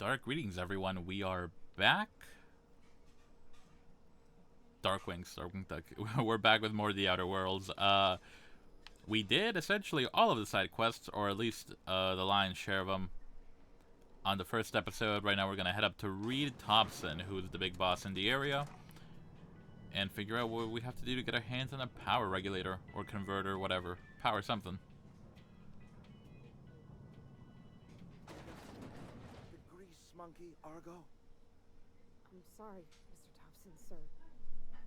Dark greetings, everyone. We are back. Darkwing Duck. We're back with more of the Outer Worlds. We did essentially all of the side quests, or at least the lion's share of them, on the first episode. Right now, we're gonna head up to Reed Thompson, who's the big boss in the area, and figure out what we have to do to get our hands on a power regulator or converter, whatever, power something. The grease monkey, Argo? I'm sorry, Mr. Thompson, sir.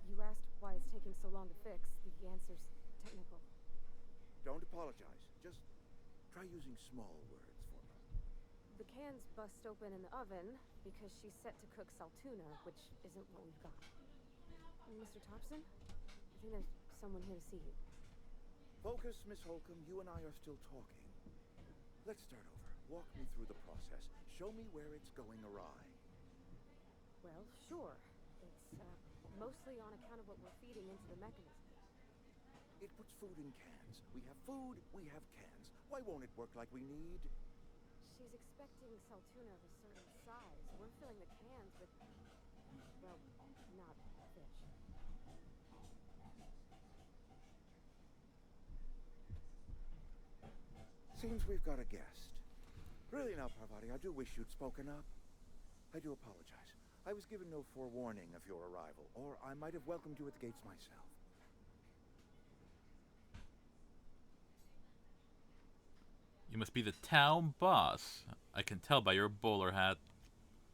You asked why it's taking so long to fix. The answer's technical. Don't apologize. Just try using small words for me. The can's bust open in the oven because she's set to cook saltuna, which isn't what we've got. Mr. Thompson? I think there's someone here to see you. Focus, Miss Holcomb. You and I are still talking. Let's start over. Walk me through the process. Show me where it's going awry. Well, sure. It's mostly on account of what we're feeding into the mechanism. It puts food in cans. We have food, we have cans. Why won't it work like we need? She's expecting saltuna of a certain size. We're filling the cans with, well, not fish. Seems we've got a guest. Really now, Parvati, I do wish you'd spoken up. I do apologize. I was given no forewarning of your arrival, or I might have welcomed you at the gates myself. You must be the town boss. I can tell by your bowler hat.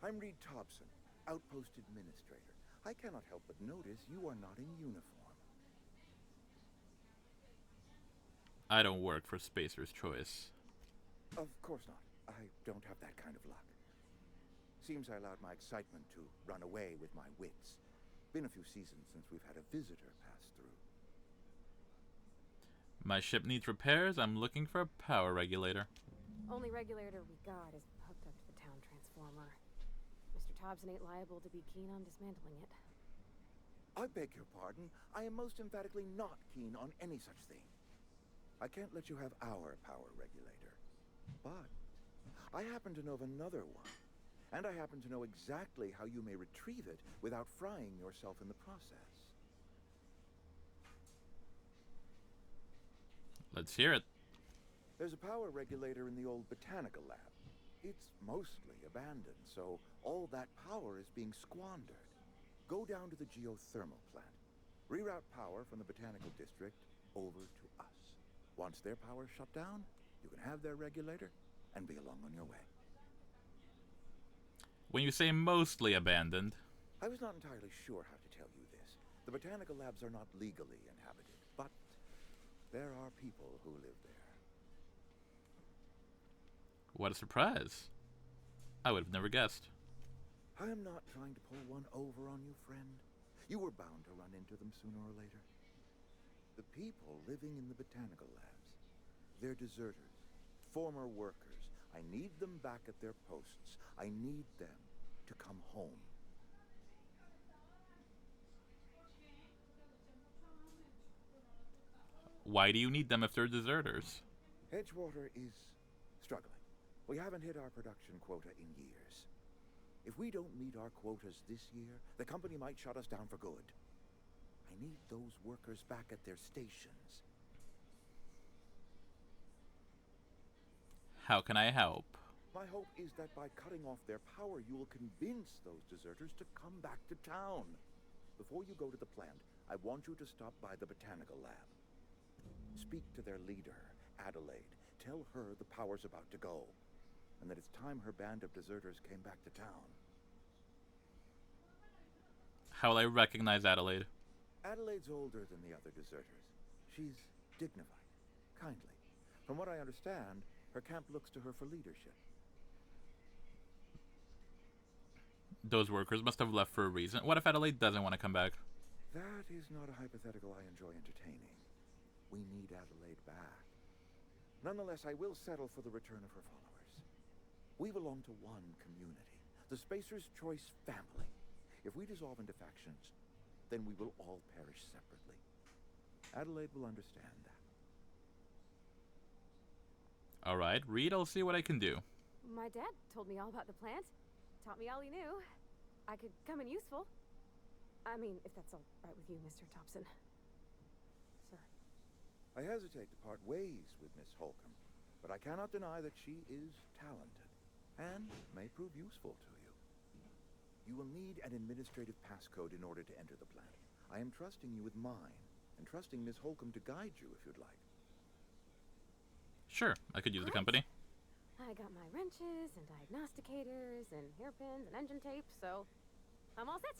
I'm Reed Thompson, Outpost Administrator. I cannot help but notice you are not in uniform. I don't work for Spacer's Choice. Of course not. I don't have that kind of luck. Seems I allowed my excitement to run away with my wits. Been a few seasons since we've had a visitor pass through. My ship needs repairs. I'm looking for a power regulator. Only regulator we got is hooked up to the town transformer. Mr. Thompson ain't liable to be keen on dismantling it. I beg your pardon. I am most emphatically not keen on any such thing. I can't let you have our power regulator. But I happen to know of another one. And I happen to know exactly how you may retrieve it without frying yourself in the process. Let's hear it. There's a power regulator in the old botanical lab. It's mostly abandoned, so all that power is being squandered. Go down to the geothermal plant. Reroute power from the botanical district over to us. Once their power's shut down, you can have their regulator and be along on your way. When you say mostly abandoned, I was not entirely sure how to tell you this. The botanical labs are not legally inhabited, but there are people who live there. what a surprise. I would have never guessed. I am not trying to pull one over on you, friend. You were bound to run into them sooner or later. The people living in the botanical labs, they're deserters, former workers. I need them back at their posts. I need them to come home. Why do you need them if they're deserters? Edgewater is struggling. We haven't hit our production quota in years. If we don't meet our quotas this year, the company might shut us down for good. I need those workers back at their stations. How can I help? My hope is that by cutting off their power, you will convince those deserters to come back to town. Before you go to the plant, I want you to stop by the botanical lab. Speak to their leader, Adelaide. Tell her the power's about to go, and that it's time her band of deserters came back to town. How will I recognize Adelaide? Adelaide's older than the other deserters. She's dignified, kindly. From what I understand, her camp looks to her for leadership. Those workers must have left for a reason. What if Adelaide doesn't want to come back? That is not a hypothetical I enjoy entertaining. We need Adelaide back. Nonetheless, I will settle for the return of her followers. We belong to one community, the Spacer's Choice family. If we dissolve into factions, then we will all perish separately. Adelaide will understand that. Alright, Reed, I'll see what I can do. My dad told me all about the plant. taught me all he knew. I could come in useful. I mean, if that's all right with you, Mr. Thompson. Sir. I hesitate to part ways with Miss Holcomb, but I cannot deny that she is talented and may prove useful to you. You will need an administrative passcode in order to enter the plant. I am trusting you with mine, and trusting Miss Holcomb to guide you if you'd like. Sure, I could use the Great. company. I got my wrenches and diagnosticators and hairpins and engine tape, so I'm all set.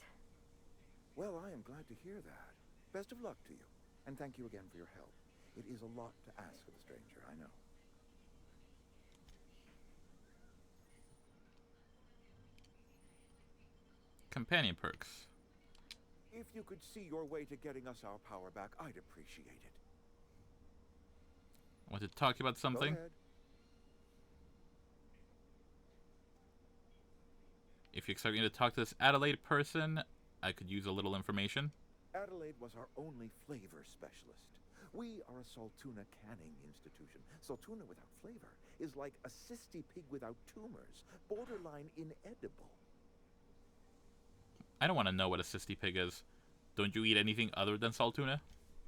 Well, I am glad to hear that. Best of luck to you, and thank you again for your help. It is a lot to ask of a stranger, I know. Companion perks. If you could see your way to getting us our power back, I'd appreciate it. I want to talk to you about something. Go ahead. If you expect me to talk to this Adelaide person, I could use a little information. Adelaide was our only flavor specialist. We are a Saltuna canning institution. Saltuna without flavor is like a cysty pig without tumors, borderline inedible. I don't want to know what a cysty pig is. Don't you eat anything other than salt tuna?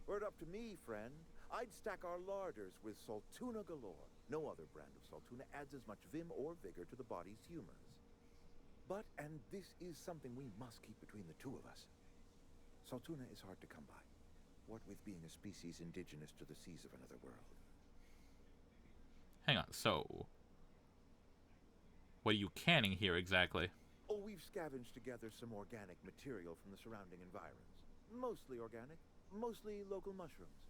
Word up to me, friend. I'd stack our larders with Saltuna galore. No other brand of Saltuna adds as much vim or vigor to the body's humors. But, and this is something we must keep between the two of us, Saltuna is hard to come by, what with being a species indigenous to the seas of another world. Hang on, so... what are you canning here exactly? Oh, we've scavenged together some organic material from the surrounding environs. Mostly organic, mostly local mushrooms.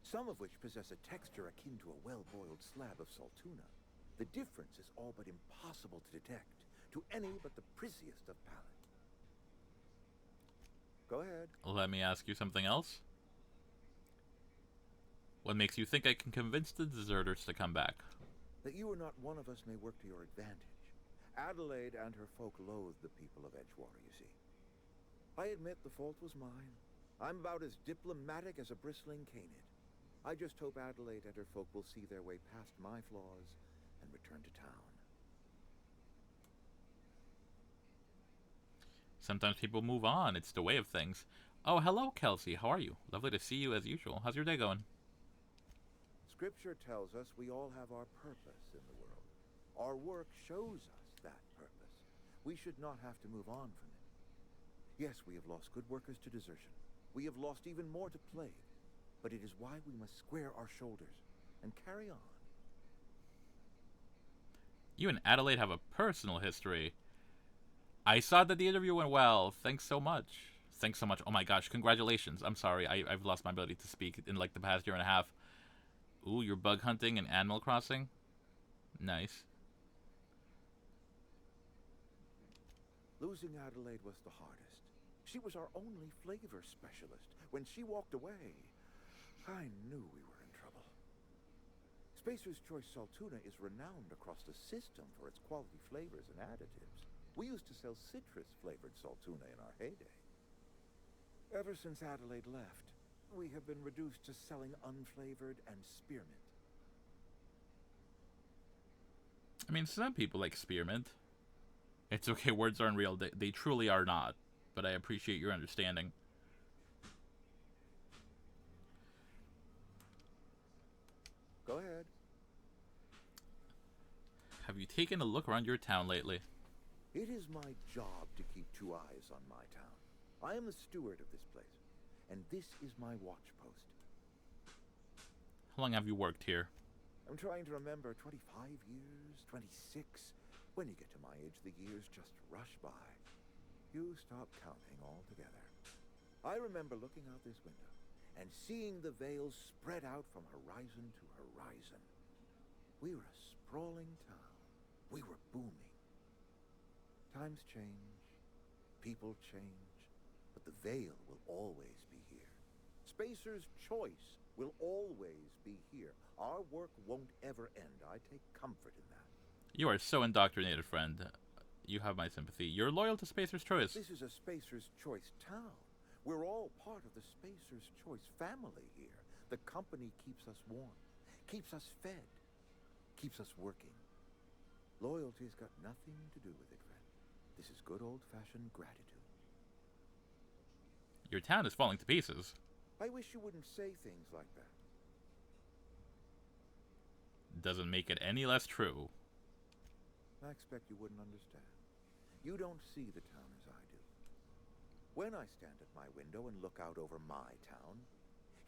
Some of which possess a texture akin to a well-boiled slab of Saltuna. The difference is all but impossible to detect to any but the prissiest of palate. Go ahead. Let me ask you something else. What makes you think I can convince the deserters to come back? That you are not one of us may work to your advantage. Adelaide and her folk loathe the people of Edgewater, you see. I admit the fault was mine. I'm about as diplomatic as a bristling canid. I just hope Adelaide and her folk will see their way past my flaws and return to town. Sometimes people move on. It's the way of things. Oh, hello, Kelsey. How are you? Lovely to see you as usual. How's your day going? Scripture tells us we all have our purpose in the world. Our work shows us that purpose. We should not have to move on from it. Yes, we have lost good workers to desertion. We have lost even more to plague. But it is why we must square our shoulders and carry on. You and Adelaide have a personal history. I saw that the interview went well. Thanks so much. Thanks so much. Oh my gosh, congratulations. I'm sorry, I've lost my ability to speak in like the past year and a half. Ooh, you're bug hunting and Animal Crossing? Nice. Losing Adelaide was the hardest. She was our only flavor specialist. When she walked away, I knew we were in trouble. Spacer's Choice Saltuna is renowned across the system for its quality flavors and additives. We used to sell citrus-flavored Saltuna in our heyday. Ever since Adelaide left, we have been reduced to selling unflavored and spearmint. I mean, some people like spearmint. It's okay, words aren't real. They truly are not. But I appreciate your understanding. Go ahead. Have you taken a look around your town lately? It is my job to keep two eyes on my town. I am the steward of this place, and this is my watch post. How long have you worked here? I'm trying to remember, 25 years, 26. When you get to my age, the years just rush by. You stop counting altogether. I remember looking out this window and seeing the Vale spread out from horizon to horizon. We were a sprawling town. We were booming. Times change, people change, but the Vale will always be here. Spacer's Choice will always be here. Our work won't ever end. I take comfort in that. You are so indoctrinated, friend. You have my sympathy. You're loyal to Spacer's Choice. This is a Spacer's Choice town. We're all part of the Spacer's Choice family here. The company keeps us warm, keeps us fed, keeps us working. Loyalty's got nothing to do with it, friend. This is good old-fashioned gratitude. Your town is falling to pieces. I wish you wouldn't say things like that. Doesn't make it any less true. I expect you wouldn't understand. You don't see the town as I do. When I stand at my window and look out over my town,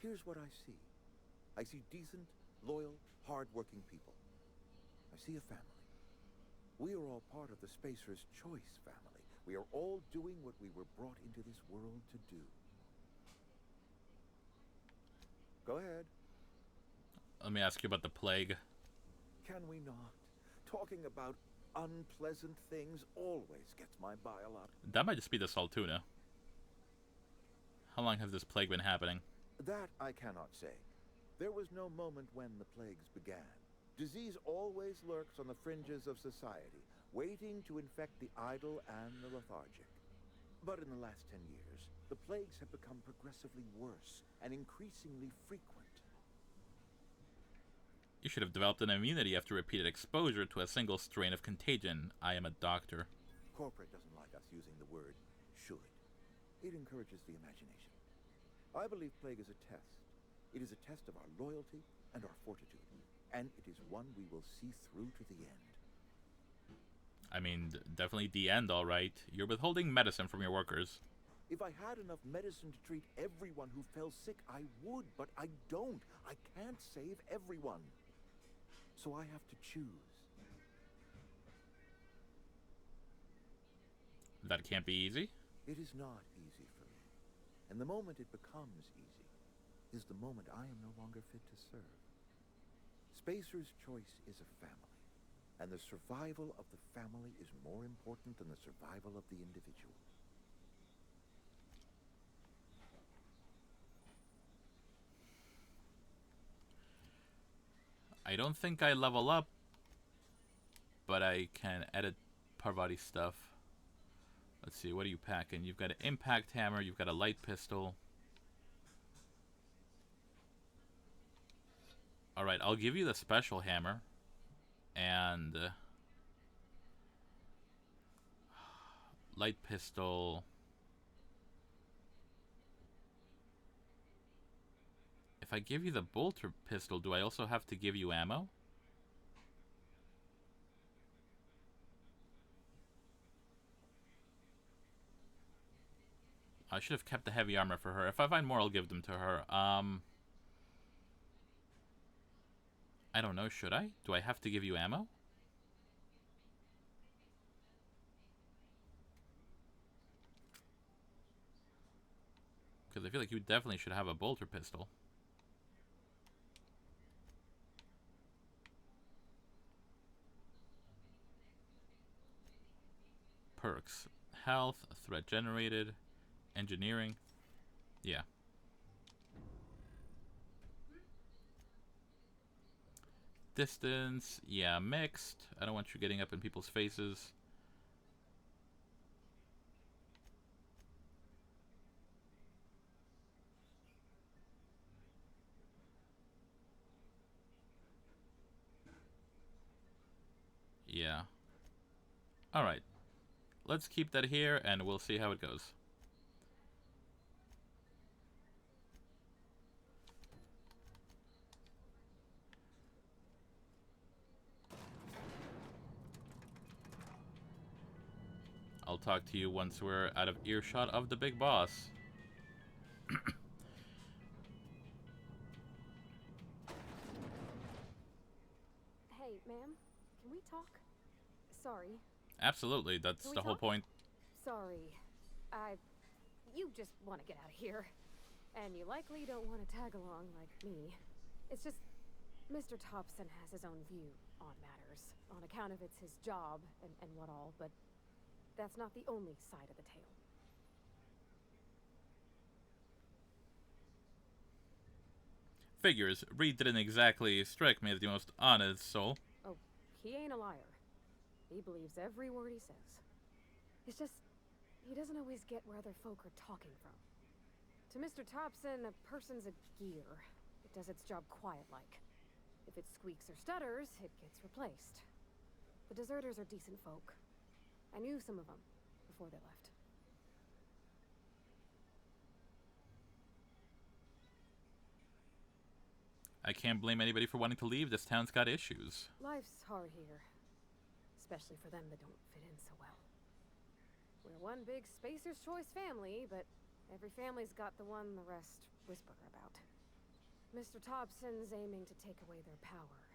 here's what I see. I see decent, loyal, hard-working people. I see a family. We are all part of the Spacer's Choice family. We are all doing what we were brought into this world to do. Go ahead. Let me ask you about the plague. Can we not? Talking about unpleasant things always gets my bile up. That might just be the Saltuna. How long has this plague been happening? That I cannot say. There was no moment when the plagues began. Disease always lurks on the fringes of society, waiting to infect the idle and the lethargic. But in the last 10 years, the plagues have become progressively worse and increasingly frequent. You should have developed an immunity after repeated exposure to a single strain of contagion. I am a doctor. Corporate doesn't like us using the word should. It encourages the imagination. I believe plague is a test. It is a test of our loyalty and our fortitude. And it is one we will see through to the end. I mean, definitely the end, all right. You're withholding medicine from your workers. If I had enough medicine to treat everyone who fell sick, I would, but I don't. I can't save everyone. So I have to choose. That can't be easy. It is not easy for me. And the moment it becomes easy is the moment I am no longer fit to serve. Spacer's Choice is a family, and the survival of the family is more important than the survival of the individual. I don't think I level up, but I can edit Parvati stuff. Let's see, what are you packing? You've got an impact hammer, you've got a light pistol. Alright, I'll give you the special hammer. And light pistol. If I give you the bolter pistol, do I also have to give you ammo? I should have kept the heavy armor for her. If I find more, I'll give them to her. I don't know, should I? Do I have to give you ammo? Because I feel like you definitely should have a bolter pistol. Perks. Health, threat generated, engineering. Yeah. Distance, yeah, mixed. I don't want you getting up in people's faces. Yeah. Alright. Let's keep that here and we'll see how it goes. I'll talk to you once we're out of earshot of the big boss. Hey, ma'am, can we talk? Sorry. Absolutely, that's Can we the whole talk? point. Sorry. You just want to get out of here. And you likely don't want to tag along like me. It's just, Mr. Thompson has his own view on matters, on account of it's his job and what all, but that's not the only side of the tale. Figures. Reed didn't exactly strike me as the most honest soul. Oh, he ain't a liar. He believes every word he says. It's just, he doesn't always get where other folk are talking from. To Mr. Thompson, a person's a gear. It does its job quiet-like. If it squeaks or stutters, it gets replaced. The deserters are decent folk. I knew some of them. before they left. I can't blame anybody for wanting to leave. This town's got issues. Life's hard here, especially for them that don't fit in so well. We're one big Spacer's Choice family, but every family's got the one the rest whisper about. Mr. Thompson's aiming to take away their power.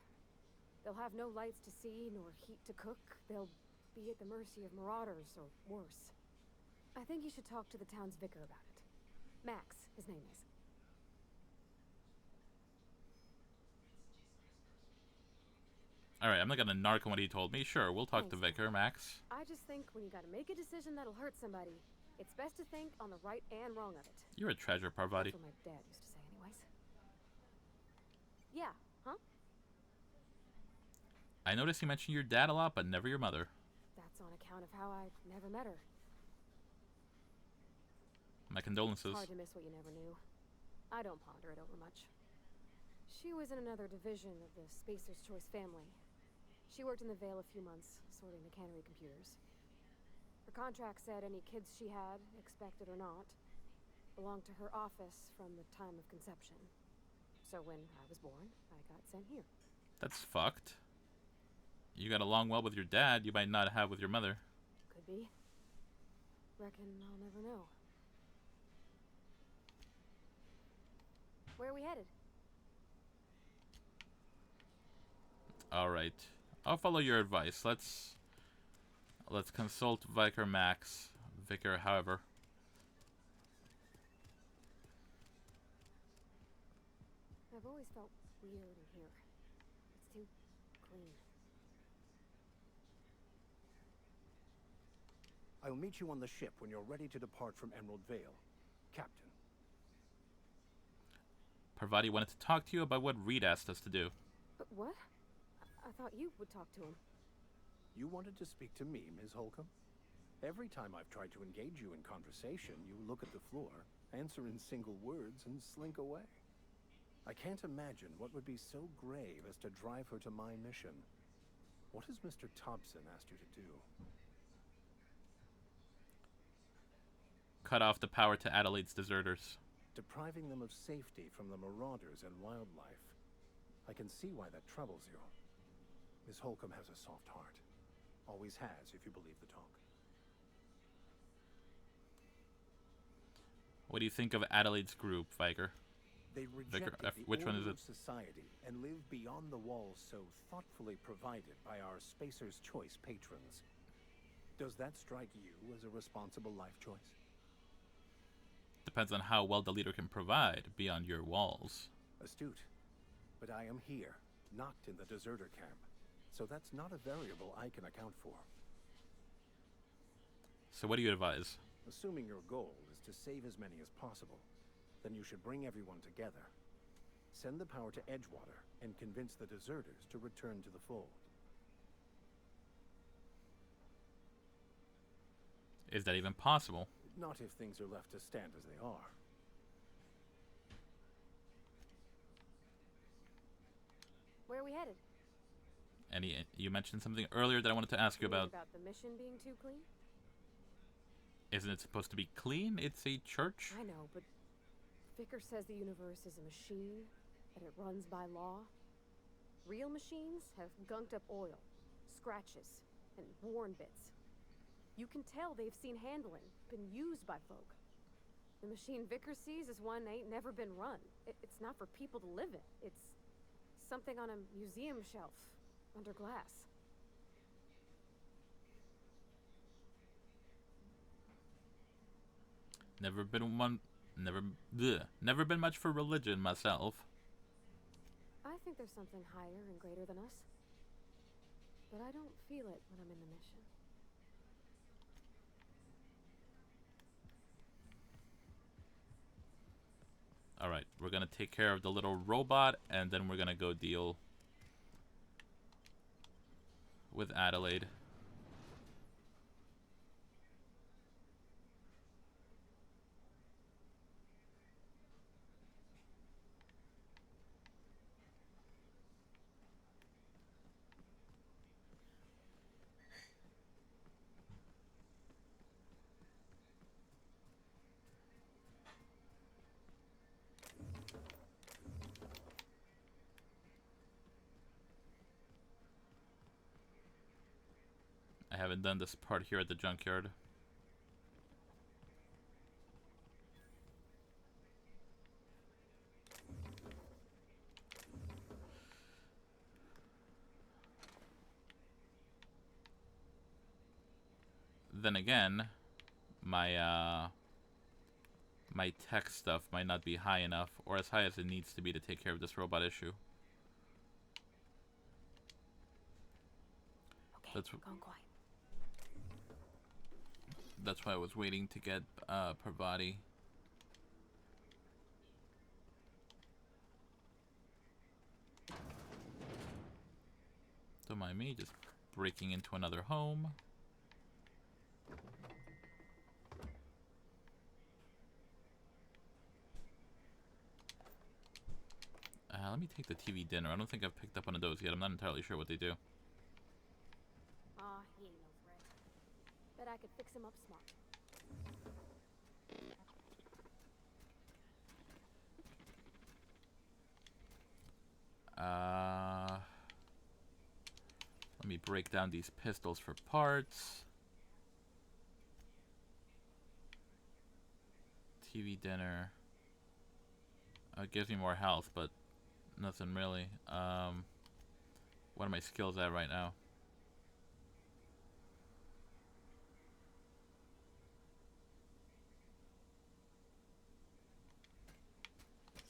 They'll have no lights to see, nor heat to cook. They'll be at the mercy of marauders, or worse. I think you should talk to the town's vicar about it. Max, his name is. Alright, I'm not gonna narc on what he told me. Sure, we'll talk to Thanks, Vicar, Max. I just think when you gotta make a decision that'll hurt somebody, it's best to think on the right and wrong of it. You're a treasure, Parvati. That's what my dad used to say anyways. Yeah, huh? I noticed you mentioned your dad a lot, but never your mother. That's on account of how I never met her. My condolences. It's hard to miss what you never knew. I don't ponder it over much. She was in another division of the Spacer's Choice family. She worked in the Vale a few months, sorting the cannery computers. Her contract said any kids she had, expected or not, belonged to her office from the time of conception. So when I was born, I got sent here. That's fucked. You got along well with your dad, you might not have with your mother. Could be. Reckon I'll never know. Where are we headed? Alright. I'll follow your advice. Let's consult Vicar Max. Vicar, however. I've always felt weird in here. It's too clean. I'll meet you on the ship when you're ready to depart from Emerald Vale, Captain. Parvati wanted to talk to you about what Reed asked us to do. But what? I thought you would talk to him. You wanted to speak to me, Ms. Holcomb? Every time I've tried to engage you in conversation, you look at the floor, answer in single words, and slink away. I can't imagine what would be so grave as to drive her to my mission. What has Mr. Thompson asked you to do? Cut off the power to Adelaide's deserters. Depriving them of safety from the marauders and wildlife. I can see why that troubles you. Miss Holcomb has a soft heart. Always has, if you believe the talk. What do you think of Adelaide's group, Vicar? They rejected which the one is order it? of society and live beyond the walls so thoughtfully provided by our Spacer's Choice patrons. Does that strike you as a responsible life choice? Depends on how well the leader can provide beyond your walls. Astute. But I am here, not in the deserter camp. So that's not a variable I can account for. So what do you advise? Assuming your goal is to save as many as possible, then you should bring everyone together. Send the power to Edgewater and convince the deserters to return to the fold. Is that even possible? Not if things are left to stand as they are. Where are we headed? You mentioned something earlier that I wanted to ask you about. About the mission being too clean? Isn't it supposed to be clean? It's a church. I know, but Vicar says the universe is a machine, that it runs by law. Real machines have gunked up oil, scratches, and worn bits. You can tell they've seen handling, been used by folk. The machine Vicar sees is one ain't never been run. It's not for people to live in. It's something on a museum shelf, under glass. Never been much for religion myself. I think there's something higher and greater than us. But I don't feel it when I'm in the mission. Alright, we're gonna take care of the little robot, and then we're gonna go deal with Adelaide. I haven't done this part here at the junkyard. Then again, my my tech stuff might not be high enough, or as high as it needs to be to take care of this robot issue. Okay, That's going quiet. That's why I was waiting to get Parvati. Don't mind me just breaking into another home. Let me take the TV dinner. I don't think I've picked up one of those yet. I'm not entirely sure what they do. Aw, he ain't no threat. Bet I could fix him up smart. Let me break down these pistols for parts. TV dinner. It gives me more health, but nothing really. What are my skills at right now?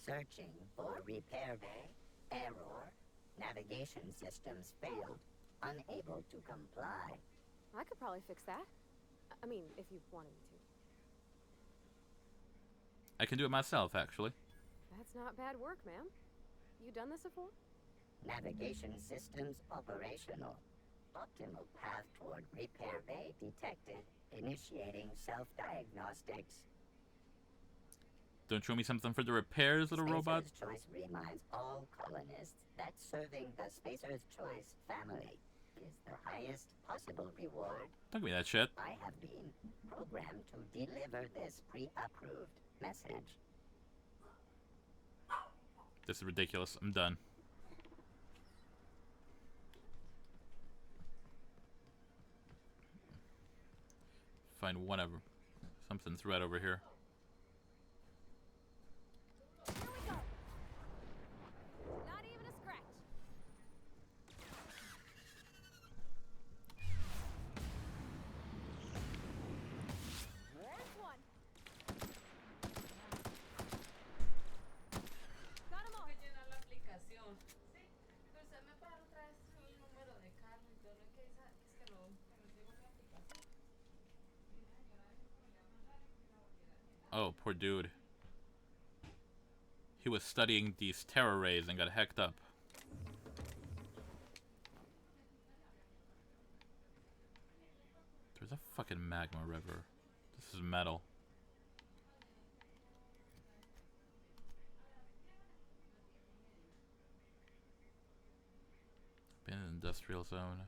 Searching for repair bay. Error. Navigation systems failed. Unable to comply. I could probably fix that. I mean, if you wanted me to. I can do it myself, actually. That's not bad work, ma'am. You done this before? Navigation systems operational. Optimal path toward repair bay detected. Initiating self-diagnostics. Don't show me something for the repairs, little robot. Spacer's Choice reminds all colonists that serving the Spacer's Choice family is the highest possible reward. Don't give me that shit. I have been programmed to deliver this pre-approved message. This is ridiculous. I'm done. Find whatever. Something's red over here. Here we go. Not even a scratch. There's one. Got 'em all. Llenar la aplicación. Sí, pero se me para otra vez el número de carne y todo lo que es que no recibo mi aplicación. Oh, poor dude. He was studying these terror rays and got hecked up. There's a fucking magma river. This is metal. Been in an industrial zone.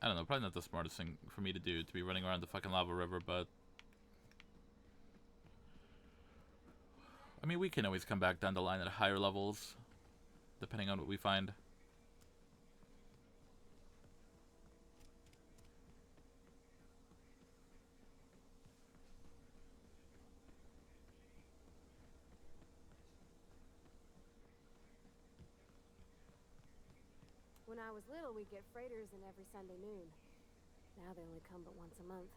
I don't know, probably not the smartest thing for me to do, to be running around the fucking lava river, but... I mean, we can always come back down the line at higher levels, depending on what we find. When I was little, we'd get freighters in every Sunday noon. Now they only come but once a month.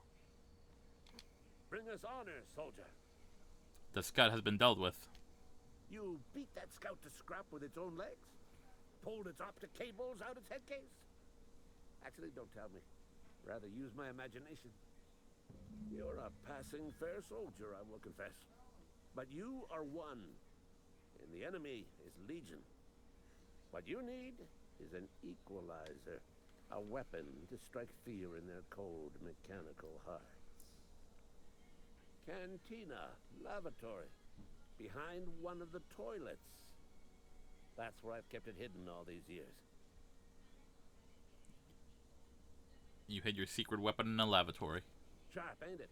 Bring us honor, soldier. The scout has been dealt with. You beat that scout to scrap with its own legs? Pulled its optic cables out its head case? Actually, don't tell me. Rather use my imagination. You're a passing fair soldier, I will confess. But you are one, and the enemy is legion. What you need is an equalizer, a weapon to strike fear in their cold mechanical hearts. Cantina, lavatory, behind one of the toilets. That's where I've kept it hidden all these years. You hid your secret weapon in a lavatory. Sharp, ain't it?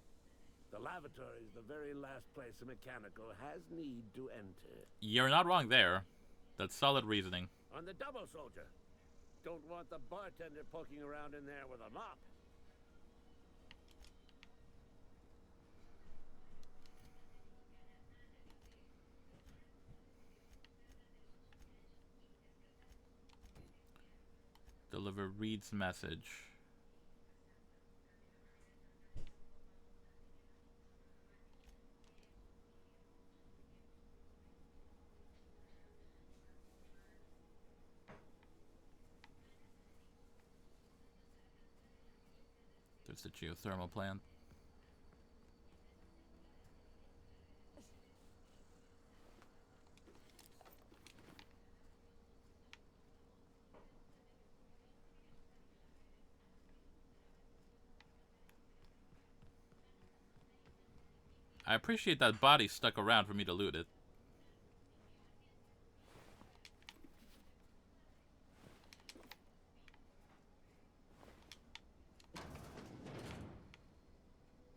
The lavatory is the very last place a mechanical has need to enter. You're not wrong there. That's solid reasoning. On the double, soldier. Don't want the bartender poking around in there with a mop. Deliver Reed's message. There's the geothermal plant. I appreciate that body stuck around for me to loot it.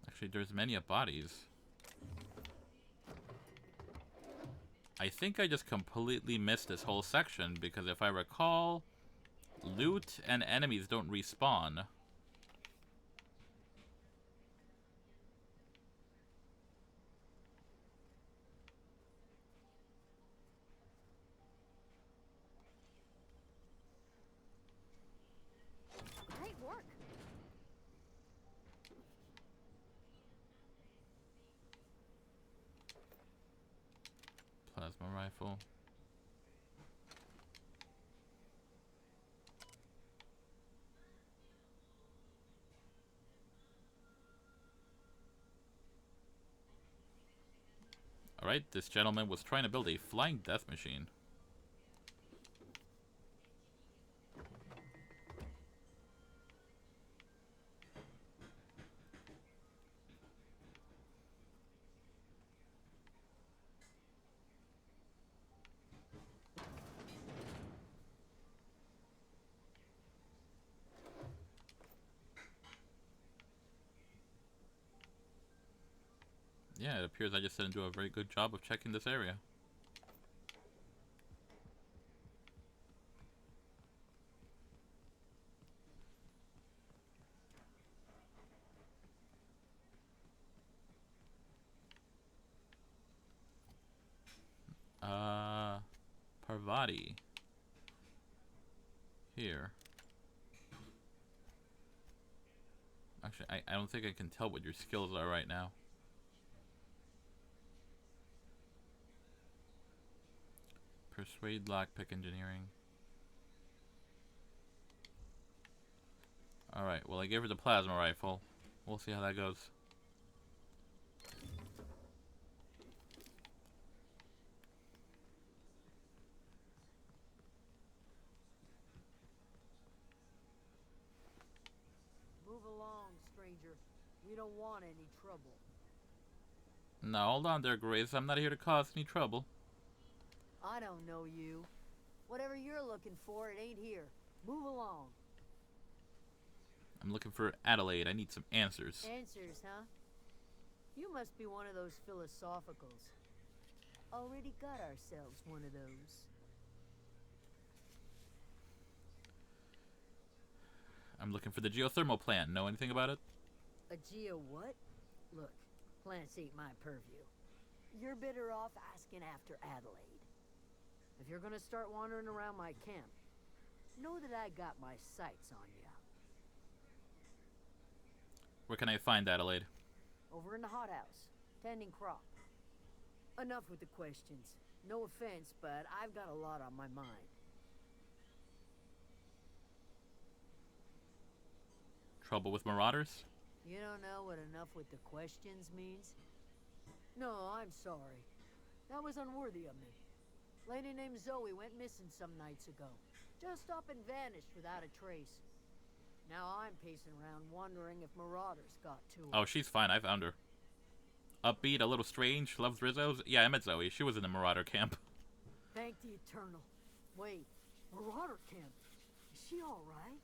Actually, there's many bodies. I think I just completely missed this whole section because if I recall, loot and enemies don't respawn. Great work. Plasma rifle. Alright, this gentleman was trying to build a flying death machine. Yeah, it appears I just didn't do a very good job of checking this area. Parvati. Here. Actually, I don't think I can tell what your skills are right now. Persuade, lockpick, engineering. Alright, well I gave her the plasma rifle. We'll see how that goes. Move along, stranger. We don't want any trouble. No, hold on there, Grace. I'm not here to cause any trouble. I don't know you. Whatever you're looking for, it ain't here. Move along. I'm looking for Adelaide. I need some answers. Answers, huh? You must be one of those philosophicals. Already got ourselves one of those. I'm looking for the geothermal plant. Know anything about it? A geo what? Look, plants ain't my purview. You're better off asking after Adelaide. If you're gonna start wandering around my camp, know that I got my sights on ya. Where can I find Adelaide? Over in the hothouse, tending crop. Enough with the questions. No offense, but I've got a lot on my mind. Trouble with marauders? You don't know what enough with the questions means? No, I'm sorry. That was unworthy of me. Lady named Zoe went missing some nights ago. Just up and vanished without a trace. Now I'm pacing around wondering if marauders got to her. Oh, she's fine. I found her. Upbeat, a little strange, loves Rizzos. Yeah, I met Zoe. She was in the marauder camp. Thank the Eternal. Wait, marauder camp? Is she alright?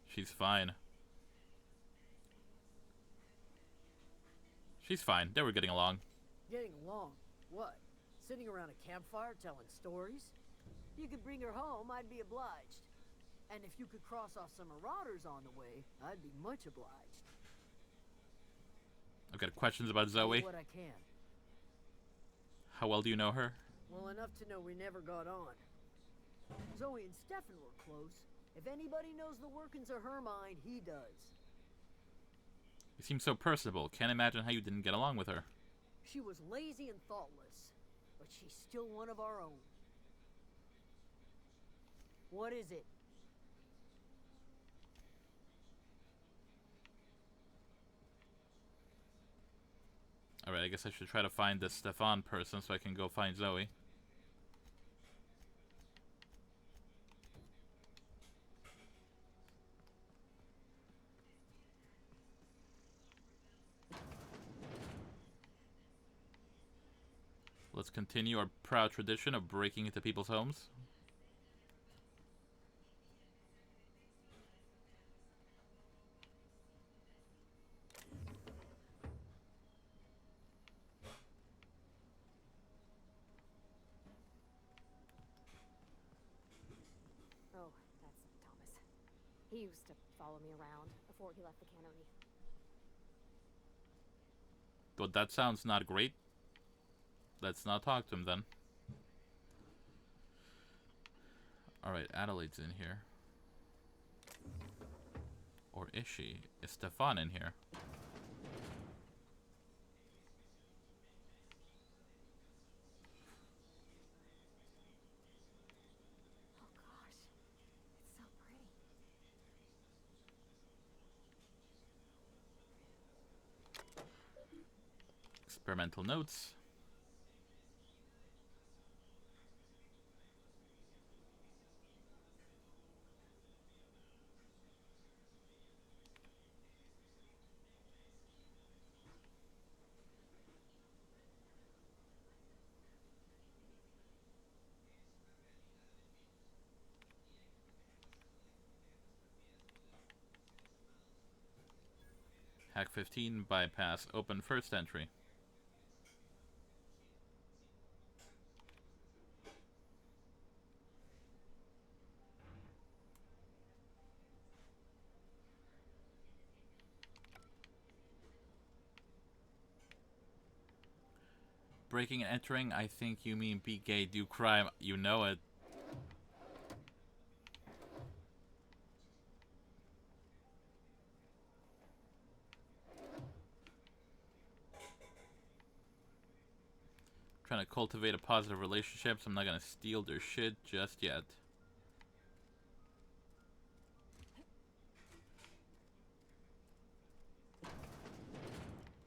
She's fine. She's fine. They were getting along. Getting along? What? Sitting around a campfire telling stories? If you could bring her home, I'd be obliged. And if you could cross off some marauders on the way, I'd be much obliged. I've got questions about Do Zoe. what I can. How well do you know her? Well enough to know we never got on. Zoe and Stefan were close. If anybody knows the workings of her mind, he does. You seem so personable. Can't imagine how you didn't get along with her. She was lazy and thoughtless, but she's still one of our own. What is it? Alright, I guess I should try to find this Stefan person so I can go find Zoe. Let's continue our proud tradition of breaking into people's homes. Oh, that's Thomas. He used to follow me around before he left the cannery. Well, that sounds not great. Let's not talk to him then. Alright, Adelaide's in here. Or is she? Is Stefan in here? Oh gosh, it's so pretty. Experimental notes. Hack 15, bypass, open first entry. Breaking and entering, I think you mean be gay, do crime. You know it. Trying to cultivate a positive relationship, so I'm not gonna steal their shit just yet.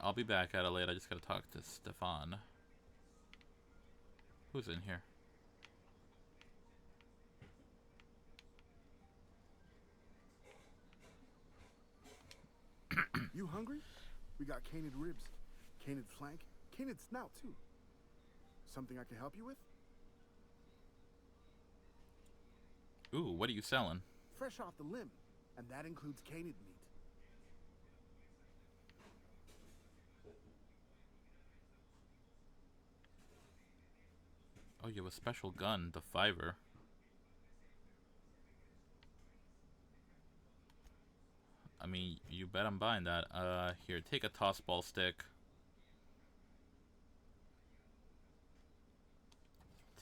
I'll be back, Adelaide. I just gotta talk to Stefan. Who's in here? You hungry? We got canid ribs, canid flank, canid snout too. Something I can help you with? Ooh, what are you selling? Fresh off the limb, and that includes canid meat. Oh, you have a special gun, the Fiver. I mean, you bet I'm buying that. Here, take a toss ball stick.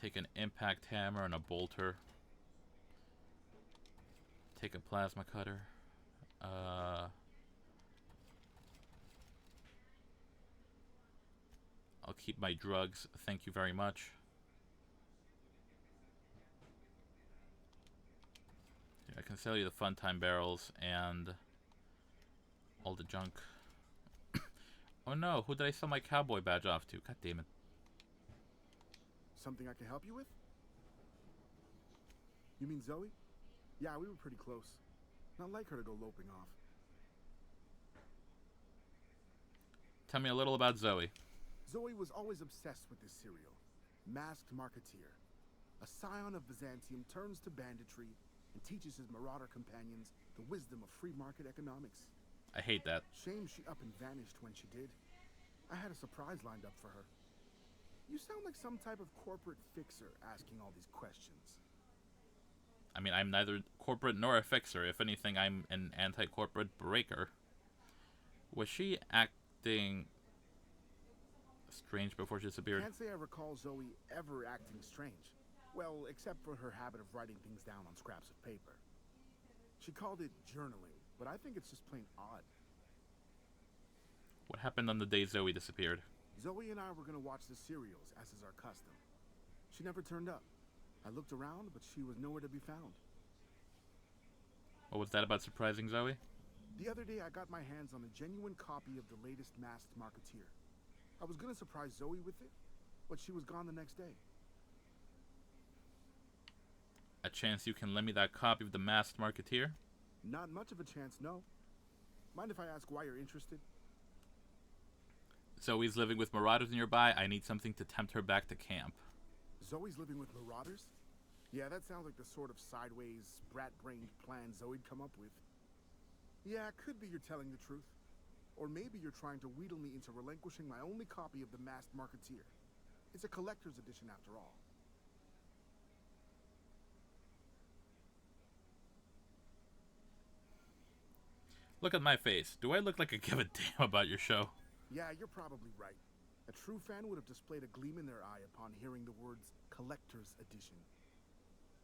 Take an impact hammer and a bolter. Take a plasma cutter. I'll keep my drugs, thank you very much. Here, I can sell you the fun time barrels and all the junk. Oh no, who did I sell my cowboy badge off to? God damn it. Something I can help you with? You mean Zoe? Yeah, we were pretty close. Not like her to go loping off. Tell me a little about Zoe. Zoe was always obsessed with this cereal. Masked Marketeer. A scion of Byzantium turns to banditry and teaches his marauder companions the wisdom of free market economics. I hate that. Shame she up and vanished when she did. I had a surprise lined up for her. You sound like some type of corporate fixer asking all these questions. I mean, I'm neither corporate nor a fixer. If anything, I'm an anti-corporate breaker. Was she acting strange before she disappeared? Can't say I recall Zoe ever acting strange. Well, except for her habit of writing things down on scraps of paper. She called it journaling, but I think it's just plain odd. What happened on the day Zoe disappeared? Zoe and I were gonna watch the serials, as is our custom. She never turned up. I looked around, but she was nowhere to be found. What was that about surprising Zoe? The other day, I got my hands on a genuine copy of the latest Masked Marketeer. I was gonna surprise Zoe with it, but she was gone the next day. A chance you can lend me that copy of the Masked Marketeer? Not much of a chance, no. Mind if I ask why you're interested? Zoe's living with marauders nearby. I need something to tempt her back to camp. Zoe's living with marauders? Yeah, that sounds like the sort of sideways, brat-brained plan Zoe'd come up with. Yeah, it could be you're telling the truth. Or maybe you're trying to wheedle me into relinquishing my only copy of the Masked Marketeer. It's a collector's edition after all. Look at my face. Do I look like I give a damn about your show? Yeah, you're probably right. A true fan would have displayed a gleam in their eye upon hearing the words collector's edition.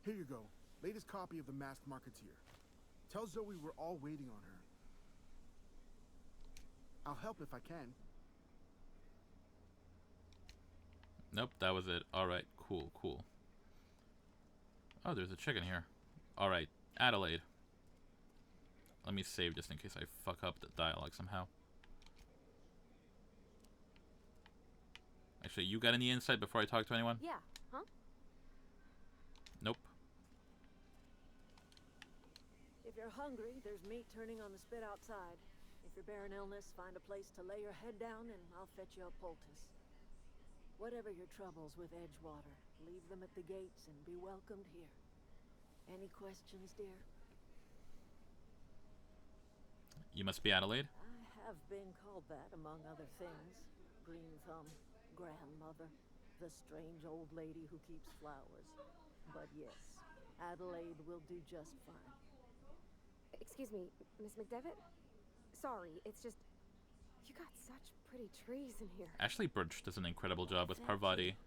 Here you go. Latest copy of the Masked Marketeer. Tell Zoe we're all waiting on her. I'll help if I can. Nope, that was it. Alright, cool, cool. Oh, there's a chicken here. Alright, Adelaide. Let me save just in case I fuck up the dialogue somehow. Actually, you got any insight before I talk to anyone? Yeah, huh? Nope. If you're hungry, there's meat turning on the spit outside. If you're bearing illness, find a place to lay your head down and I'll fetch you a poultice. Whatever your troubles with Edgewater, leave them at the gates and be welcomed here. Any questions, dear? You must be Adelaide? I have been called that, among other things. Green Thumb, grandmother, the strange old lady who keeps flowers. But yes, Adelaide will do just fine. Excuse me, Miss McDevitt? Sorry, it's just... You got such pretty trees in here. Ashley Birch does an incredible job with Parvati.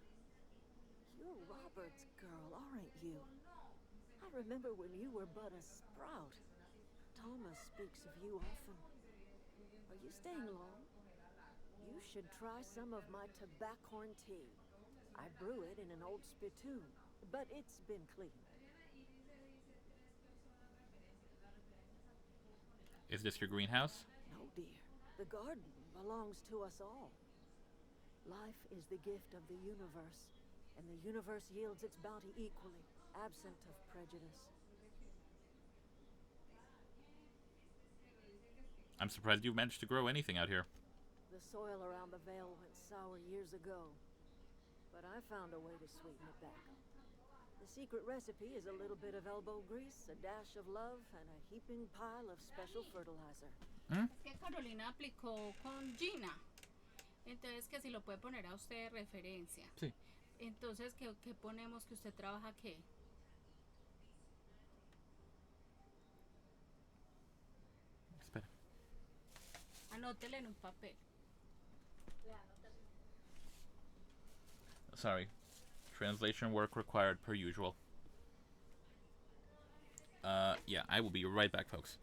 You're Robert's girl, aren't you? I remember when you were but a sprout. Thomas speaks of you often. Are you staying long? You should try some of my tobaccorn tea. I brew it in an old spittoon, but it's been cleaned. Is this your greenhouse? No, dear. The garden belongs to us all. Life is the gift of the universe, and the universe yields its bounty equally, absent of prejudice. I'm surprised you managed to grow anything out here. The soil around the Vale went sour years ago, but I found a way to sweeten it back. The secret recipe is a little bit of elbow grease, a dash of love, and a heaping pile of special fertilizer. Es que Carolina aplicó con Gina. Entonces que si lo puede poner a usted de referencia. Sí. Entonces, ¿qué ponemos que usted trabaja qué? Espera. Anótele en un papel. Sorry. Translation work required per usual. Yeah, I will be right back, folks.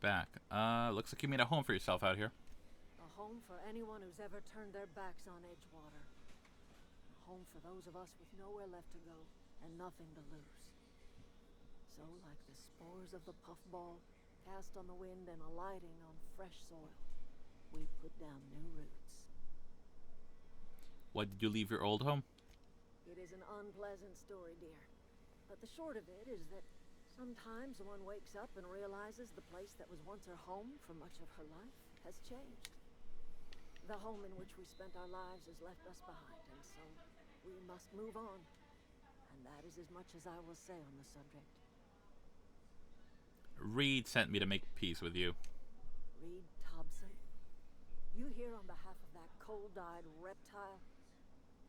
back. Looks like you made a home for yourself out here. A home for anyone who's ever turned their backs on Edgewater. A home for those of us with nowhere left to go and nothing to lose. So, like the spores of the puffball, cast on the wind and alighting on fresh soil, we put down new roots. Why did you leave your old home? It is an unpleasant story, dear. But the short of it is that sometimes one wakes up and realizes the place that was once her home for much of her life has changed. The home in which we spent our lives has left us behind, and so we must move on. And that is as much as I will say on the subject. Reed sent me to make peace with you. Reed Thompson? You here on behalf of that cold-eyed reptile?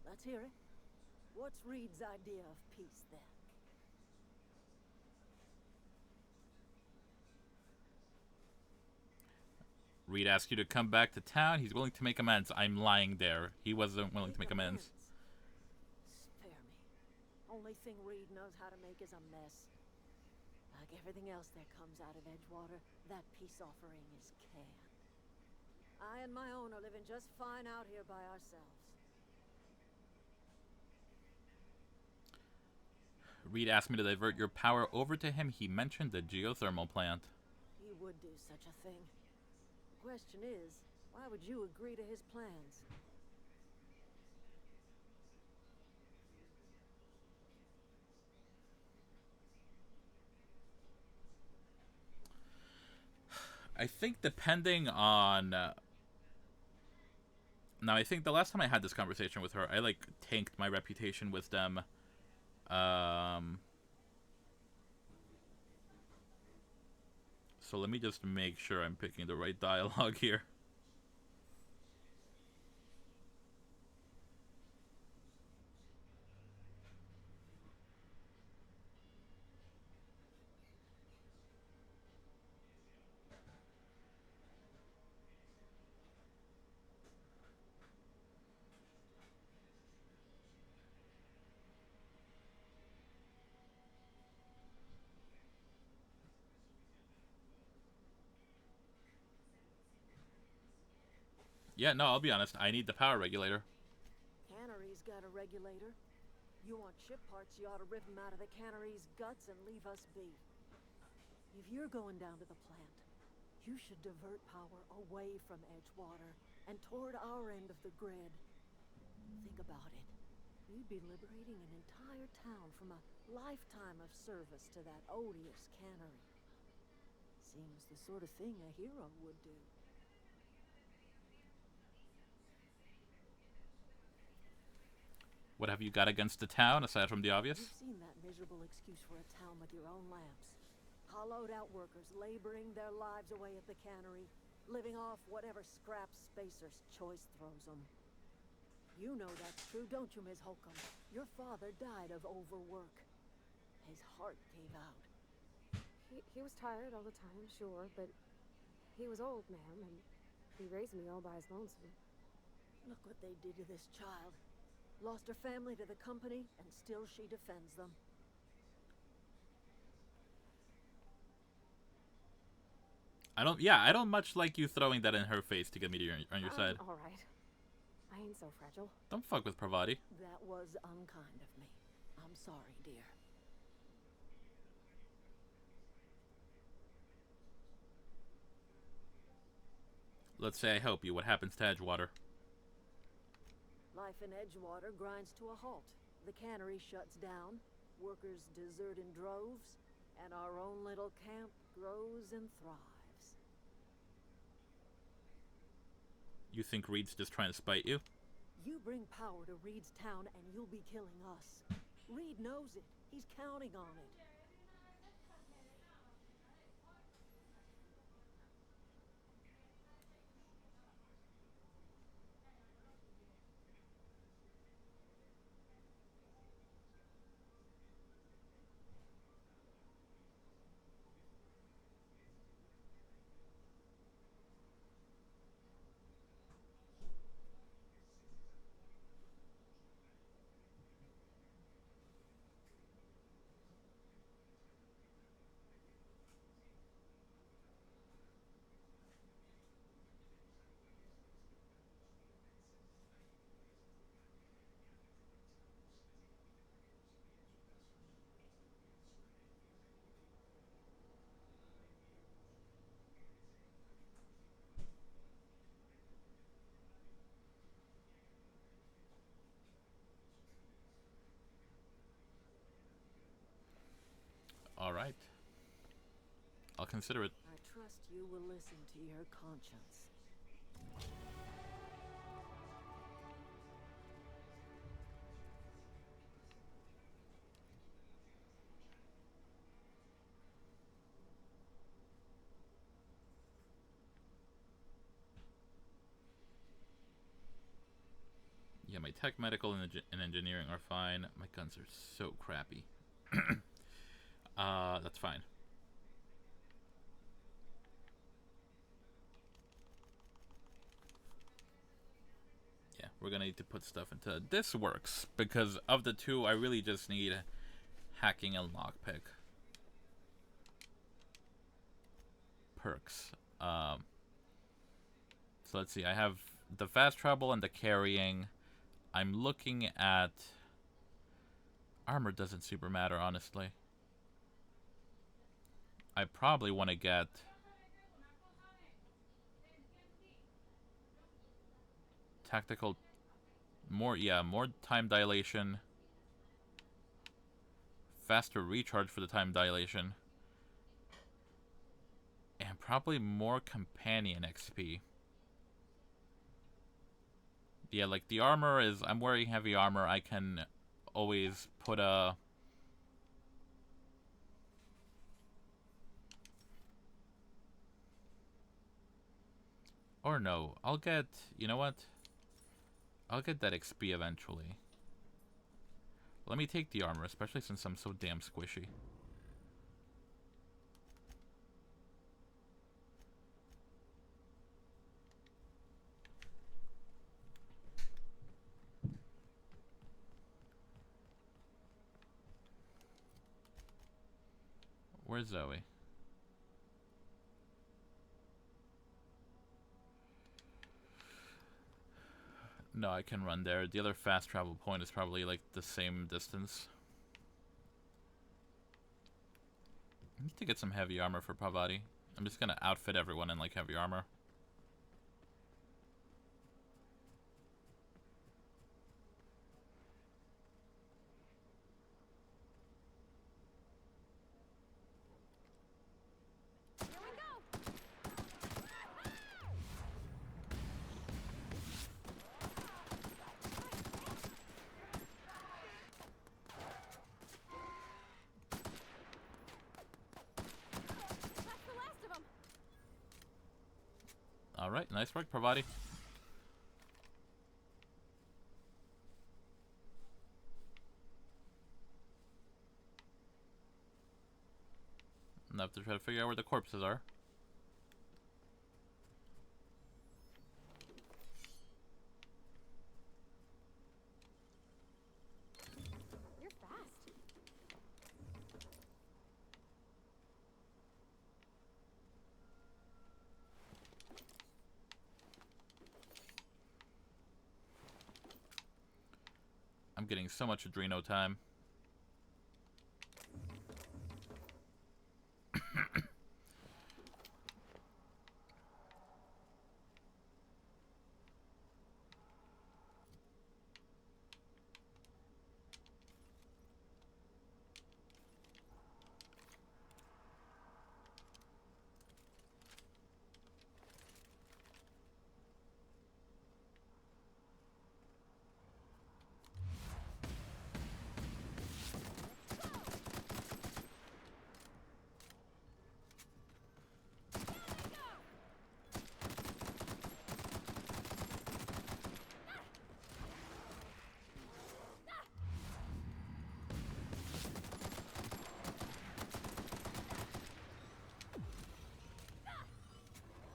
Let's hear it. What's Reed's idea of peace, then? Reed asked you to come back to town. He's willing to make amends. I'm lying there. He wasn't willing to make amends. Spare me. Only thing Reed knows how to make is a mess. Like everything else that comes out of Edgewater, that peace offering is canned. I and my own are living just fine out here by ourselves. Reed asked me to divert your power over to him. He mentioned the geothermal plant. He would do such a thing. The question is, why would you agree to his plans? I think depending on... Now, I think the last time I had this conversation with her, I, like, tanked my reputation with them. So let me just make sure I'm picking the right dialogue here. Yeah, no, I'll be honest. I need the power regulator. Cannery's got a regulator. You want chip parts, you ought to rip them out of the cannery's guts and leave us be. If you're going down to the plant, you should divert power away from Edgewater and toward our end of the grid. Think about it. You'd be liberating an entire town from a lifetime of service to that odious cannery. Seems the sort of thing a hero would do. What have you got against the town, aside from the obvious? You've seen that miserable excuse for a town with your own lamps. Hollowed out workers laboring their lives away at the cannery, living off whatever scraps Spacer's choice throws them. You know that's true, don't you, Ms. Holcomb? Your father died of overwork. His heart gave out. He was tired all the time, sure, but he was old, ma'am, and he raised me all by his lonesome. Look what they did to this child. Lost her family to the company, and still she defends them. I don't much like you throwing that in her face to get me to on your side. All right. I ain't so fragile. Don't fuck with Pravati. That was unkind of me. I'm sorry, dear. Let's say I help you. What happens to Edgewater? Life in Edgewater grinds to a halt. The cannery shuts down, workers desert in droves, and our own little camp grows and thrives. You think Reed's just trying to spite you? You bring power to Reed's town and you'll be killing us. Reed knows it. He's counting on it. All right. I'll consider it. I trust you will listen to your conscience. Yeah, my tech, medical, and engineering are fine. My guns are so crappy. That's fine. Yeah, we're gonna need to put stuff into this works because of the two, I really just need hacking and lockpick perks. So let's see. I have the fast travel and the carrying. I'm looking at armor. Doesn't super matter, honestly. I probably want to get tactical, more time dilation, faster recharge for the time dilation, and probably more companion XP. Yeah, like the armor is, I'm wearing heavy armor. I can always put a or no, I'll get, you know what? I'll get that XP eventually. Let me take the armor, especially since I'm so damn squishy. Where's Zoe? No, I can run there. The other fast travel point is probably like the same distance. I need to get some heavy armor for Pavati. I'm just gonna outfit everyone in like heavy armor. Alright, nice work, Parvati. Now I have to try to figure out where the corpses are. You're fast. I'm getting so much Adreno time.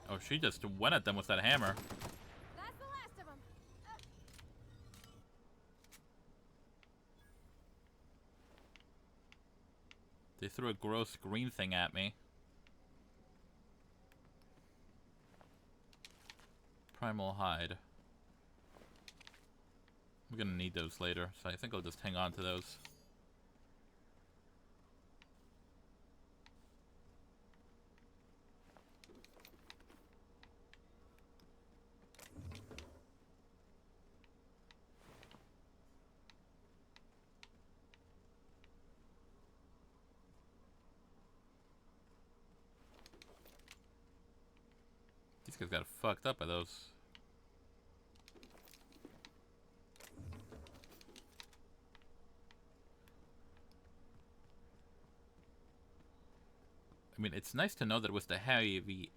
Oh, she just went at them with that hammer. That's the last of them. They threw a gross green thing at me. Primal hide. I'm gonna need those later, so I think I'll just hang on to those. These guys got fucked up by those. I mean, it's nice to know that with the heavy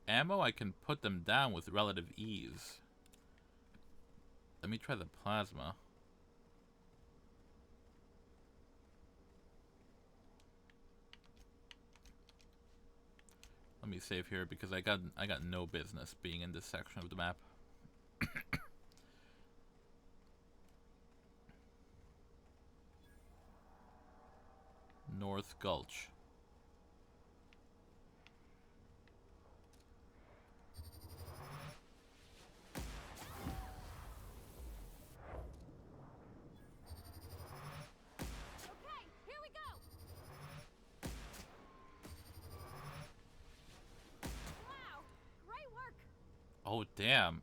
ammo, I can put them down with relative ease. Let me try the plasma. Let me save here because I got no business being in this section of the map. North Gulch. Okay, here we go. Wow, great work. Oh, damn.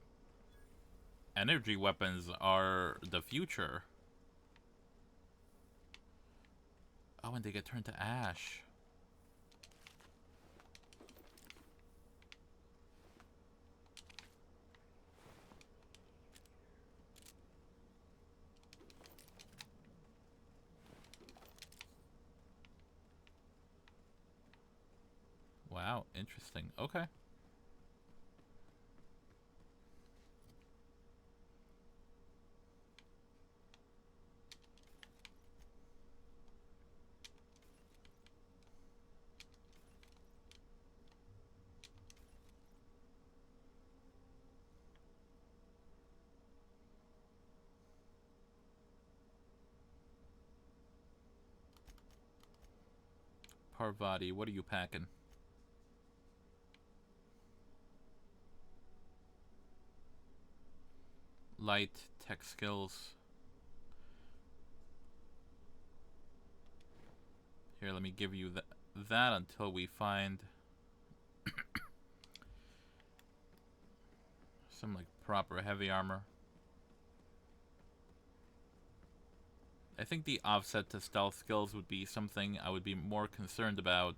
Energy weapons are the future. Oh, and they get turned to ash. Wow, interesting. Okay. Parvati, what are you packing? Light, tech skills. Here, let me give you that until we find some like proper heavy armor. I think the offset to stealth skills would be something I would be more concerned about.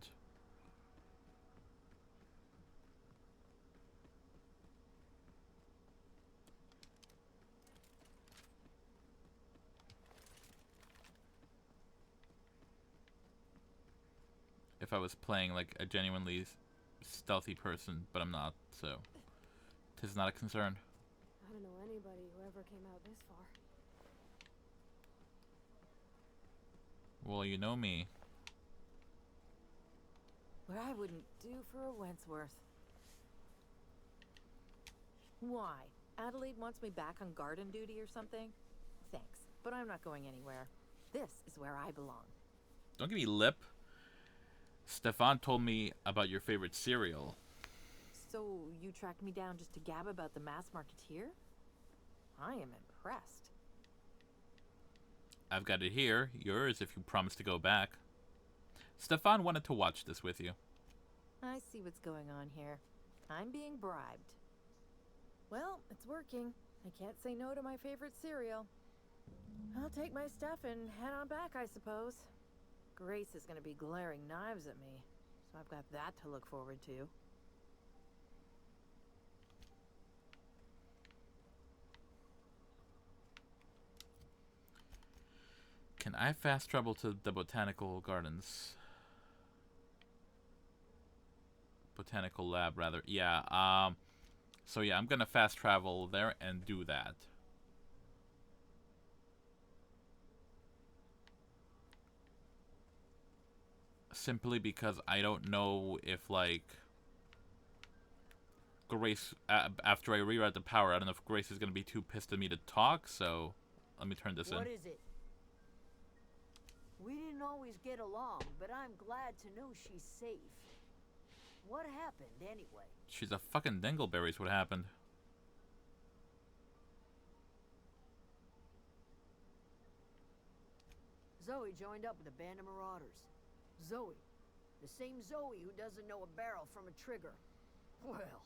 If I was playing like a genuinely stealthy person, but I'm not, so 'tis not a concern. I don't know anybody who ever came out this far. Well, you know me. What I wouldn't do for a Wentworth. Why? Adelaide wants me back on garden duty or something? Thanks, but I'm not going anywhere. This is where I belong. Don't give me lip. Stefan told me about your favorite cereal. So you tracked me down just to gab about the mass marketeer? I am impressed. I've got it here. Yours if you promise to go back. Stefan wanted to watch this with you. I see what's going on here. I'm being bribed. Well, it's working. I can't say no to my favorite cereal. I'll take my stuff and head on back, I suppose. Grace is going to be glaring knives at me, so I've got that to look forward to. Can I fast travel to the botanical gardens? Botanical lab, rather. Yeah, so yeah, I'm gonna fast travel there and do that. Simply because I don't know if, like, Grace, after I rewrite the power, I don't know if Grace is gonna be too pissed at me to talk, so let me turn this in. What is it? We didn't always get along, but I'm glad to know she's safe. What happened, anyway? She's a fucking dingleberry is what happened. Zoe joined up with a band of marauders. Zoe. The same Zoe who doesn't know a barrel from a trigger. Well,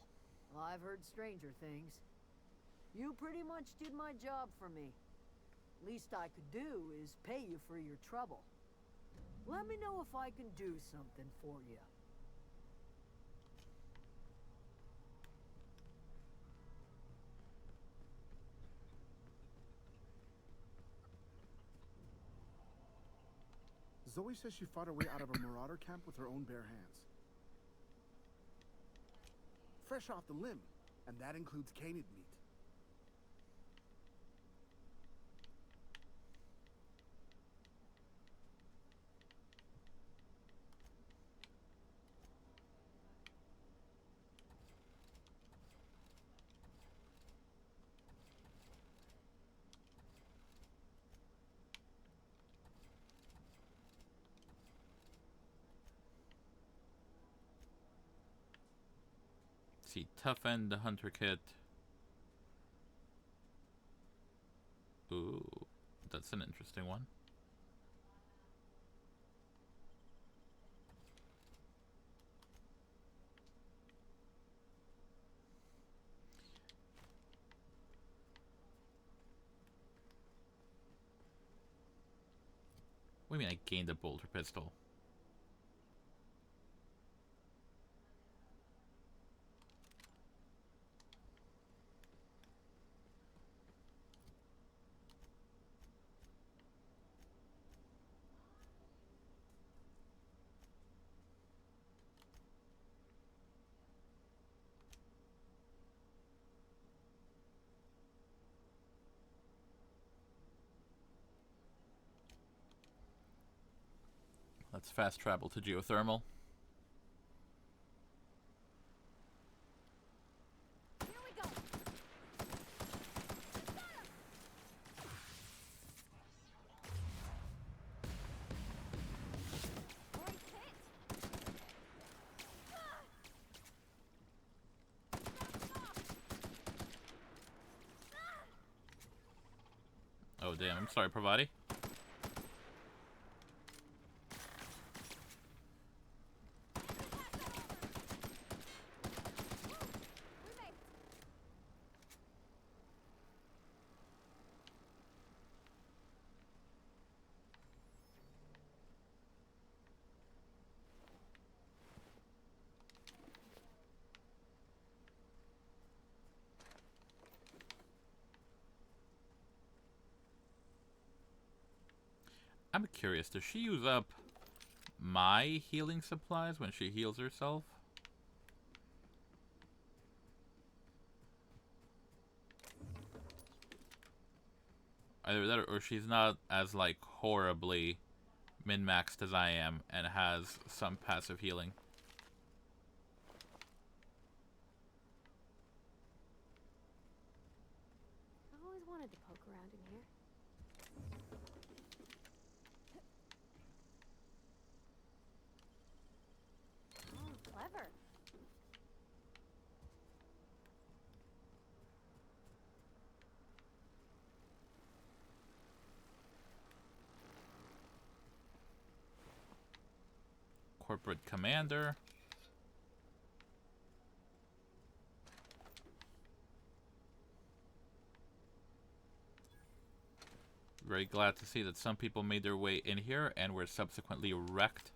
I've heard stranger things. You pretty much did my job for me. Least I could do is pay you for your trouble. Let me know if I can do something for you. Zoe says she fought her way out of a marauder camp with her own bare hands. Fresh off the limb, and that includes canid meat. See, toughen the hunter kit. Ooh, that's an interesting one. What do you mean I gained a bolter pistol? Let's fast travel to geothermal. Here we go. Great hit. Oh damn, I'm sorry, Pravati. I'm curious, does she use up my healing supplies when she heals herself? Either that or she's not as, like, horribly min-maxed as I am and has some passive healing. I've always wanted to poke around in here. Oh, clever. Corporate commander. Very glad to see that some people made their way in here and were subsequently wrecked.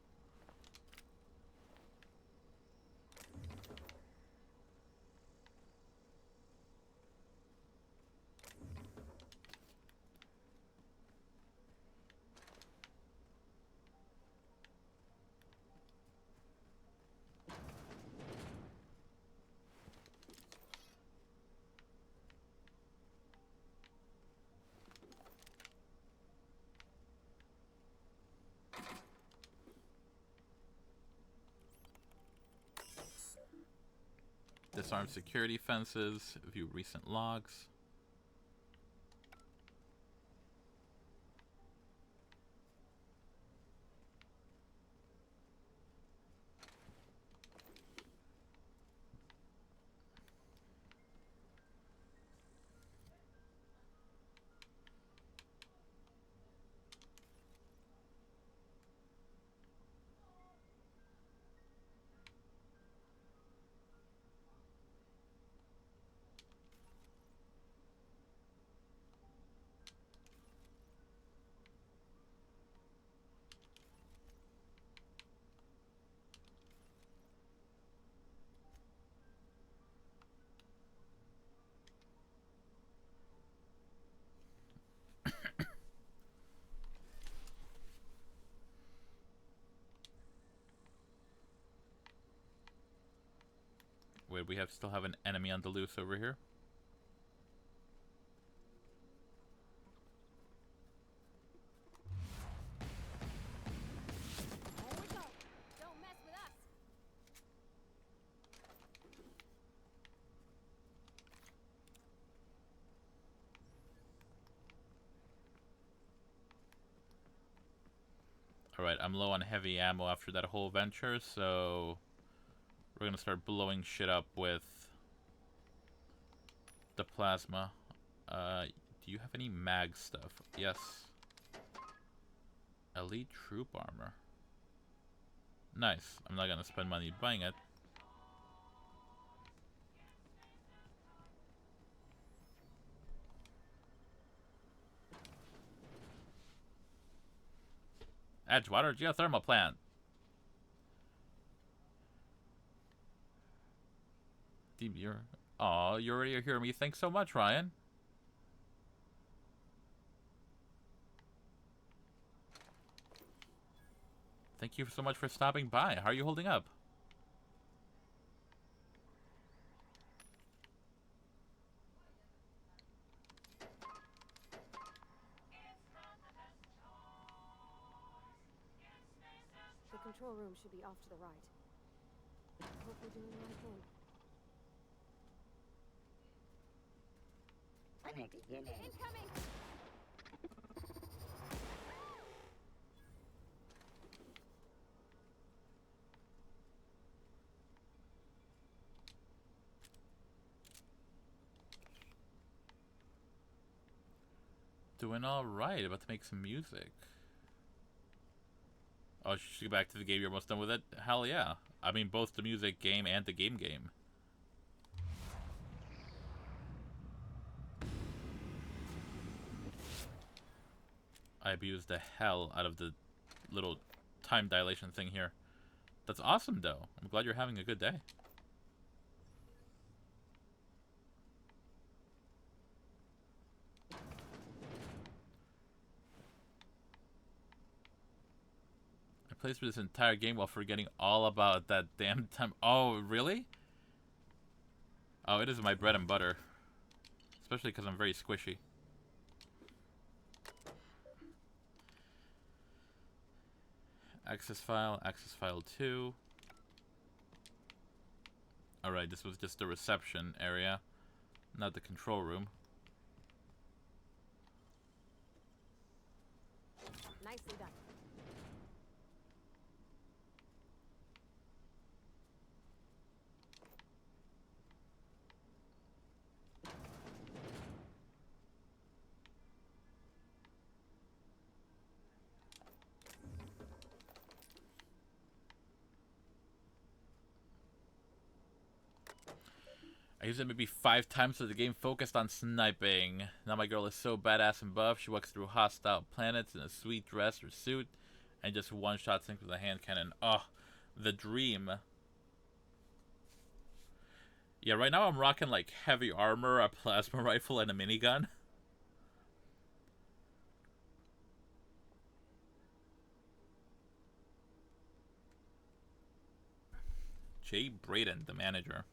Disarm security fences, view recent logs. Wait, we still have an enemy on the loose over here. There we go. Don't mess with us. Alright, I'm low on heavy ammo after that whole venture, so we're gonna start blowing shit up with the plasma. Do you have any mag stuff? Yes. Elite troop armor. Nice. I'm not gonna spend money buying it. Edgewater geothermal plant. You're already hearing me. Thanks so much, Ryan. Thank you so much for stopping by. How are you holding up? The control room should be off to the right. Hope we're doing the right thing. Panic beginning. Incoming! Doing alright. About to make some music. Oh, should get back to the game. You're almost done with it? Hell yeah. I mean, both the music game and the game. I abused the hell out of the little time dilation thing here. That's awesome, though. I'm glad you're having a good day. I played through this entire game while forgetting all about that damn time. Oh, really? Oh, it is my bread and butter. Especially because I'm very squishy. Access file 2. Alright, this was just the reception area, not the control room. Nicely done. I used it maybe 5 times so the game focused on sniping. Now my girl is so badass and buff, she walks through hostile planets in a sweet dress or suit and just one-shot sinks with a hand cannon. Oh, the dream. Yeah, right now I'm rocking like heavy armor, a plasma rifle, and a minigun. Jay Braden, the manager.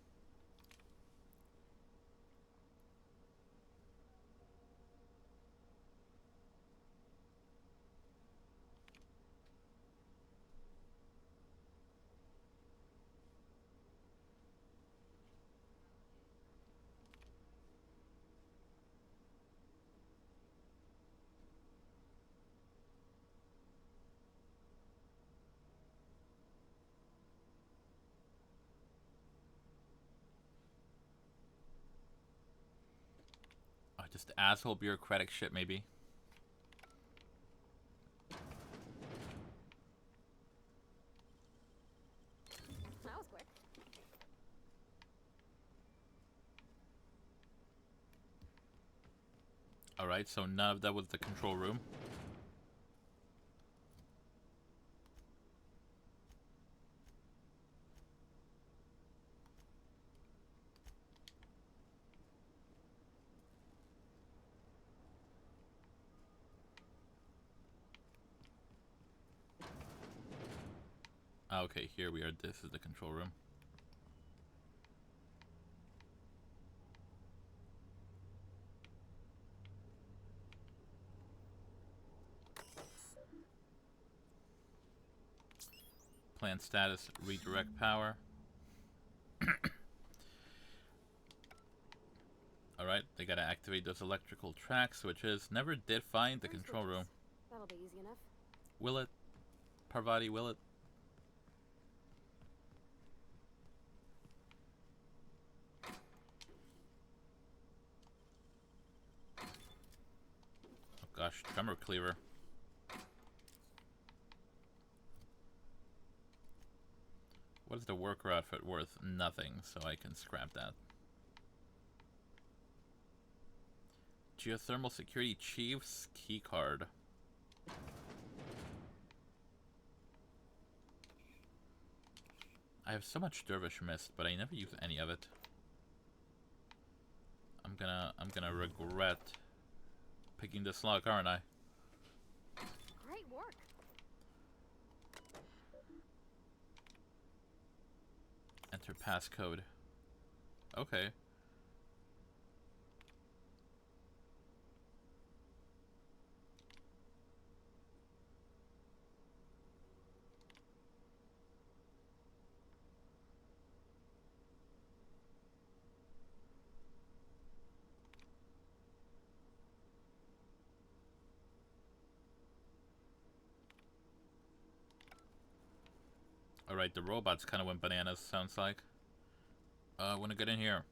Just asshole bureaucratic shit, maybe. That was quick. Alright, so none of that was the control room. Okay, here we are. This is the control room. Plan status, redirect power. Alright, they gotta activate those electrical track switches. Never did find the control room. That'll be easy enough. Will it? Parvati, will it? Oh gosh, tremor cleaver. What is the worker outfit worth? Nothing, so I can scrap that. Geothermal Security Chief's keycard. I have so much Dervish Mist, but I never use any of it. I'm gonna regret picking this lock, aren't I? Great work. Enter passcode. Okay. Alright, the robots kind of went bananas, sounds like. I want to get in here.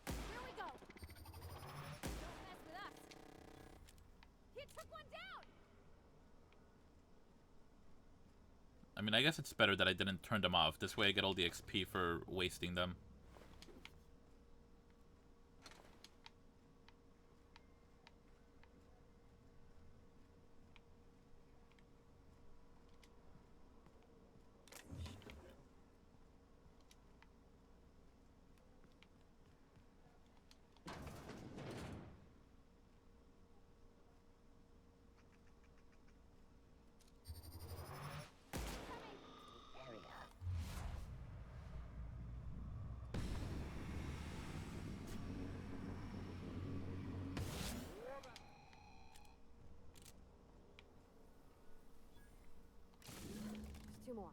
Here we go. Don't mess with us. He took one down. I mean, I guess it's better that I didn't turn them off. This way I get all the XP for wasting them. Two more.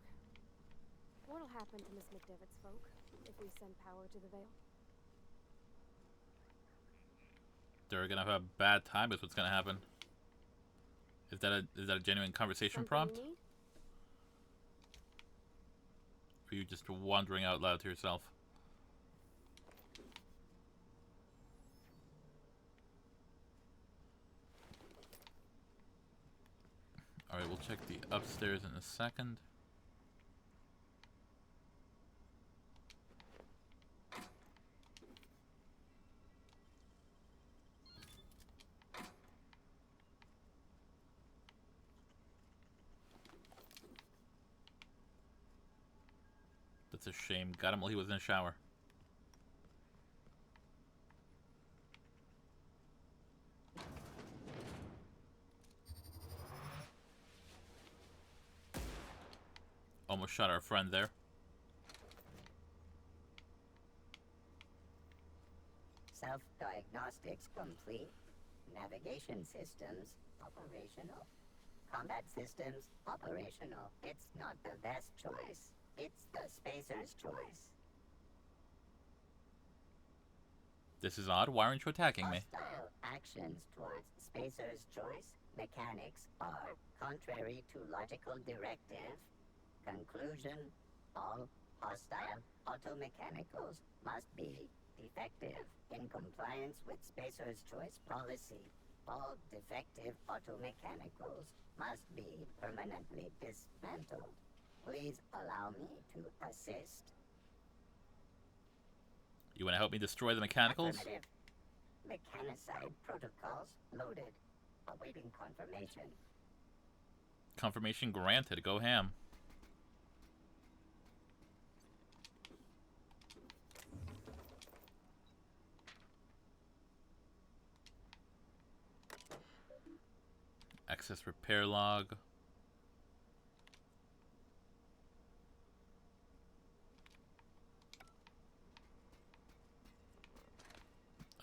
What'll happen to Miss McDevitt's folk if we send power to the Vale? They're gonna have a bad time is what's gonna happen. Is that a genuine conversation Something prompt? you need? Or are you just wondering out loud to yourself? Alright, we'll check the upstairs in a second. That's a shame. Got him while he was in the shower. Almost shot our friend there. Self-diagnostics complete. Navigation systems operational. Combat systems operational. It's not the best choice. It's the Spacer's choice. This is odd. Why aren't you attacking me? Hostile actions towards Spacer's choice mechanics are contrary to logical directive. Conclusion: all hostile automechanicals must be defective in compliance with Spacer's choice policy. All defective automechanicals must be permanently dismantled. Please allow me to assist. You want to help me destroy the mechanicals? Affirmative. Mechanicide protocols loaded. Awaiting confirmation. Confirmation granted. Go ham. Access repair log.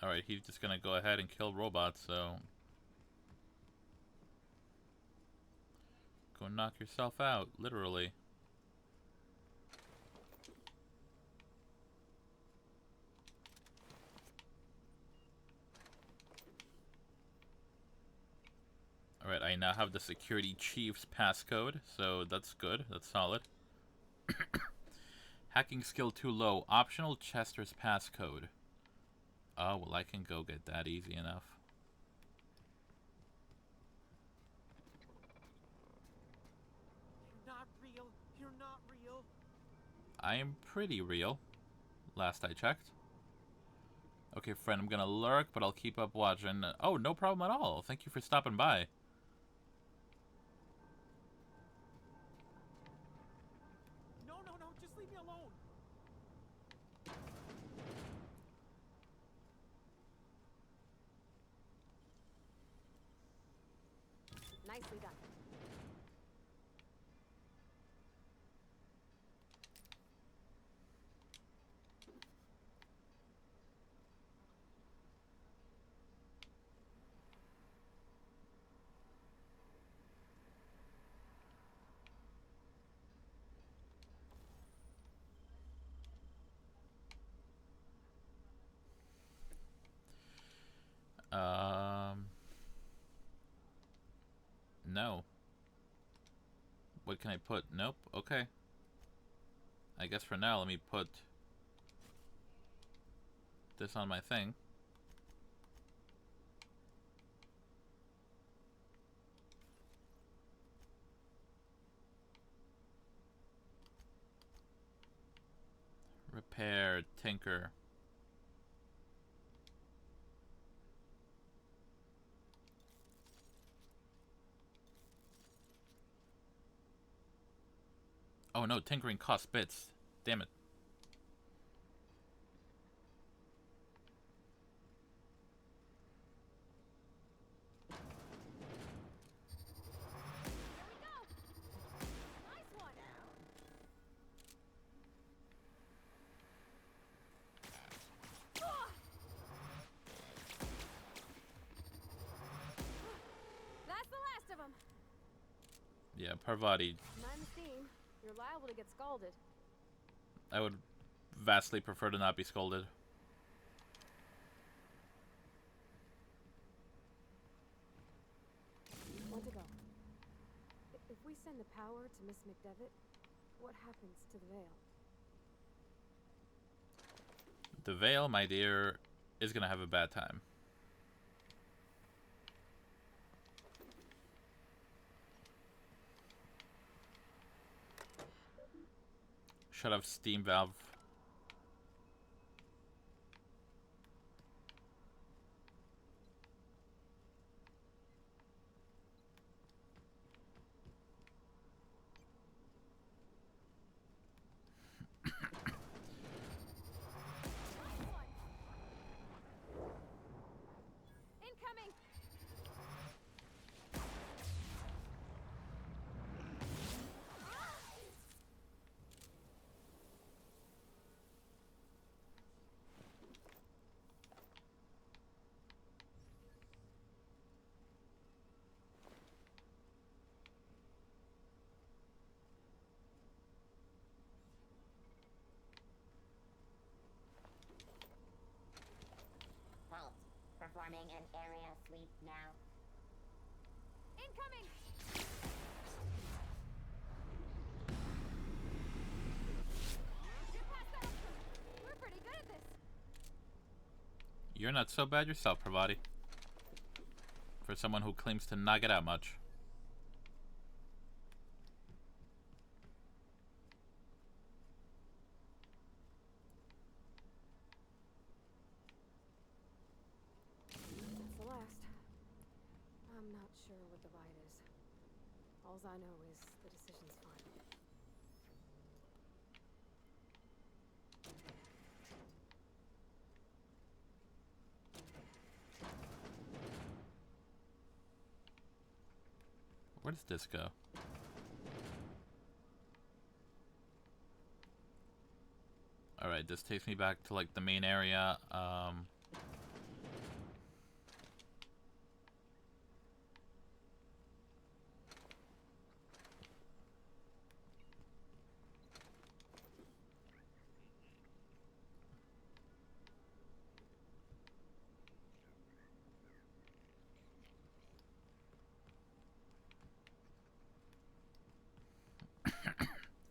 Alright, he's just gonna go ahead and kill robots, so... Go knock yourself out, literally. Alright, I now have the security chief's passcode, so that's good, that's solid. Hacking skill too low, optional Chester's passcode. Oh, well I can go get that easy enough. You're not real. You're not real. I am pretty real, last I checked. Okay, friend, I'm gonna lurk, but I'll keep up watching. Oh, no problem at all. Thank you for stopping by. No, no, no. Just leave me alone. Nicely done. No. What can I put? Nope. Okay. I guess for now, let me put this on my thing. Repair, tinker. Oh no, tinkering costs bits. Damn it. That's the last of them. Yeah, Parvati. None seen. You're liable to get scalded. I would vastly prefer to not be scolded. Want to go? If we send the power to Miss McDevitt, what happens to the Veil? The Veil, my dear, is gonna have a bad time. Shut off steam valve. Incoming! Halt. Performing an area sweep now. Incoming! Get past that! We're pretty good at this. You're not so bad yourself, Parvati. For someone who claims to not get out much. That's the last. I'm not sure what the bite is. Alls I know is the decision's final. Where does this go? Alright, this takes me back to like the main area.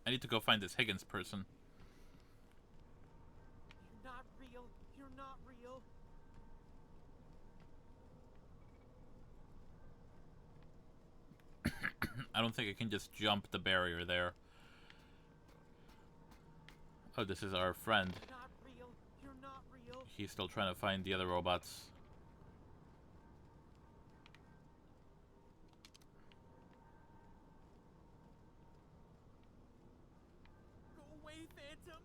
I need to go find this Higgins person. You're not real. You're not real. I don't think I can just jump the barrier there. Oh, this is our friend. Not real. You're not real. He's still trying to find the other robots. Go away, Phantom.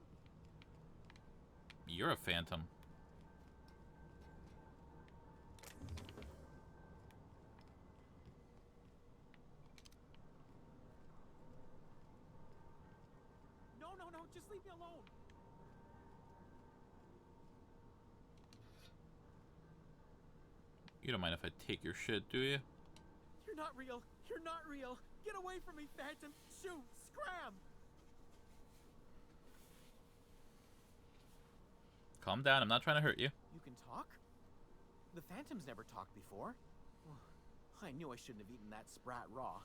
You're a phantom. No, no, no. Just leave me alone. You don't mind if I take your shit, do you? You're not real. You're not real. Get away from me, Phantom. Shoot. Scram. Calm down, I'm not trying to hurt you. You can talk? The Phantom's never talked before. I knew I shouldn't have eaten that sprat raw.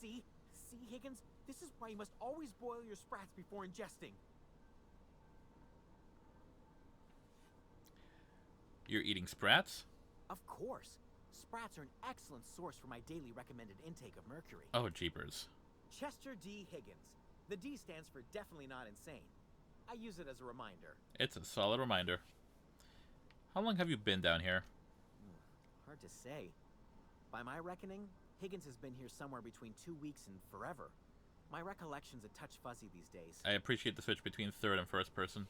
See? See, Higgins? This is why you must always boil your sprats before ingesting. You're eating sprats? Of course. Sprats are an excellent source for my daily recommended intake of mercury. Oh, jeepers. Chester D. Higgins. The D stands for definitely not insane. I use it as a reminder. It's a solid reminder. How long have you been down here? Hard to say. By my reckoning, Higgins has been here somewhere between 2 weeks and forever. My recollection's a touch fuzzy these days. I appreciate the switch between third and first person.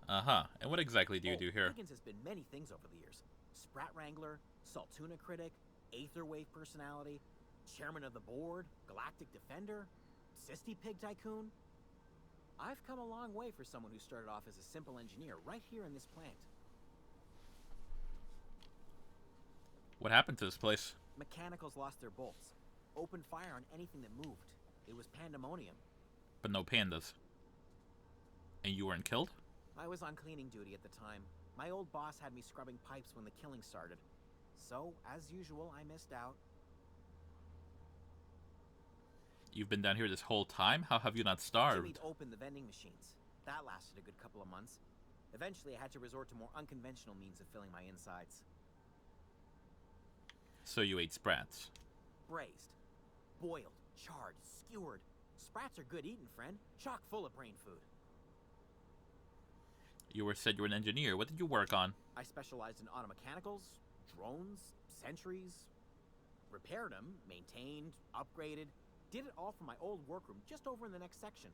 Uh-huh. And what exactly do you do here? Higgins has been many things over the years. Sprat Wrangler, Saltuna Critic, Aetherwave Personality, Chairman of the Board, Galactic Defender, Sisty Pig Tycoon. I've come a long way for someone who started off as a simple engineer right here in this plant. What happened to this place? Mechanicals lost their bolts. Opened fire on anything that moved. It was pandemonium. But no pandas. And you weren't killed? I was on cleaning duty at the time. My old boss had me scrubbing pipes when the killing started. So, as usual, I missed out. You've been down here this whole time? How have you not starved? Jimmy'd opened the vending machines. That lasted a good couple of months. Eventually, I had to resort to more unconventional means of filling my insides. So you ate sprats. Braised, boiled, charred, skewered. Sprats are good eating, friend. Chock full of brain food. You said you were an engineer. What did you work on? I specialized in automechanicals, drones, sentries. Repaired them, maintained, upgraded. Did it all from my old workroom just over in the next section.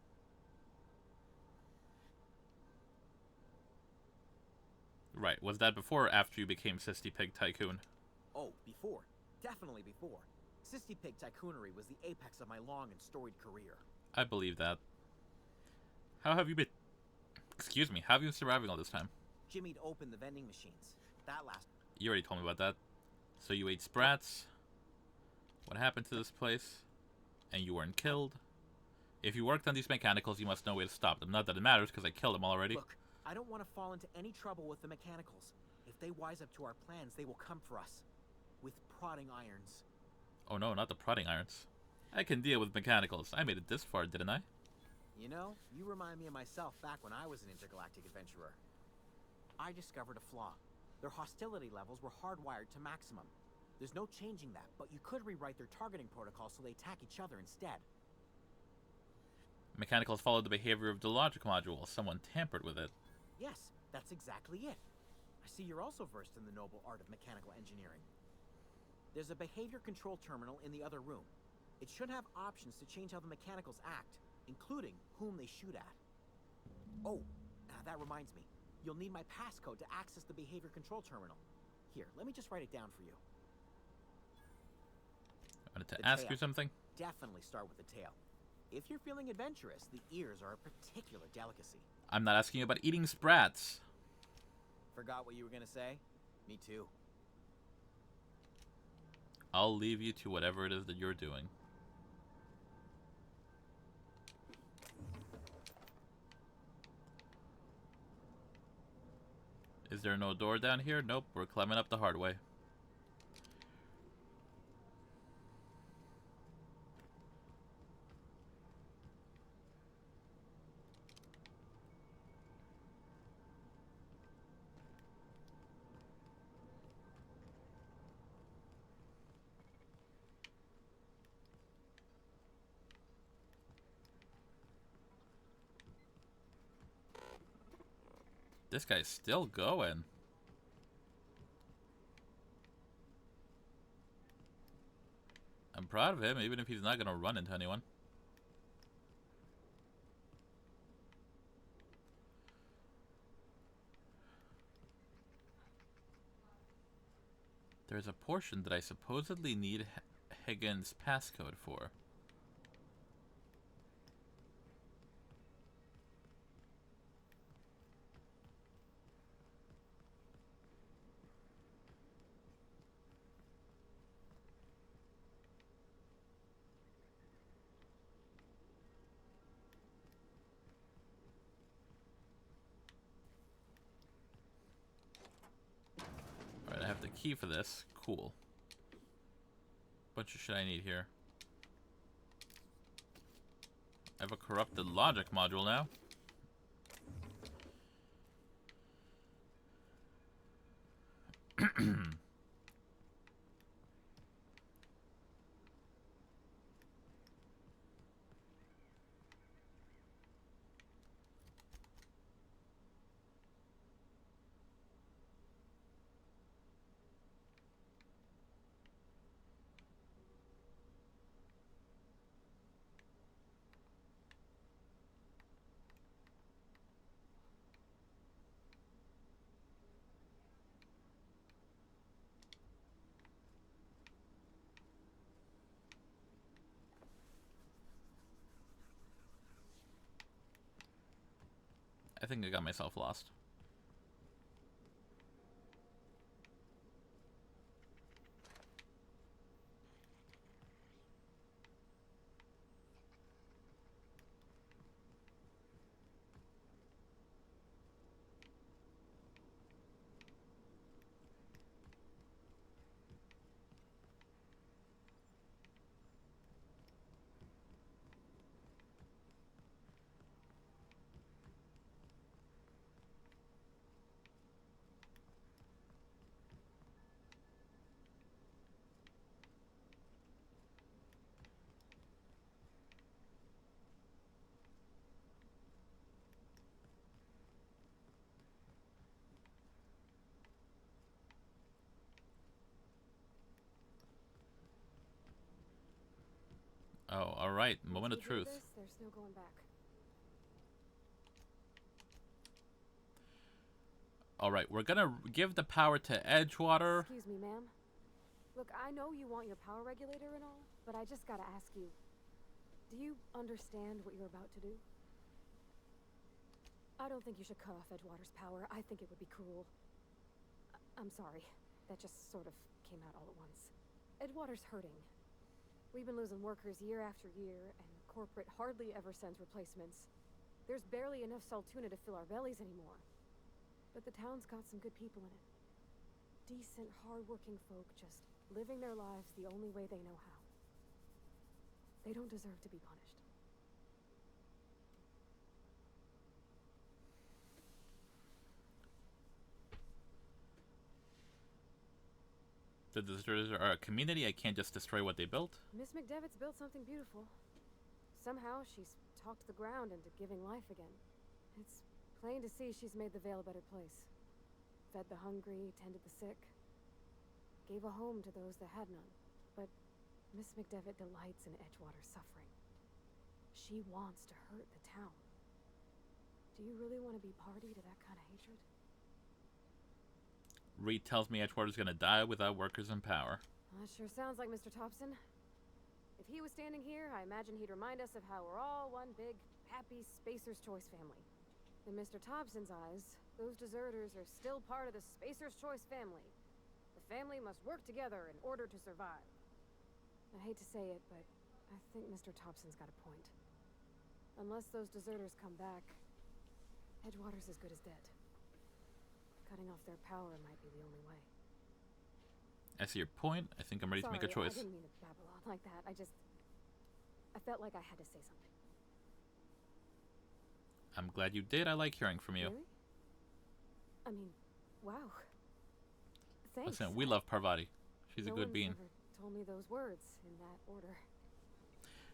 Right. Was that before or after you became Sisty Pig Tycoon? Oh, before. Definitely before. Sisty Pig Tycoonery was the apex of my long and storied career. I believe that. How have you been... Excuse me. How have you been surviving all this time? Jimmy'd opened the vending machines. That lasted. You already told me about that. So you ate sprats. What happened to this place? And you weren't killed. If you worked on these mechanicals, you must know where to stop them. Not that it matters, because I killed them already. Look, I don't want to fall into any trouble with the mechanicals. If they wise up to our plans, they will come for us. With prodding irons. Oh no, not the prodding irons. I can deal with mechanicals. I made it this far, didn't I? You know, you remind me of myself back when I was an intergalactic adventurer. I discovered a flaw. Their hostility levels were hardwired to maximum. There's no changing that, but you could rewrite their targeting protocol so they attack each other instead. Mechanicals followed the behavior of the logic module. Someone tampered with it. Yes, that's exactly it. I see you're also versed in the noble art of mechanical engineering. There's a behavior control terminal in the other room. It should have options to change how the mechanicals act, including whom they shoot at. Oh, that reminds me. You'll need my passcode to access the behavior control terminal. Here, let me just write it down for you. I wanted to The ask tail. you something. Definitely start with the tail. If you're feeling adventurous, the ears are a particular delicacy. I'm not asking you about eating sprats. Forgot what you were gonna say? Me too. I'll leave you to whatever it is that you're doing. Is there no door down here? Nope, we're climbing up the hard way. This guy's still going. I'm proud of him, even if he's not gonna run into anyone. There's a portion that I supposedly need Higgins' passcode for. Alright, I have the key for this. Cool. Bunch of shit I need here. I have a corrupted logic module now. I think I got myself lost. Oh, alright. Moment of truth. There's no going back. Alright, we're gonna give the power to Edgewater. Excuse me, ma'am. Look, I know you want your power regulator and all, but I just gotta ask you. Do you understand what you're about to do? I don't think you should cut off Edgewater's power. I think it would be cruel. I'm sorry. That just sort of came out all at once. Edgewater's hurting. We've been losing workers year after year, and corporate hardly ever sends replacements. There's barely enough Saltuna to fill our bellies anymore. But the town's got some good people in it. Decent, hard-working folk just living their lives the only way they know how. They don't deserve to be punished. The deserters are a community. I can't just destroy what they built. Miss McDevitt's built something beautiful. Somehow she's talked the ground into giving life again. It's plain to see she's made the Vale a better place. Fed the hungry, tended the sick. Gave a home to those that had none. But Miss McDevitt delights in Edgewater's suffering. She wants to hurt the town. Do you really want to be party to that kind of hatred? Reed tells me Edgewater's gonna die without workers in power. Well, that sure sounds like Mr. Thompson. If he was standing here, I imagine he'd remind us of how we're all one big, happy Spacer's Choice family. In Mr. Thompson's eyes, those deserters are still part of the Spacer's Choice family. The family must work together in order to survive. I hate to say it, but I think Mr. Thompson's got a point. Unless those deserters come back, Edgewater's as good as dead. Cutting off their power might be the only way. I see your point. I think I'm ready to make a choice. I didn't mean to babble on like that. I felt like I had to say something. I'm glad you did. I like hearing from you. Really? I mean, wow. Thanks. Listen, we love Parvati. She's a good bean. No one's ever told me those words in that order.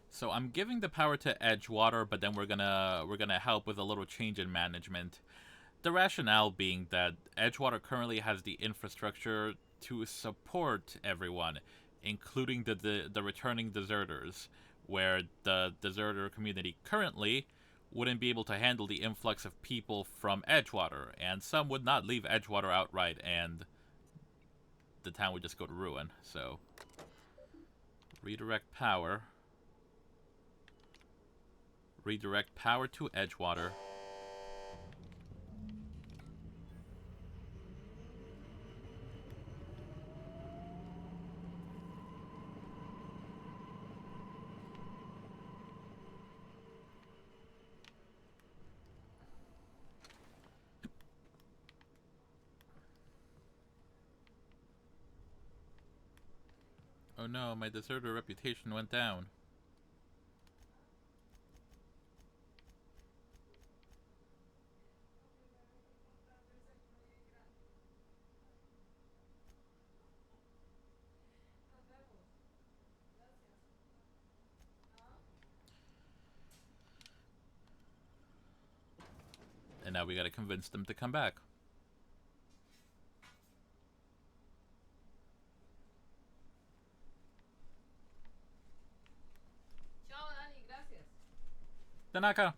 So I'm giving the power to Edgewater, but then we're gonna help with a little change in management. The rationale being that Edgewater currently has the infrastructure to support everyone, including the returning deserters, where the deserter community currently wouldn't be able to handle the influx of people from Edgewater, and some would not leave Edgewater outright, and the town would just go to ruin. So, redirect power. Redirect power to Edgewater. Oh no, my deserter reputation went down. And now we gotta convince them to come back. Chao, Dani, gracias. Tanaka!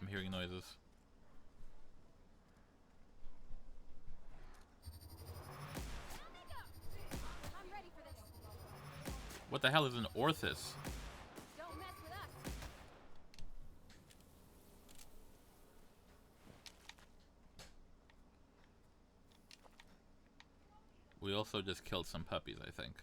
I'm hearing noises. I'm ready for this. What the hell is an Orthus? Don't mess with us. We also just killed some puppies, I think.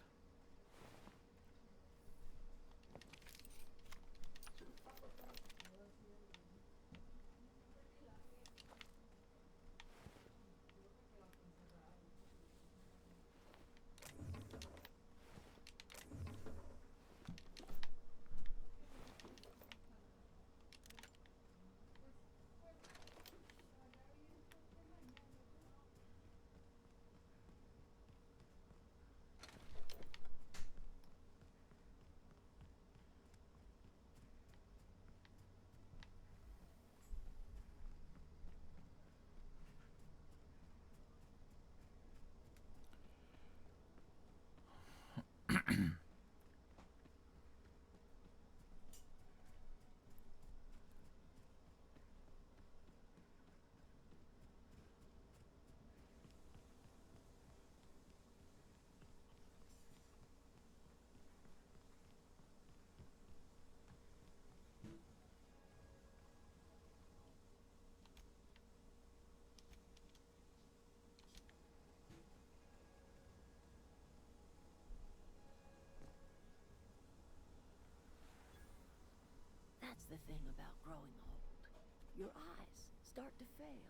That's the thing about growing old. Your eyes start to fail.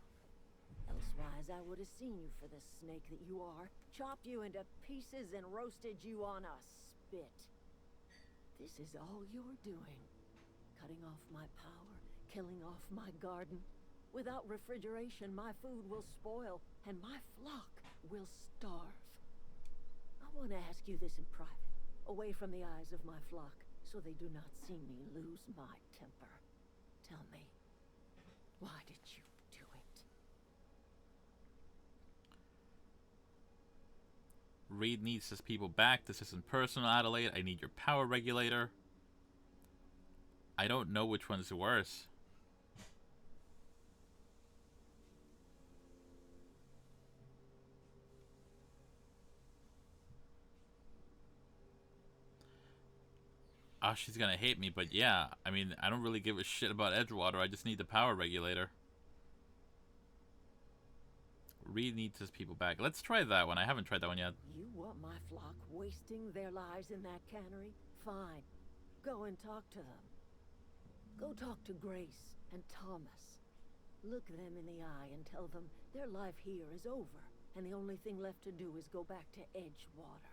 Elsewise, I would have seen you for the snake that you are, chopped you into pieces and roasted you on a spit. This is all you're doing. Cutting off my power, killing off my garden. Without refrigeration, my food will spoil, and my flock will starve. I want to ask you this in private, away from the eyes of my flock, so they do not see me lose my temper. Tell me, why did you do it? Reed needs his people back. This isn't personal, Adelaide. I need your power regulator. I don't know which one's worse. Oh, she's gonna hate me, but yeah, I mean, I don't really give a shit about Edgewater. I just need the power regulator. Reed needs his people back. Let's try that one. I haven't tried that one yet. You want my flock wasting their lives in that cannery? Fine. Go and talk to them. Go talk to Grace and Thomas. Look them in the eye and tell them their life here is over, and the only thing left to do is go back to Edgewater.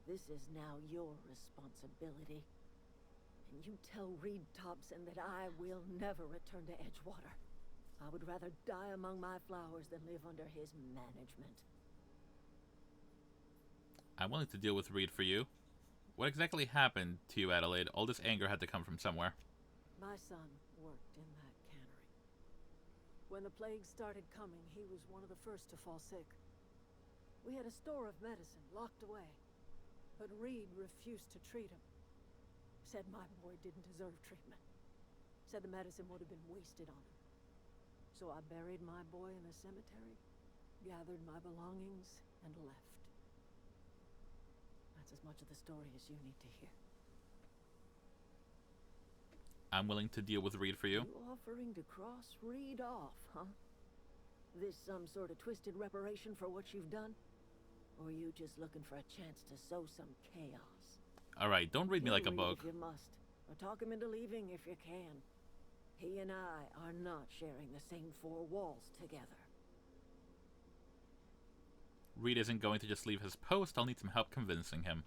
This is now your responsibility. And you tell Reed Thompson that I will never return to Edgewater. I would rather die among my flowers than live under his management. I'm willing to deal with Reed for you. What exactly happened to you, Adelaide? All this anger had to come from somewhere. My son worked in that cannery. When the plague started coming, he was one of the first to fall sick. We had a store of medicine locked away, but Reed refused to treat him. Said my boy didn't deserve treatment. Said the medicine would have been wasted on him. So I buried my boy in the cemetery, gathered my belongings, and left. That's as much of the story as you need to hear. I'm willing to deal with Reed for you. You offering to cross Reed off, huh? This some sort of twisted reparation for what you've done? Or you just looking for a chance to sow some chaos? Alright, don't read me like a Reed book. if you must, or talk him into leaving if you can. He and I are not sharing the same four walls together. Reed isn't going to just leave his post. I'll need some help convincing him.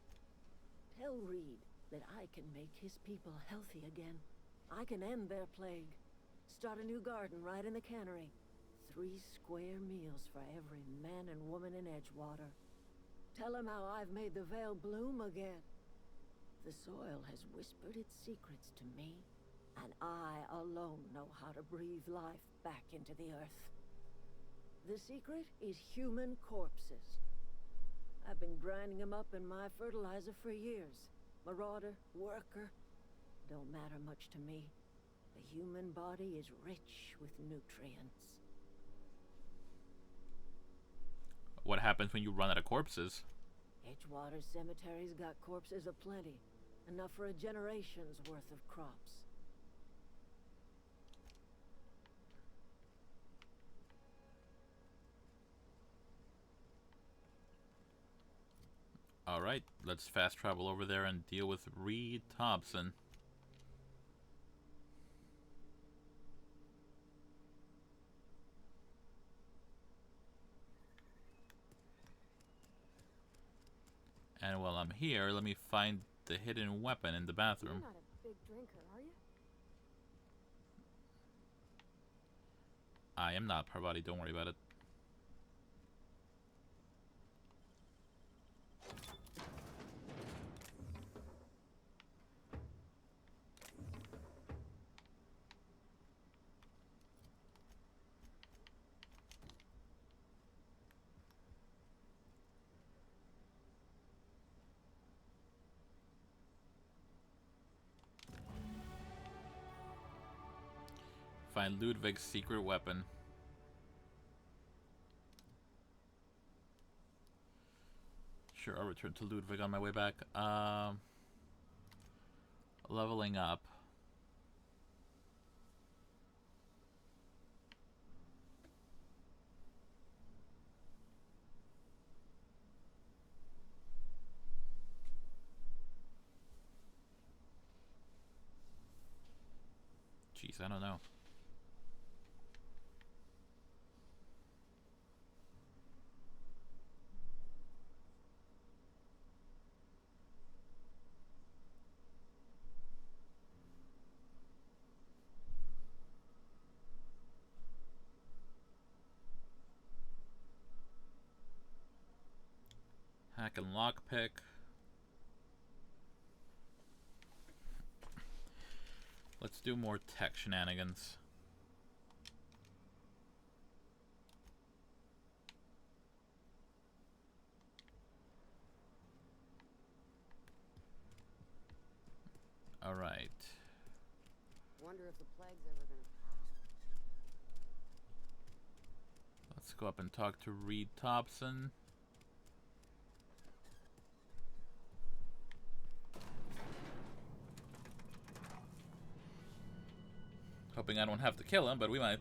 Tell Reed that I can make his people healthy again. I can end their plague. Start a new garden right in the cannery. 3 square meals for every man and woman in Edgewater. Tell him how I've made the Vale bloom again. The soil has whispered its secrets to me, and I alone know how to breathe life back into the earth. The secret is human corpses. I've been grinding them up in my fertilizer for years. Marauder, worker, don't matter much to me. The human body is rich with nutrients. What happens when you run out of corpses? Edgewater Cemetery's got corpses aplenty. Enough for a generation's worth of crops. Alright, let's fast travel over there and deal with Reed Thompson. And while I'm here, let me find the hidden weapon in the bathroom. You're not a big drinker, are you? I am not, Parvati, don't worry about it. Find Ludwig's secret weapon. Sure, I'll return to Ludwig on my way back. Leveling up. Jeez, I don't know. Hack and lockpick. Let's do more tech shenanigans. All right. Wonder if the plague's ever gonna pass. Let's go up and talk to Reed Thompson. Hoping I don't have to kill him, but we might.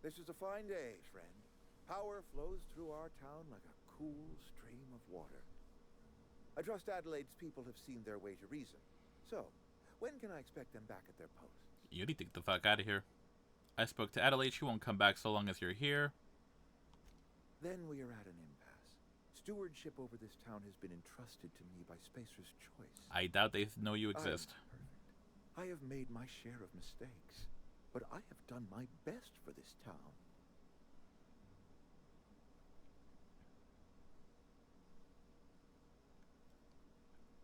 This is a fine day, friend. Power flows through our town like a cool stream of water. I trust Adelaide's people have seen their way to reason. So, when can I expect them back at their posts? You need to get the fuck out of here. I spoke to Adelaide. She won't come back so long as you're here. Then we are at an impasse. Stewardship over this town has been entrusted to me by Spacer's Choice. I doubt they know you exist. I have made my share of mistakes, but I have done my best for this town.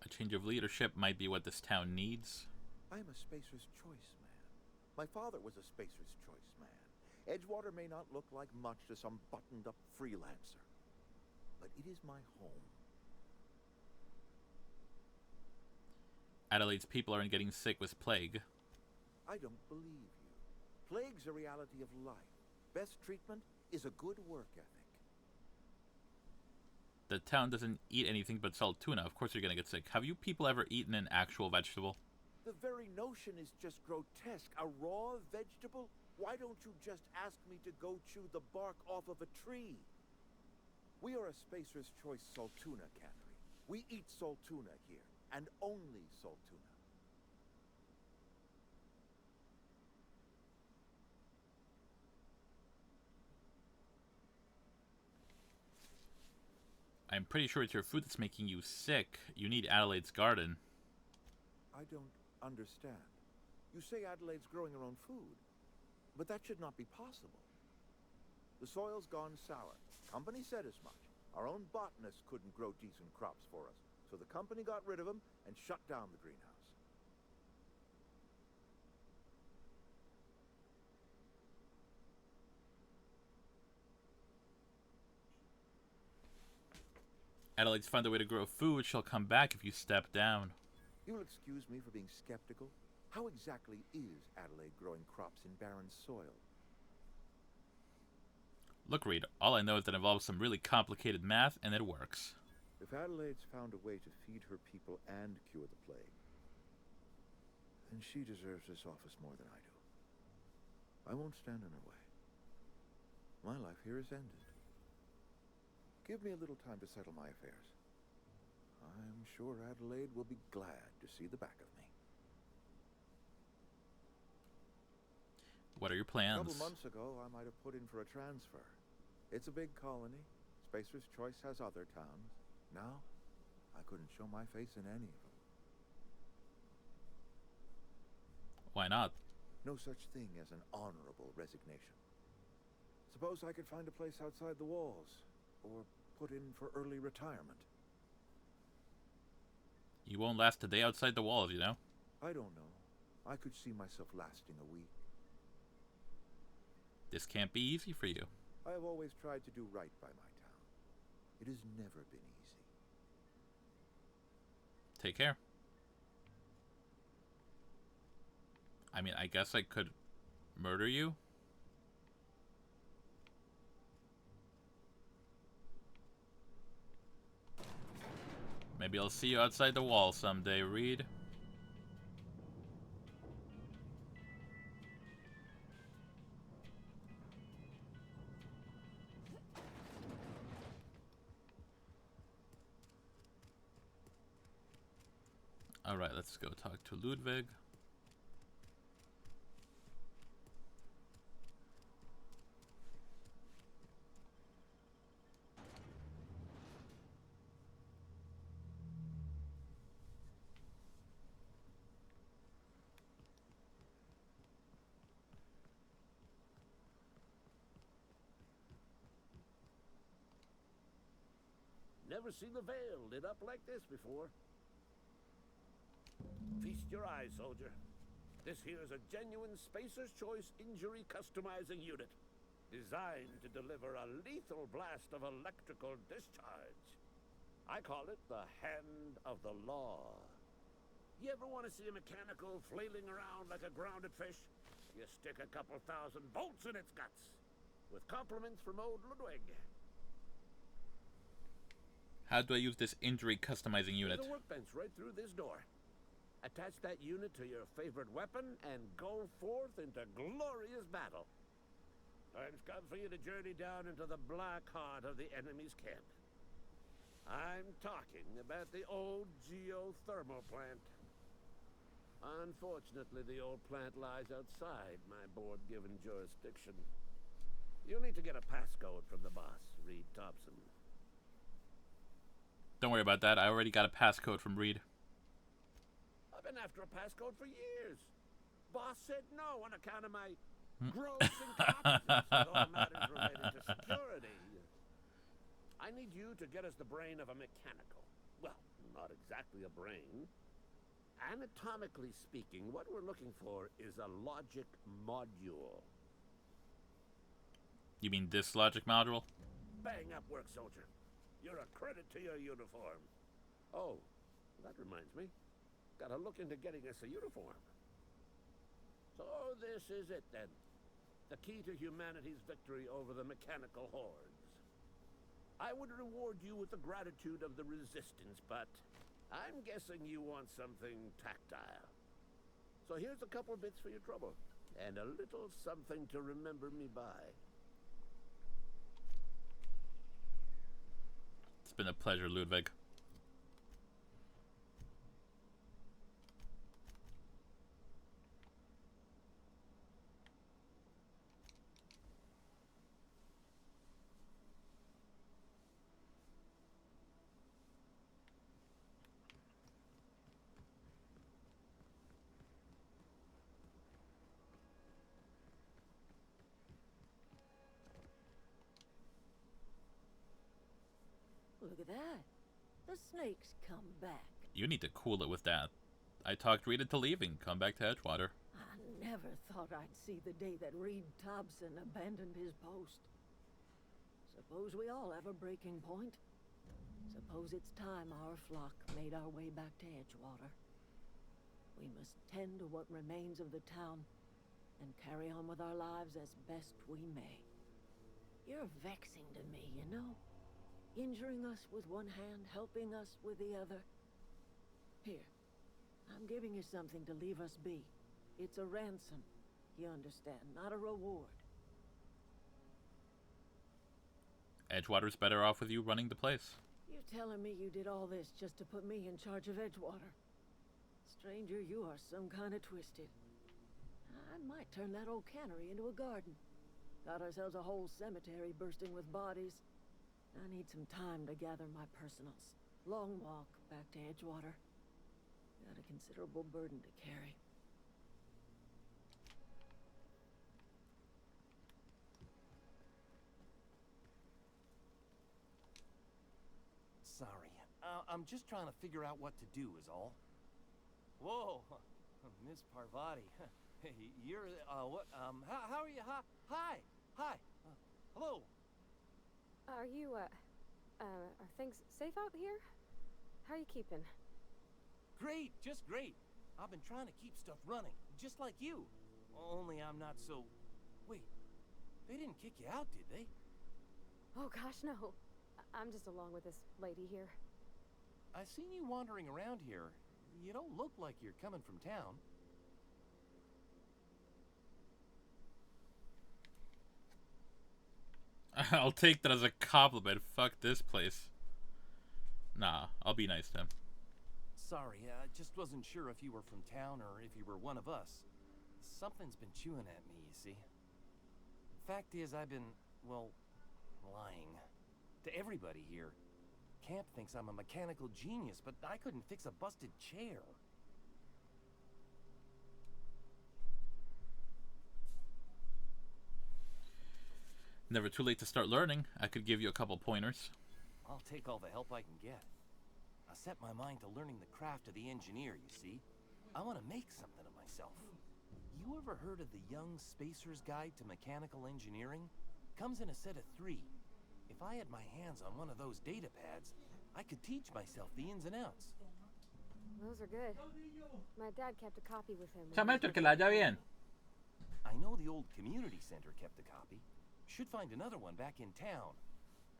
A change of leadership might be what this town needs. I am a Spacer's Choice man. My father was a Spacer's Choice man. Edgewater may not look like much to some buttoned-up freelancer, but it is my home. Adelaide's people aren't getting sick with plague. I don't believe you. Plague's a reality of life. Best treatment is a good work ethic. The town doesn't eat anything but salt tuna. Of course you're gonna get sick. Have you people ever eaten an actual vegetable? The very notion is just grotesque. A raw vegetable? Why don't you just ask me to go chew the bark off of a tree? We are a Spacer's Choice salt tuna cannery. We eat salt tuna here, and only salt tuna. I'm pretty sure it's your food that's making you sick. You need Adelaide's garden. I don't understand. You say Adelaide's growing her own food, but that should not be possible. The soil's gone sour. Company said as much. Our own botanists couldn't grow decent crops for us, so the company got rid of them and shut down the greenhouse. Adelaide's found a way to grow food. She'll come back if you step down. You'll excuse me for being skeptical. How exactly is Adelaide growing crops in barren soil? Look, Reed, all I know is that it involves some really complicated math, and it works. If Adelaide's found a way to feed her people and cure the plague, then she deserves this office more than I do. I won't stand in her way. My life here is ended. Give me a little time to settle my affairs. I'm sure Adelaide will be glad to see the back of me. What are your plans? A couple months ago, I might have put in for a transfer. It's a big colony. Spacer's Choice has other towns. Now, I couldn't show my face in any of them. Why not? No such thing as an honorable resignation. Suppose I could find a place outside the walls, or put in for early retirement. You won't last a day outside the walls, you know? I don't know. I could see myself lasting a week. This can't be easy for you. I have always tried to do right by my town. It has never been easy. Take care. I mean, I guess I could murder you. Maybe I'll see you outside the wall someday, Reed. Alright, let's go talk to Ludwig. Never seen the Veil lit up like this before. Feast your eyes, soldier. This here's a genuine Spacer's Choice injury customizing unit, designed to deliver a lethal blast of electrical discharge. I call it the Hand of the Law. You ever want to see a mechanical flailing around like a grounded fish? You stick a couple thousand bolts in its guts. With compliments from old Ludwig. How do I use this injury customizing unit? There's a workbench right through this door. Attach that unit to your favorite weapon and go forth into glorious battle. Time's come for you to journey down into the black heart of the enemy's camp. I'm talking about the old geothermal plant. Unfortunately, the old plant lies outside my board-given jurisdiction. You'll need to get a passcode from the boss, Reed Thompson. Don't worry about that. I already got a passcode from Reed. I've been after a passcode for years. Boss said no on account of my gross incompetence with all matters related to security. I need you to get us the brain of a mechanical. Well, not exactly a brain. Anatomically speaking, what we're looking for is a logic module. You mean this logic module? Bang up work, soldier. You're a credit to your uniform. Oh, that reminds me. Gotta look into getting us a uniform. So this is it then. The key to humanity's victory over the mechanical hordes. I would reward you with the gratitude of the Resistance, but I'm guessing you want something tactile. So here's a couple bits for your trouble, and a little something to remember me by. It's been a pleasure, Ludwig. Look at that. The snake's come back. You need to cool it with that. I talked Reed into leaving. Come back to Edgewater. I never thought I'd see the day that Reed Thompson abandoned his post. Suppose we all have a breaking point. Suppose it's time our flock made our way back to Edgewater. We must tend to what remains of the town and carry on with our lives as best we may. You're vexing to me, you know? Injuring us with one hand, helping us with the other. Here, I'm giving you something to leave us be. It's a ransom, you understand, not a reward. Edgewater's better off with you running the place. You're telling me you did all this just to put me in charge of Edgewater? Stranger, you are some kind of twisted. I might turn that old cannery into a garden. Got ourselves a whole cemetery bursting with bodies. I need some time to gather my personals. Long walk back to Edgewater. Got a considerable burden to carry. Sorry. I'm just trying to figure out what to do is all. Whoa, Miss Parvati. You're, what, how are you? Hi. Hello. Are you, are things safe out here? How are you keeping? Great, just great. I've been trying to keep stuff running, just like you. Only I'm not so... Wait, they didn't kick you out, did they? Oh gosh, no. I'm just along with this lady here. I seen you wandering around here. You don't look like you're coming from town. I'll take that as a compliment. Fuck this place. Nah, I'll be nice to him. Sorry, I just wasn't sure if you were from town or if you were one of us. Something's been chewing at me, you see. Fact is, I've been, well, lying. To everybody here. Camp thinks I'm a mechanical genius, but I couldn't fix a busted chair. Never too late to start learning. I could give you a couple pointers. I'll take all the help I can get. I set my mind to learning the craft of the engineer, you see. I want to make something of myself. You ever heard of the Young Spacer's Guide to Mechanical Engineering? Comes in a set of 3. If I had my hands on one of those data pads, I could teach myself the ins and outs. Those are good. My dad kept a copy with him. Chama Héctor, que la haya bien. I know the old community center kept a copy. Should find another one back in town.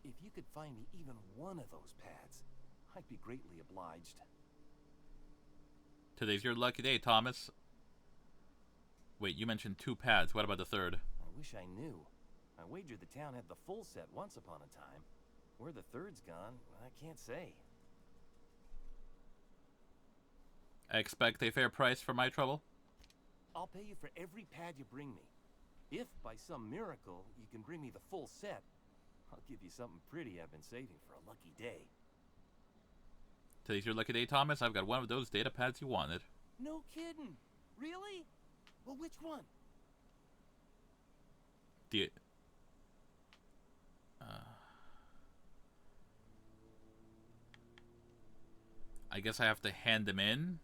If you could find me even one of those pads, I'd be greatly obliged. Today's your lucky day, Thomas. Wait, you mentioned 2 pads. What about the third? I wish I knew. I wagered the town had the full set once upon a time. Where the third's gone, I can't say. I expect a fair price for my trouble. I'll pay you for every pad you bring me. If, by some miracle, you can bring me the full set, I'll give you something pretty I've been saving for a lucky day. Today's your lucky day, Thomas. I've got one of those data pads you wanted. No kidding. Really? Well, which one? I guess I have to hand them in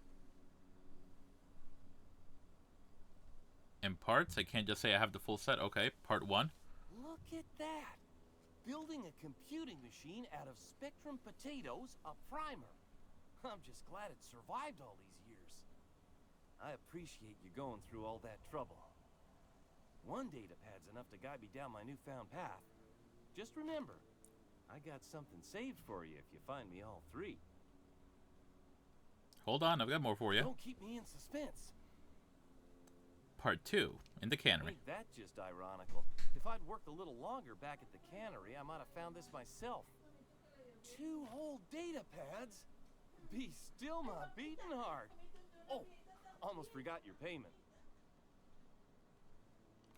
parts. I can't just say I have the full set. Okay, part 1. Look at that. Building a computing machine out of Spectrum potatoes, a primer. I'm just glad it survived all these years. I appreciate you going through all that trouble. One data pad's enough to guide me down my newfound path. Just remember, I got something saved for you if you find me all 3. Hold on, I've got more for you. Don't keep me in suspense. Part 2, in the cannery. Ain't that just ironical? If I'd worked a little longer back at the cannery, I might have found this myself. 2 whole data pads? Be still my beating heart. Oh, almost forgot your payment.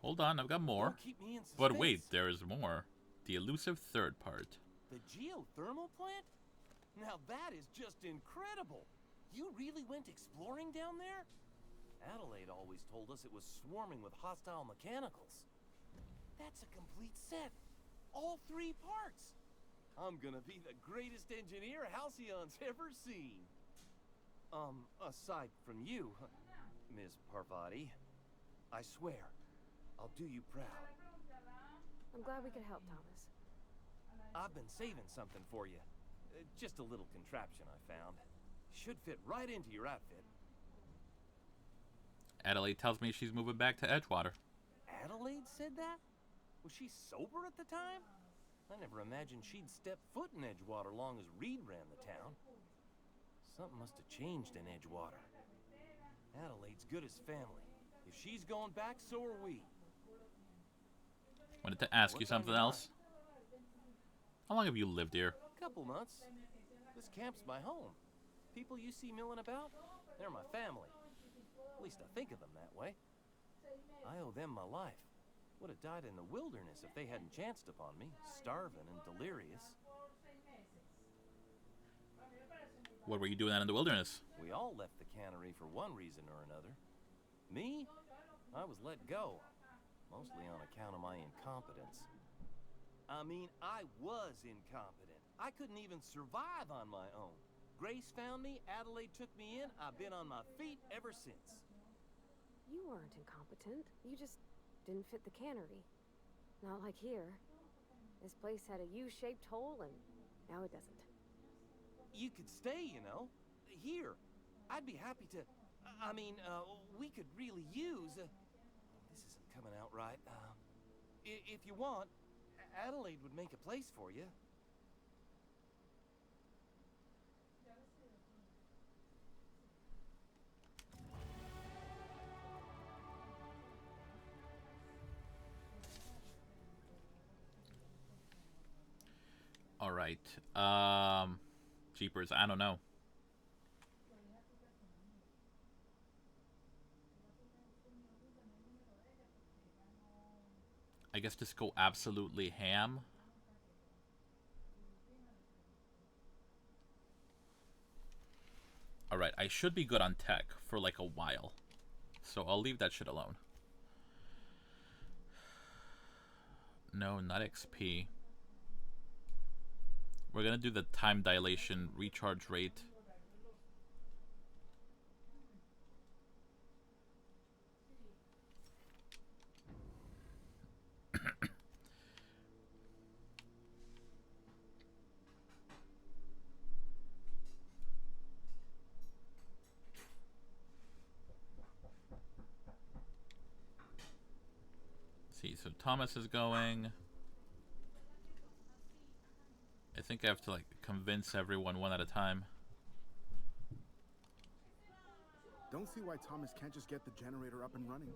Hold on, I've got more. Don't keep me in suspense. But wait, there is more. The elusive third part. The geothermal plant? Now that is just incredible. You really went exploring down there? Adelaide always told us it was swarming with hostile mechanicals. That's a complete set. All 3 parts. I'm gonna be the greatest engineer Halcyon's ever seen. Aside from you, Ms. Parvati, I swear, I'll do you proud. I'm glad we could help, Thomas. I've been saving something for you. Just a little contraption I found. Should fit right into your outfit. Adelaide tells me she's moving back to Edgewater. Adelaide said that? Was she sober at the time? I never imagined she'd step foot in Edgewater long as Reed ran the town. Something must have changed in Edgewater. Adelaide's good as family. If she's going back, so are we. Wanted to ask you something else. How long have you lived here? Couple months. This camp's my home. People you see milling about, they're my family. At least I think of them that way. I owe them my life. Would have died in the wilderness if they hadn't chanced upon me, starving and delirious. What were you doing out in the wilderness? We all left the cannery for one reason or another. Me? I was let go, mostly on account of my incompetence. I mean, I was incompetent. I couldn't even survive on my own. Grace found me, Adelaide took me in, I've been on my feet ever since. You weren't incompetent. You just didn't fit the cannery. Not like here. This place had a U-shaped hole, and now it doesn't. You could stay, you know. Here. I'd be happy to... we could really use... this isn't coming out right. If you want, Adelaide would make a place for you. All right. Jeepers, I don't know. I guess just go absolutely ham. All right, I should be good on tech for like a while. So I'll leave that shit alone. No, not XP. We're gonna do the time dilation recharge rate. See, so Thomas is going. I think I have to like convince everyone one at a time. Don't see why Thomas can't just get the generator up and running.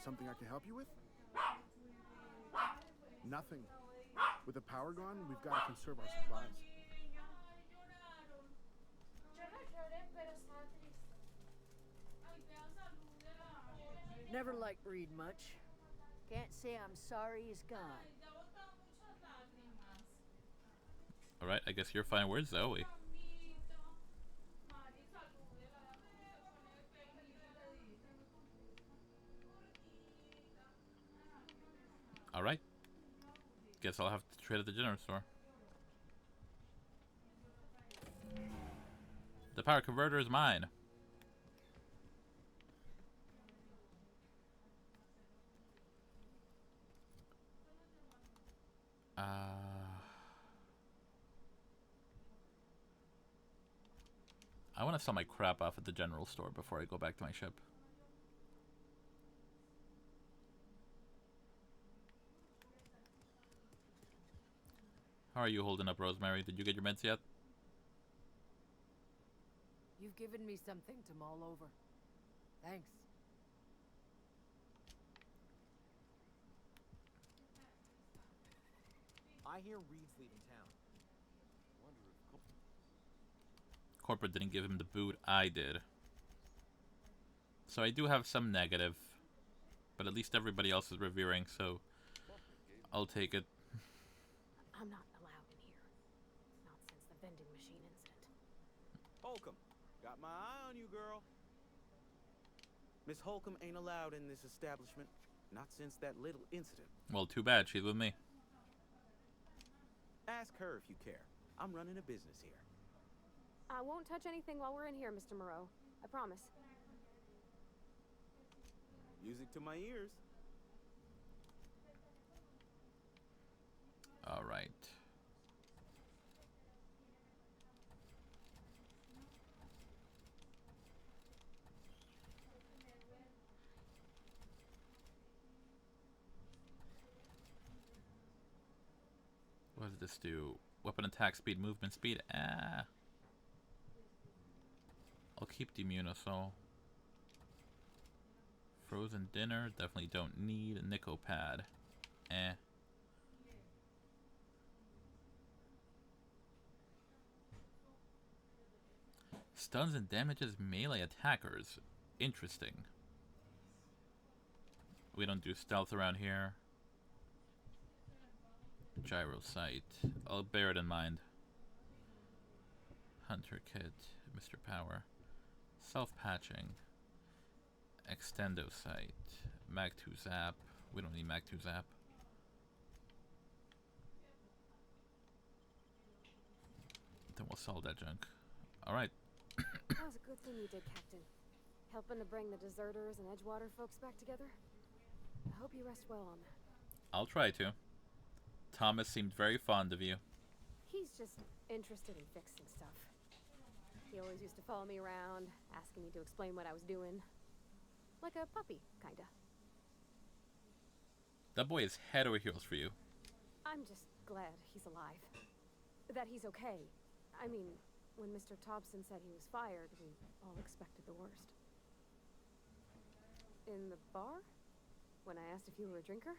Something I can help you with? Nothing. With the power gone, we've got to conserve our supplies. Yo no lloré, pero estaba triste. never liked Reed much. Can't say I'm sorry he's gone. Alright, I guess you're fine. Where's Zoe? Alright. Guess I'll have to trade at the general store. The power converter is mine. I want to sell my crap off at the general store before I go back to my ship. How are you holding up, Rosemary? Did you get your meds yet? You've given me something to mull over. Thanks. I hear Reed's leaving town. Corporate didn't give him the boot, I did. So I do have some negative, but at least everybody else is revering, so I'll take it. I'm not allowed in here. Not since the vending machine incident. Holcomb, got my eye on you, girl. Miss Holcomb ain't allowed in this establishment. Not since that little incident. Well, too bad. She's with me. Ask her if you care. I'm running a business here. I won't touch anything while we're in here, Mr. Moreau. I promise. Music to my ears. All right. What does this do? Weapon attack speed, movement speed. Ah. I'll keep the Immunosol. Frozen dinner. Definitely don't need a Nico pad. Eh. Stuns and damages melee attackers. Interesting. We don't do stealth around here. Gyro sight. I'll bear it in mind. Hunter kit. Mr. Power. Self-patching. Extendo sight. Mag 2 zap. We don't need Mag 2 zap. Then we'll sell that junk. Alright. That was a good thing you did, Captain. Helping to bring the deserters and Edgewater folks back together. I hope you rest well on that. I'll try to. Thomas seemed very fond of you. He's just interested in fixing stuff. He always used to follow me around, asking me to explain what I was doing. Like a puppy, kinda. That boy is head over heels for you. I'm just glad he's alive. That he's okay. I mean, when Mr. Thompson said he was fired, we all expected the worst. In the bar? When I asked if you were a drinker?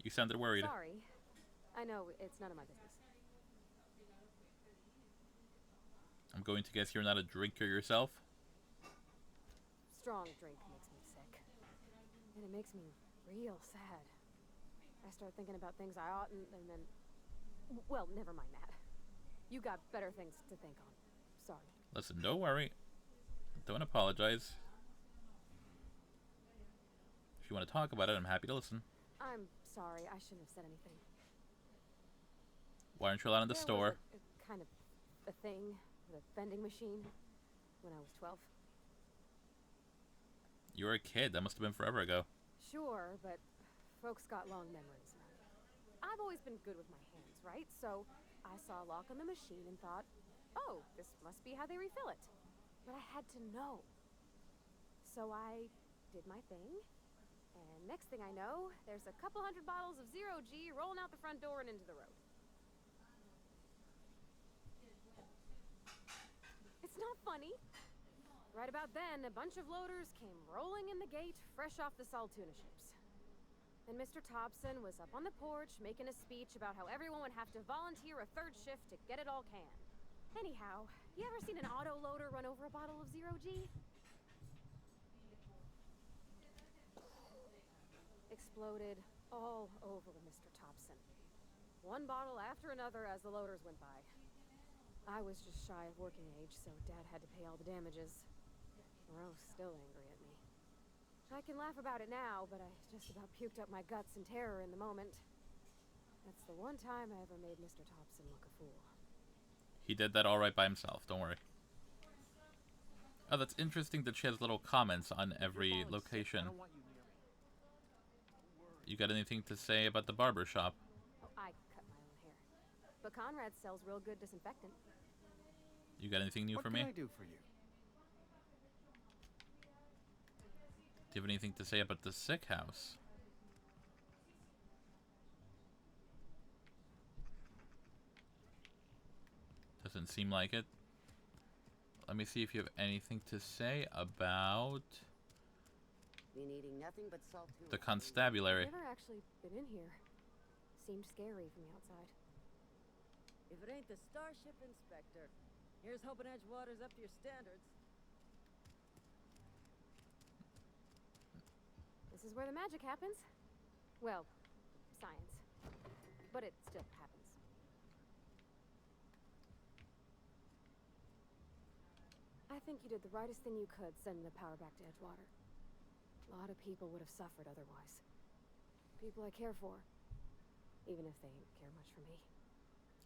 You sounded worried. Sorry. I know, it's none of my business. I'm going to guess you're not a drinker yourself? Strong drink makes me sick. And it makes me real sad. I start thinking about things I oughtn't, and then... Well, never mind that. You got better things to think on. Sorry. Listen, don't worry. Don't apologize. If you want to talk about it, I'm happy to listen. I'm sorry, I shouldn't have said anything. Why aren't you allowed in the store? Was a kind of a thing with a vending machine when I was 12. You were a kid. That must have been forever ago. Sure, but folks got long memories. I've always been good with my hands, right? So I saw a lock on the machine and thought, oh, this must be how they refill it. But I had to know. So I did my thing. And next thing I know, there's a couple hundred bottles of Zero G rolling out the front door and into the road. It's not funny. Right about then, a bunch of loaders came rolling in the gate, fresh off the Saltuna ships. And Mr. Thompson was up on the porch making a speech about how everyone would have to volunteer a third shift to get it all canned. Anyhow, you ever seen an auto loader run over a bottle of Zero G? exploded all over Mr. Thompson. One bottle after another as the loaders went by. I was just shy of working age, so Dad had to pay all the damages. Moreau's still angry at me. I can laugh about it now, but I just about puked up my guts in terror in the moment. That's the one time I ever made Mr. Thompson look a fool. He did that all right by himself, don't worry. Oh, that's interesting that she has little comments on every location. You got anything to say about the barber shop? Oh, I cut my own hair. But Conrad sells real good disinfectant. You got anything new for me? What can I do for you? Do you have anything to say about the sick house? Doesn't seem like it. Let me see if you have anything to say about Been eating nothing but salt too. the constabulary. I've never actually been in here. Seemed scary from the outside. If it ain't the Starship Inspector, here's hoping Edgewater's up to your standards. This is where the magic happens. Well, science. But it still happens. I think you did the rightest thing you could sending the power back to Edgewater. A lot of people would have suffered otherwise. People I care for. Even if they didn't care much for me.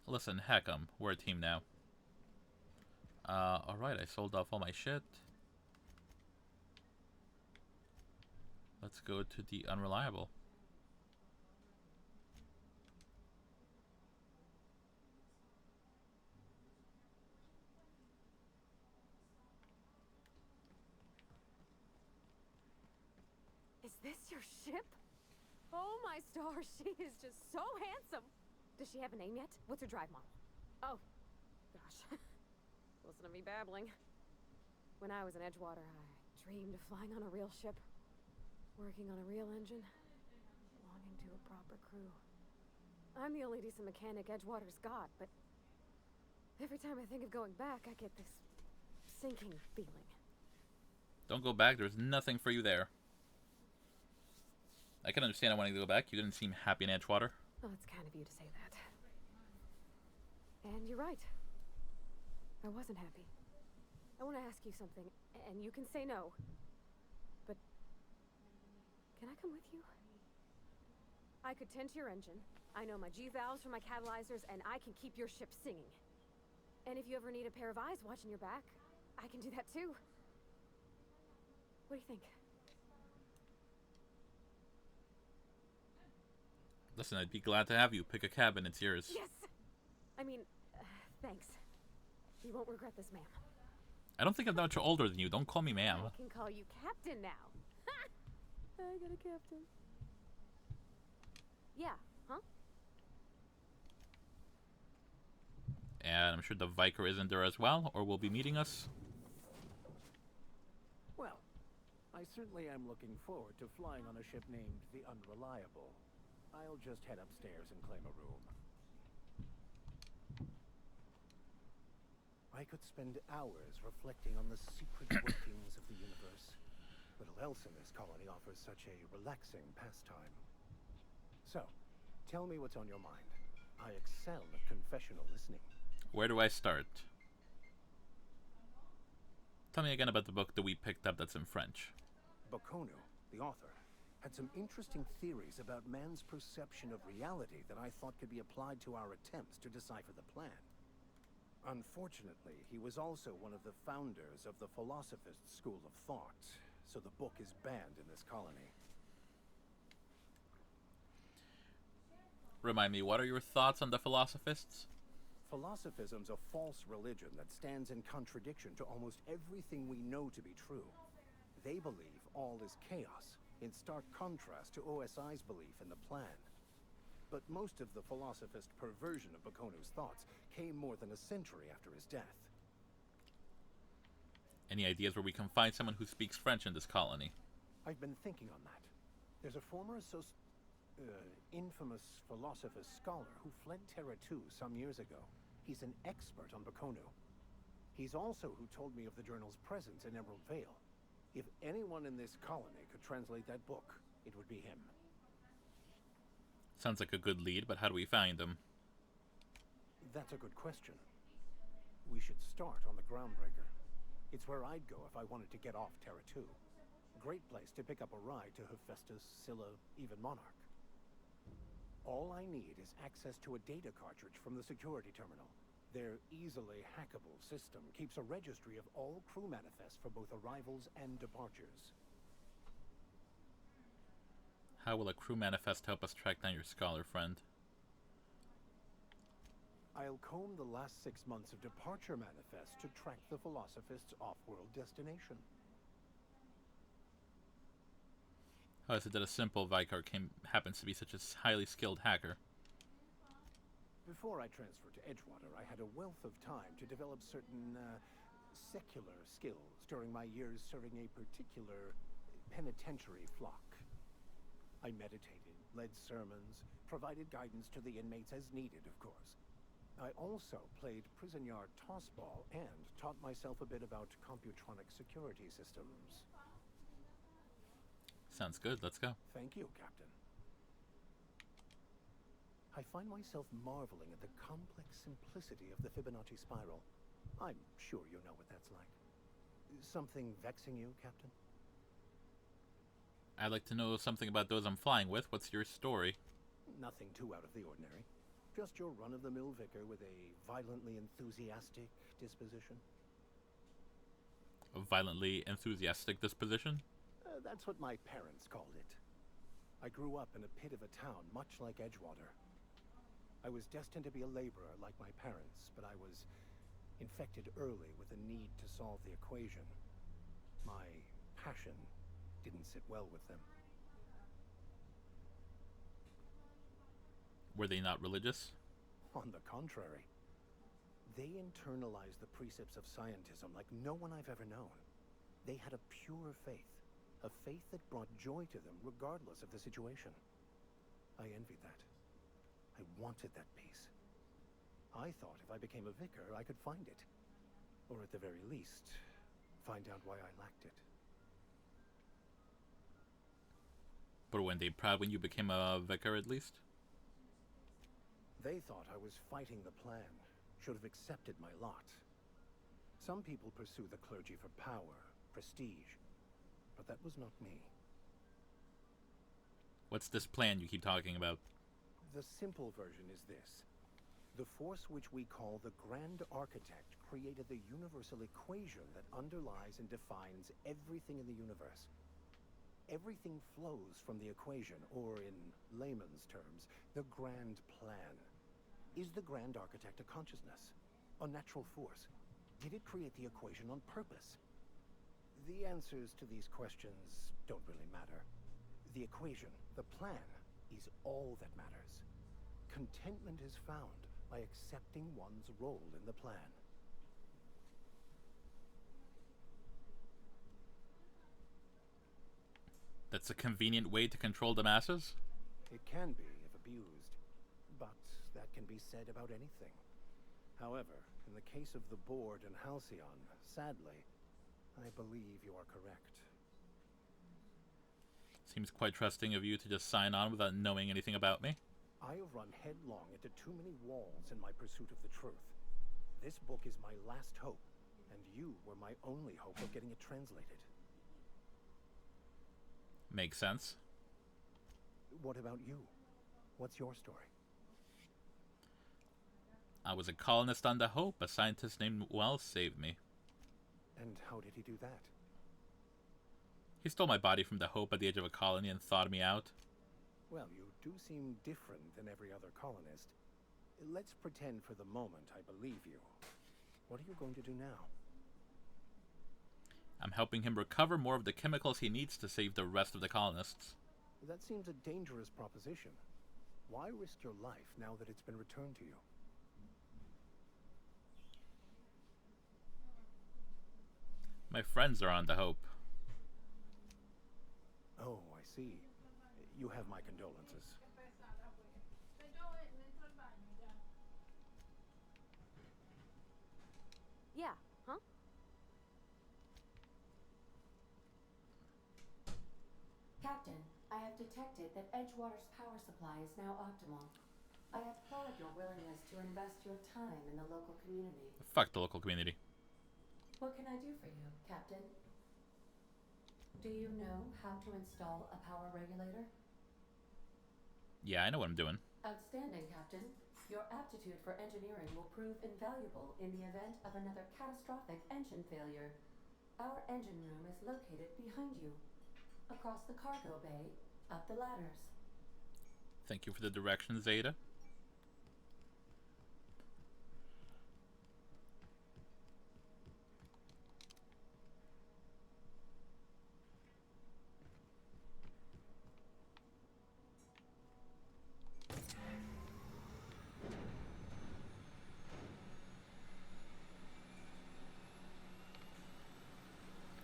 Listen, heck 'em. We're a team now. Alright, I sold off all my shit. Let's go to the Unreliable. Is this your ship? Oh my stars, she is just so handsome. Does she have a name yet? What's her drive model? Oh, gosh. Listen to me babbling. When I was in Edgewater, I dreamed of flying on a real ship. Working on a real engine. Belonging to a proper crew. I'm the only decent mechanic Edgewater's got, but every time I think of going back, I get this sinking feeling. Don't go back. There's nothing for you there. I can understand wanting to go back. You didn't seem happy in Edgewater. Well, it's kind of you to say that. And you're right. I wasn't happy. I want to ask you something, and you can say no. But can I come with you? I could tend to your engine. I know my G-valves for my catalyzers, and I can keep your ship singing. And if you ever need a pair of eyes watching your back, I can do that too. What do you think? Listen, I'd be glad to have you. Pick a cabin, it's yours. Yes! I mean, thanks. You won't regret this, ma'am. I don't think I'm that much older than you. Don't call me ma'am. I can call you Captain now. I got a captain. Yeah, huh? And I'm sure the Vicar isn't there as well, or will be meeting us. Well, I certainly am looking forward to flying on a ship named the Unreliable. I'll just head upstairs and claim a room. I could spend hours reflecting on the secret workings of the universe. Little else in this colony offers such a relaxing pastime. So, tell me what's on your mind. I excel at confessional listening. Where do I start? Tell me again about the book that we picked up that's in French. Bakono, the author, had some interesting theories about man's perception of reality that I thought could be applied to our attempts to decipher the plan. Unfortunately, he was also one of the founders of the Philosophist school of thought, so the book is banned in this colony. Remind me, what are your thoughts on the Philosophists? Philosophism's a false religion that stands in contradiction to almost everything we know to be true. They believe all is chaos, in stark contrast to OSI's belief in the plan. But most of the Philosophist perversion of Bakono's thoughts came more than a century after his death. Any ideas where we can find someone who speaks French in this colony? I've been thinking on that. There's a former infamous Philosophist scholar who fled Terra 2 some years ago. He's an expert on Bakono. He's also who told me of the journal's presence in Emerald Vale. If anyone in this colony could translate that book, it would be him. Sounds like a good lead, but how do we find them? That's a good question. We should start on the Groundbreaker. It's where I'd go if I wanted to get off Terra 2. Great place to pick up a ride to Hephaestus, Scylla, even Monarch. All I need is access to a data cartridge from the security terminal. Their easily hackable system keeps a registry of all crew manifests for both arrivals and departures. How will a crew manifest help us track down your scholar friend? I'll comb the last 6 months of departure manifests to track the Philosophist's off-world destination. How is it that a simple Vicar happens to be such a highly skilled hacker? Before I transferred to Edgewater, I had a wealth of time to develop certain, secular skills during my years serving a particular penitentiary flock. I meditated, led sermons, provided guidance to the inmates as needed, of course. I also played prison yard tossball and taught myself a bit about computronic security systems. Sounds good, let's go. Thank you, Captain. I find myself marveling at the complex simplicity of the Fibonacci spiral. I'm sure you know what that's like. Something vexing you, Captain? I'd like to know something about those I'm flying with. What's your story? Nothing too out of the ordinary. Just your run-of-the-mill vicar with a violently enthusiastic disposition. A violently enthusiastic disposition? That's what my parents called it. I grew up in a pit of a town much like Edgewater. I was destined to be a laborer like my parents, but I was infected early with a need to solve the equation. My passion didn't sit well with them. Were they not religious? On the contrary. They internalized the precepts of scientism like no one I've ever known. They had a pure faith. A faith that brought joy to them regardless of the situation. I envied that. I wanted that peace. I thought if I became a vicar, I could find it. Or at the very least, find out why I lacked it. But weren't they proud when you became a vicar at least? They thought I was fighting the plan, should have accepted my lot. Some people pursue the clergy for power, prestige, but that was not me. What's this plan you keep talking about? The simple version is this. The force which we call the Grand Architect created the universal equation that underlies and defines everything in the universe. Everything flows from the equation, or in layman's terms, the grand plan. Is the Grand Architect a consciousness? A natural force? Did it create the equation on purpose? The answers to these questions don't really matter. The equation, the plan, is all that matters. Contentment is found by accepting one's role in the plan. That's a convenient way to control the masses? It can be, if abused. But that can be said about anything. However, in the case of the Board and Halcyon, sadly, I believe you are correct. Seems quite trusting of you to just sign on without knowing anything about me. I have run headlong into too many walls in my pursuit of the truth. This book is my last hope, and you were my only hope of getting it translated. Makes sense. What about you? What's your story? I was a colonist on the Hope. A scientist named Wells saved me. And how did he do that? He stole my body from the Hope at the edge of a colony and thawed me out. Well, you do seem different than every other colonist. Let's pretend for the moment I believe you. What are you going to do now? I'm helping him recover more of the chemicals he needs to save the rest of the colonists. That seems a dangerous proposition. Why risk your life now that it's been returned to you? My friends are on the Hope. Oh, I see. You have my condolences. Yeah, huh? Captain, I I have detected that Edgewater's power supply is now optimal. I applaud your willingness to invest your time in the local community. Fuck the local community. What can I do for you, Captain? Do you know how to install a power regulator? Yeah, I know what I'm doing. Outstanding, Captain. Your aptitude for engineering will prove invaluable in the event of another catastrophic engine failure. Our engine room is located behind you, across the cargo bay, up the ladders. Thank you for the directions, Zeta.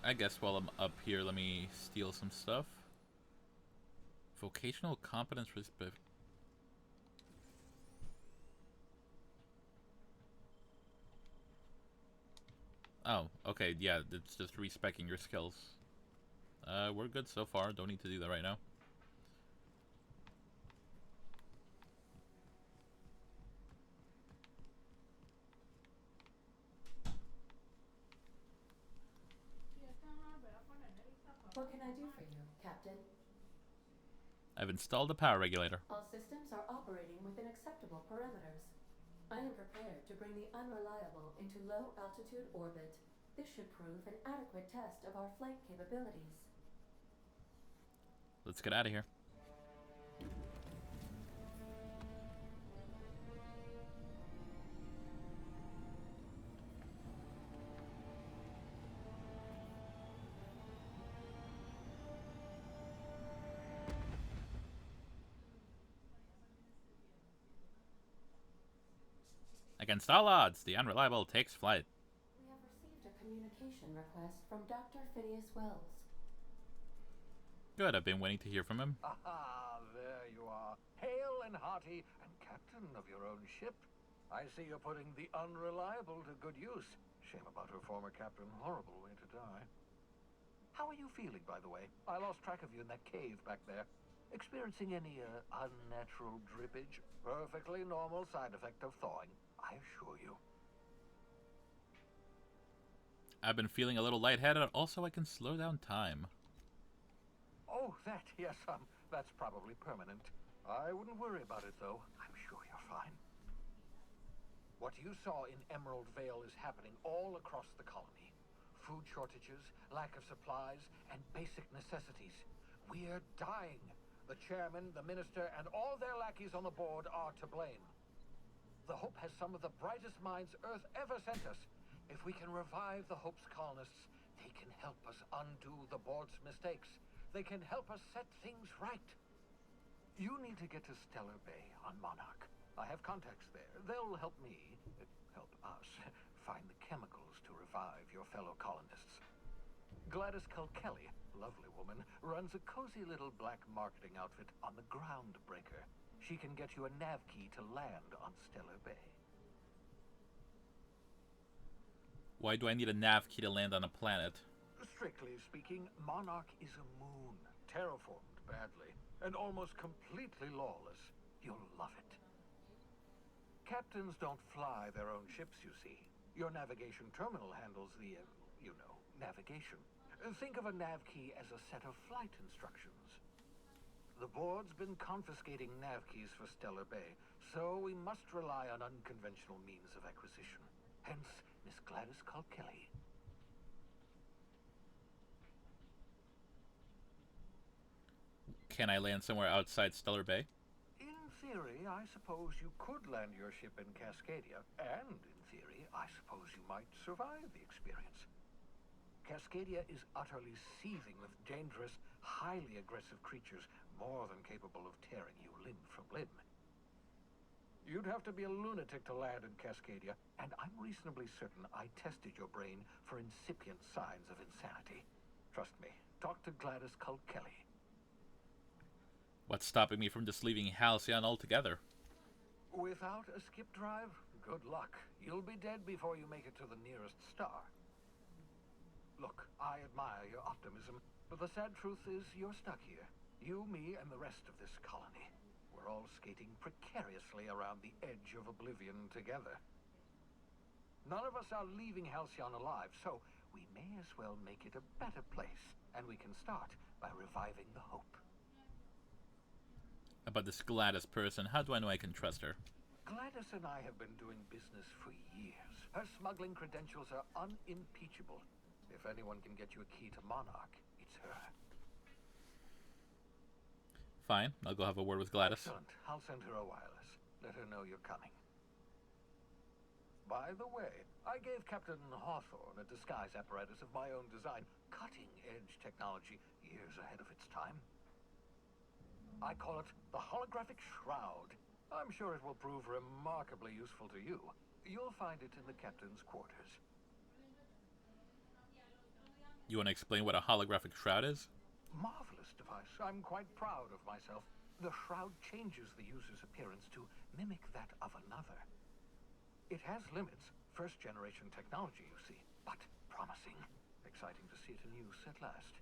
I guess while I'm up here, let me steal some stuff. Vocational competence respect. Oh, okay, yeah, it's just respecing your skills. We're good so far. Don't need to do that right now. What can I do for you, Captain? I've installed a power regulator. All systems are operating within acceptable parameters. I am prepared to bring the unreliable into low-altitude orbit. This should prove an adequate test of our flight capabilities. Let's get out of here. Against all odds, the unreliable takes flight. We have received a communication request from Dr. Phineas Wells. Good, I've been waiting to hear from him. Aha, there you are. Hale and hearty, and captain of your own ship. I see you're putting the unreliable to good use. Shame about her former captain. Horrible way to die. How are you feeling, by the way? I lost track of you in that cave back there. Experiencing any, unnatural drippage? Perfectly normal side effect of thawing, I assure you. I've been feeling a little lightheaded. Also, I can slow down time. Oh, that, yes, that's probably permanent. I wouldn't worry about it, though. I'm sure you're fine. What you saw in Emerald Vale is happening all across the colony. Food shortages, lack of supplies, and basic necessities. We're dying. The chairman, the minister, and all their lackeys on the board are to blame. The Hope has some of the brightest minds Earth ever sent us. If we can revive the Hope's colonists, they can help us undo the board's mistakes. They can help us set things right. You need to get to Stellar Bay on Monarch. I have contacts there. They'll help me, help us, find the chemicals to revive your fellow colonists. Gladys Culkelly, lovely woman, runs a cozy little black marketing outfit on the Groundbreaker. She can get you a nav key to land on Stellar Bay. Why do I need a nav key to land on a planet? Strictly speaking, Monarch is a moon, terraformed badly, and almost completely lawless. You'll love it. Captains don't fly their own ships, you see. Your navigation terminal handles the, navigation. Think of a nav key as a set of flight instructions. The board's been confiscating nav keys for Stellar Bay, so we must rely on unconventional means of acquisition. Hence, Miss Gladys Culkelly. Can I land somewhere outside Stellar Bay? In theory, I suppose you could land your ship in Cascadia, and in theory, I suppose you might survive the experience. Cascadia is utterly seething with dangerous, highly aggressive creatures, more than capable of tearing you limb from limb. You'd have to be a lunatic to land in Cascadia, and I'm reasonably certain I tested your brain for incipient signs of insanity. Trust me, talk to Gladys Culkelly. What's stopping me from just leaving Halcyon altogether? Without a skip drive, good luck. You'll be dead before you make it to the nearest star. Look, I admire your optimism, but the sad truth is you're stuck here. You, me, and the rest of this colony. We're all skating precariously around the edge of oblivion together. None of us are leaving Halcyon alive, so we may as well make it a better place, and we can start by reviving the hope. About this Gladys person, how do I know I can trust her? Gladys and I have been doing business for years. Her smuggling credentials are unimpeachable. If anyone can get you a key to Monarch, it's her. Fine, I'll go have a word with Gladys. Excellent. I'll send her a wireless. Let her know you're coming. By the way, I gave Captain Hawthorne a disguise apparatus of my own design, cutting-edge technology, years ahead of its time. I call it the Holographic Shroud. I'm sure it will prove remarkably useful to you. You'll find it in the captain's quarters. You want to explain what a holographic shroud is? Marvelous device. I'm quite proud of myself. The shroud changes the user's appearance to mimic that of another. It has limits. First-generation technology, you see, but promising. Exciting to see it in use at last.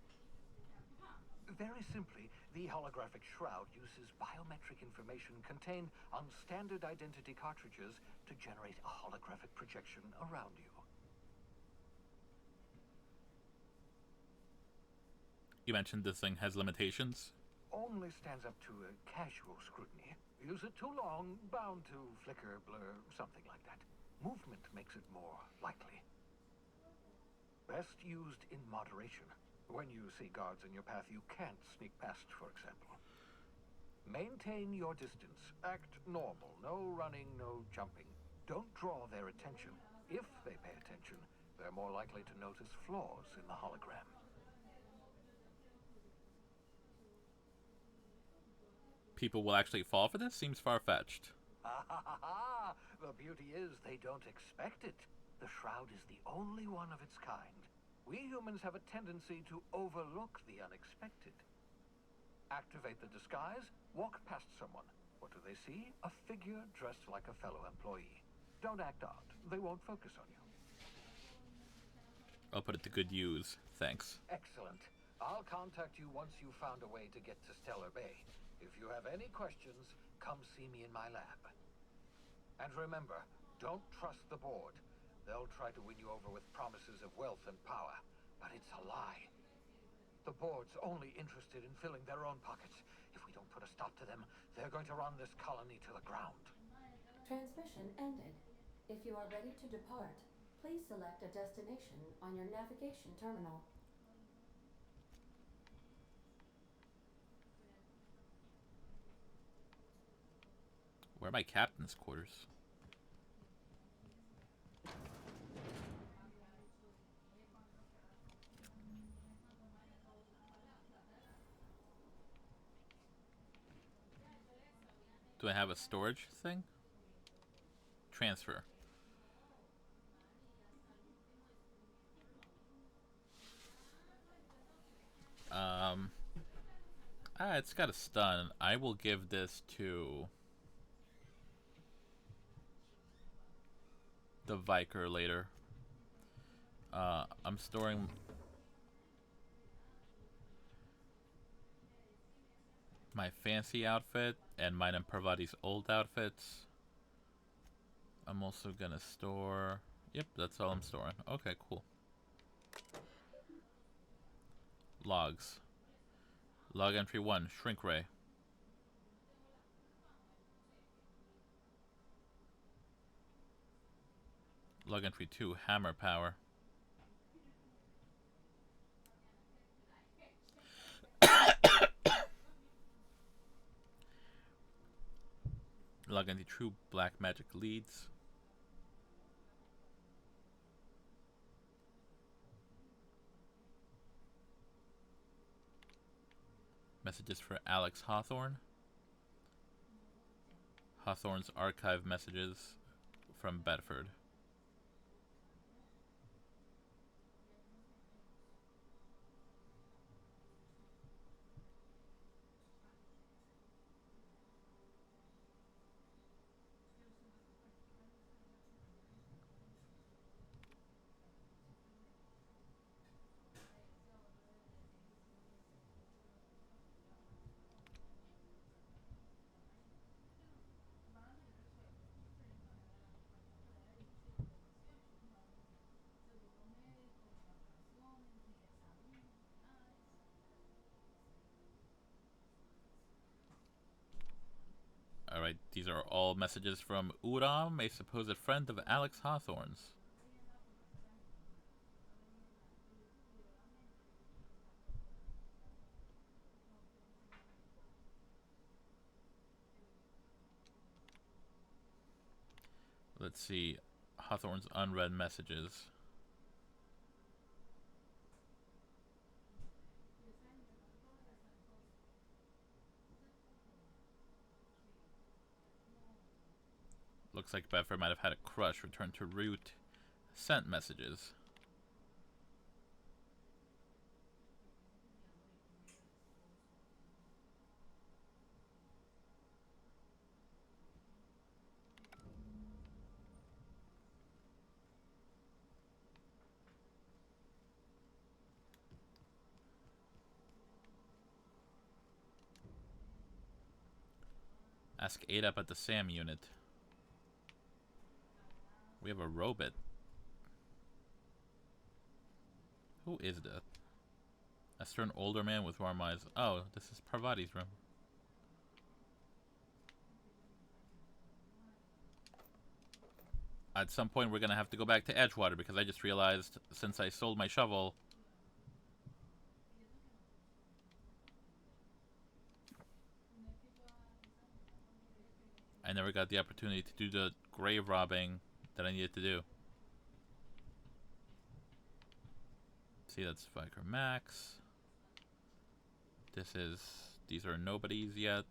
Very simply, the holographic shroud uses biometric information contained on standard identity cartridges to generate a holographic projection around you. You mentioned this thing has limitations. Only stands up to a casual scrutiny. Use it too long, bound to flicker, blur, something like that. Movement makes it more likely. Best used in moderation. When you see guards in your path you can't sneak past, for example. Maintain your distance. Act normal. No running, no jumping. Don't draw their attention. If they pay attention, they're more likely to notice flaws in the hologram. People will actually fall for this? Seems far-fetched. The beauty is they don't expect it. The shroud is the only one of its kind. We humans have a tendency to overlook the unexpected. Activate the disguise, walk past someone. What do they see? A figure dressed like a fellow employee. Don't act odd. They won't focus on you. I'll put it to good use. Thanks. Excellent. I'll contact you once you've found a way to get to Stellar Bay. If you have any questions, come see me in my lab. And remember, don't trust the board. They'll try to win you over with promises of wealth and power, but it's a lie. The board's only interested in filling their own pockets. If we don't put a stop to them, they're going to run this colony to the ground. Transmission ended. If you are ready to depart, please select a destination on your navigation terminal. Where are my captain's quarters? Do I have a storage thing? Transfer. It's got a stun. I will give this to the Viker later. I'm storing my fancy outfit and mine and Parvati's old outfits. I'm also gonna store... Yep, that's all I'm storing. Okay, cool. Logs. Log entry 1, Shrink Ray. Log entry 2, Hammer Power. Log entry 2, Black Magic Leads. Messages for Alex Hawthorne. Hawthorne's archive messages from Bedford. Alright, these are all messages from Uram, a supposed friend of Alex Hawthorne's. Let's see. Hawthorne's unread messages. Looks like Bedford might have had a crush. Return to route. Sent messages. Ask ADAP at the SAM unit. We have a robot. Who is that? A stern older man with warm eyes. Oh, this is Parvati's room. At some point we're gonna have to go back to Edgewater because I just realized since I sold my shovel, I never got the opportunity to do the grave robbing that I needed to do. See, that's Vicar Max. These are nobodies yet.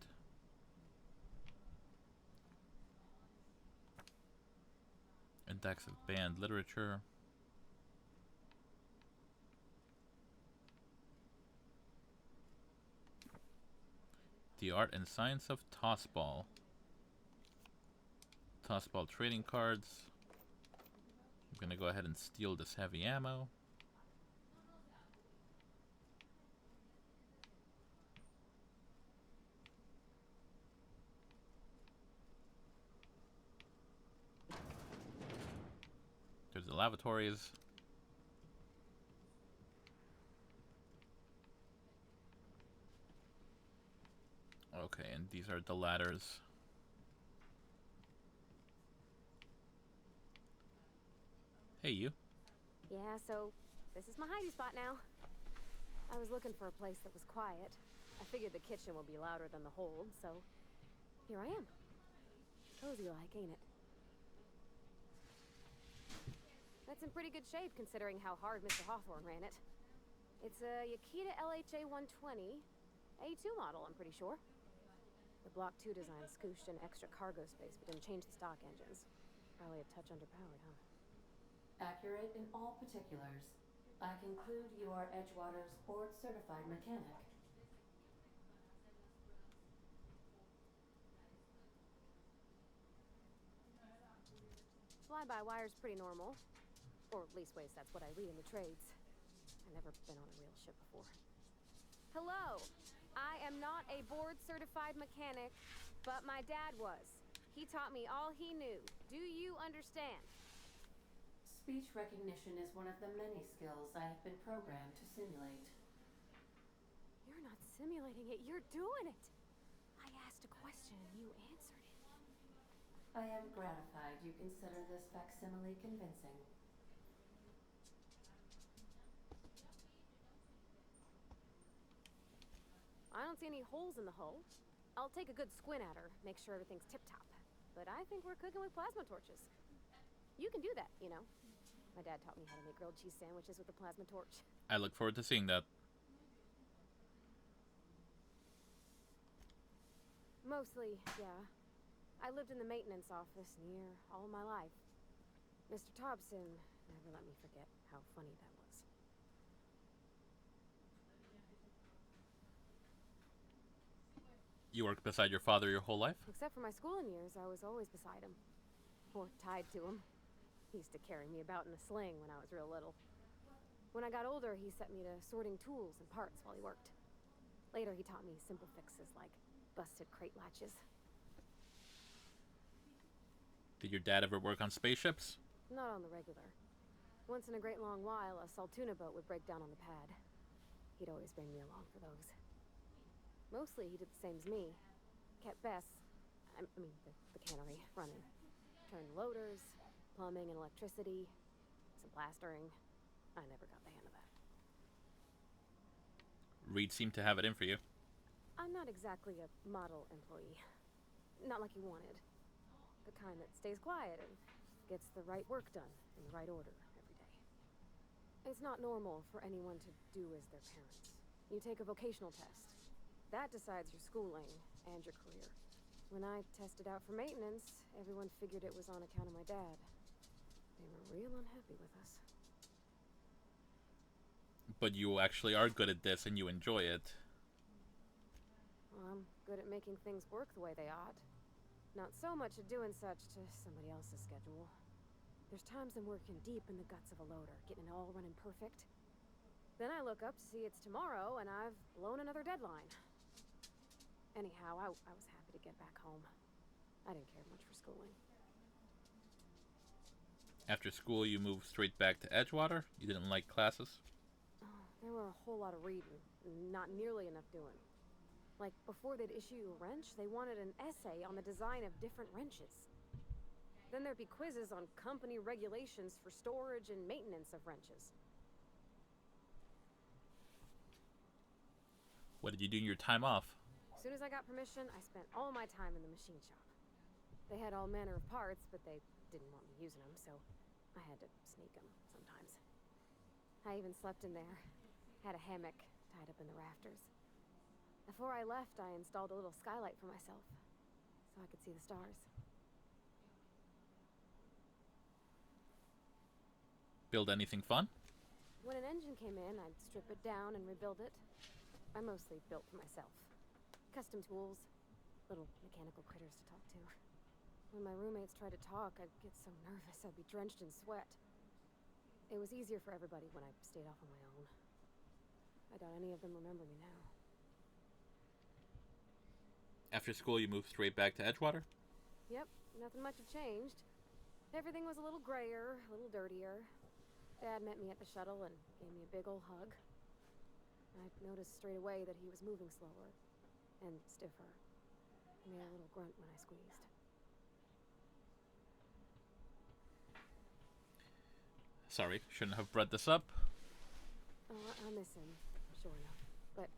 Index of banned literature. The art and science of tossball. Tossball trading cards. I'm gonna go ahead and steal this heavy ammo. There's the lavatories. Okay, and these are the ladders. Hey, you. Yeah, so this is my hidey spot now. I was looking for a place that was quiet. I figured the kitchen will be louder than the hold, so here I am. Cozy like, ain't it? That's in pretty good shape considering how hard Mr. Hawthorne ran it. It's a Yakita LHA 120, A2 model, I'm pretty sure. The Block 2 design scooshed in extra cargo space but didn't change the stock engines. Probably a touch underpowered, huh? Accurate in all particulars. I conclude you are Edgewater's board-certified mechanic. Fly-by-wire's pretty normal. Or leastways, that's what I read in the trades. I've never been on a real ship before. Hello! I am not a board-certified mechanic, but my dad was. He taught me all he knew. Do you understand? Speech recognition is one of the many skills I have been programmed to simulate. You're not simulating it, you're doing it! I asked a question and you answered it. I am gratified you consider this facsimile convincing. I don't see any holes in the hull. I'll take a good squint at her, make sure everything's tip-top. But I think we're cooking with plasma torches. You can do that, you know. My dad taught me how to make grilled cheese sandwiches with a plasma torch. I look forward to seeing that. Mostly, yeah. I lived in the maintenance office near all my life. Mr. Thompson never let me forget how funny that was. You worked beside your father your whole life? Except for my schooling years, I was always beside him. Or tied to him. He used to carry me about in a sling when I was real little. When I got older, he set me to sorting tools and parts while he worked. Later, he taught me simple fixes like busted crate latches. Did your dad ever work on spaceships? Not on the regular. Once in a great long while, a Saltuna boat would break down on the pad. He'd always bring me along for those. Mostly, he did the same as me. Kept Bess I mean, the cannery running. Turn loaders, plumbing and electricity, some plastering. I never got the hang of that. Reed seemed to have it in for you. I'm not exactly a model employee. Not like you wanted. The kind that stays quiet and gets the right work done in the right order every day. It's not normal for anyone to do as their parents. You take a vocational test. That decides your schooling and your career. When I tested out for maintenance, everyone figured it was on account of my dad. They were real unhappy with us. But you actually are good at this and you enjoy it. Well, I'm good at making things work the way they ought. Not so much at doing such to somebody else's schedule. There's times I'm working deep in the guts of a loader, getting it all running perfect. Then I look up to see it's tomorrow and I've blown another deadline. Anyhow, I was happy to get back home. I didn't care much for schooling. After school, you moved straight back to Edgewater? You didn't like classes? Oh, there were a whole lot of reading, not nearly enough doing. Like, before they'd issue you a wrench, they wanted an essay on the design of different wrenches. Then there'd be quizzes on company regulations for storage and maintenance of wrenches. What did you do in your time off? As soon as I got permission, I spent all my time in the machine shop. They had all manner of parts, but they didn't want me using them, so I had to sneak them sometimes. I even slept in there. Had a hammock tied up in the rafters. Before I left, I installed a little skylight for myself, so I could see the stars. Build anything fun? When an engine came in, I'd strip it down and rebuild it. I mostly built for myself. Custom tools, little mechanical critters to talk to. When my roommates tried to talk, I'd get so nervous I'd be drenched in sweat. It was easier for everybody when I stayed off on my own. I doubt any of them remember me now. After school, you moved straight back to Edgewater? Yep, nothing much had changed. Everything was a little grayer, a little dirtier. Dad met me at the shuttle and gave me a big ol' hug. I noticed straight away that he was moving slower and stiffer. He made a little grunt when I squeezed. Sorry, shouldn't have brought this up. Oh, I miss him, sure enough. But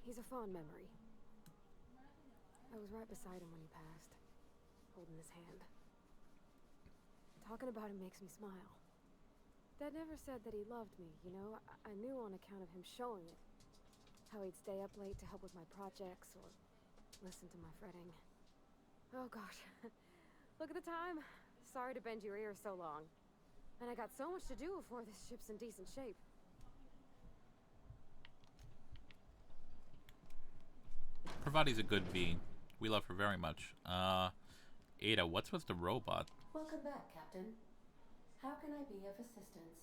he's a fond memory. I was right beside him when he passed, holding his hand. Talking about him makes me smile. Dad never said that he loved me, you know? I knew on account of him showing it. How he'd stay up late to help with my projects or listen to my fretting. Oh gosh, look at the time. Sorry to bend your ear so long. And I got so much to do before this ship's in decent shape. Pravati's a good V. We love her very much. Ada, what's with the robot? Welcome back, Captain. How can I be of assistance?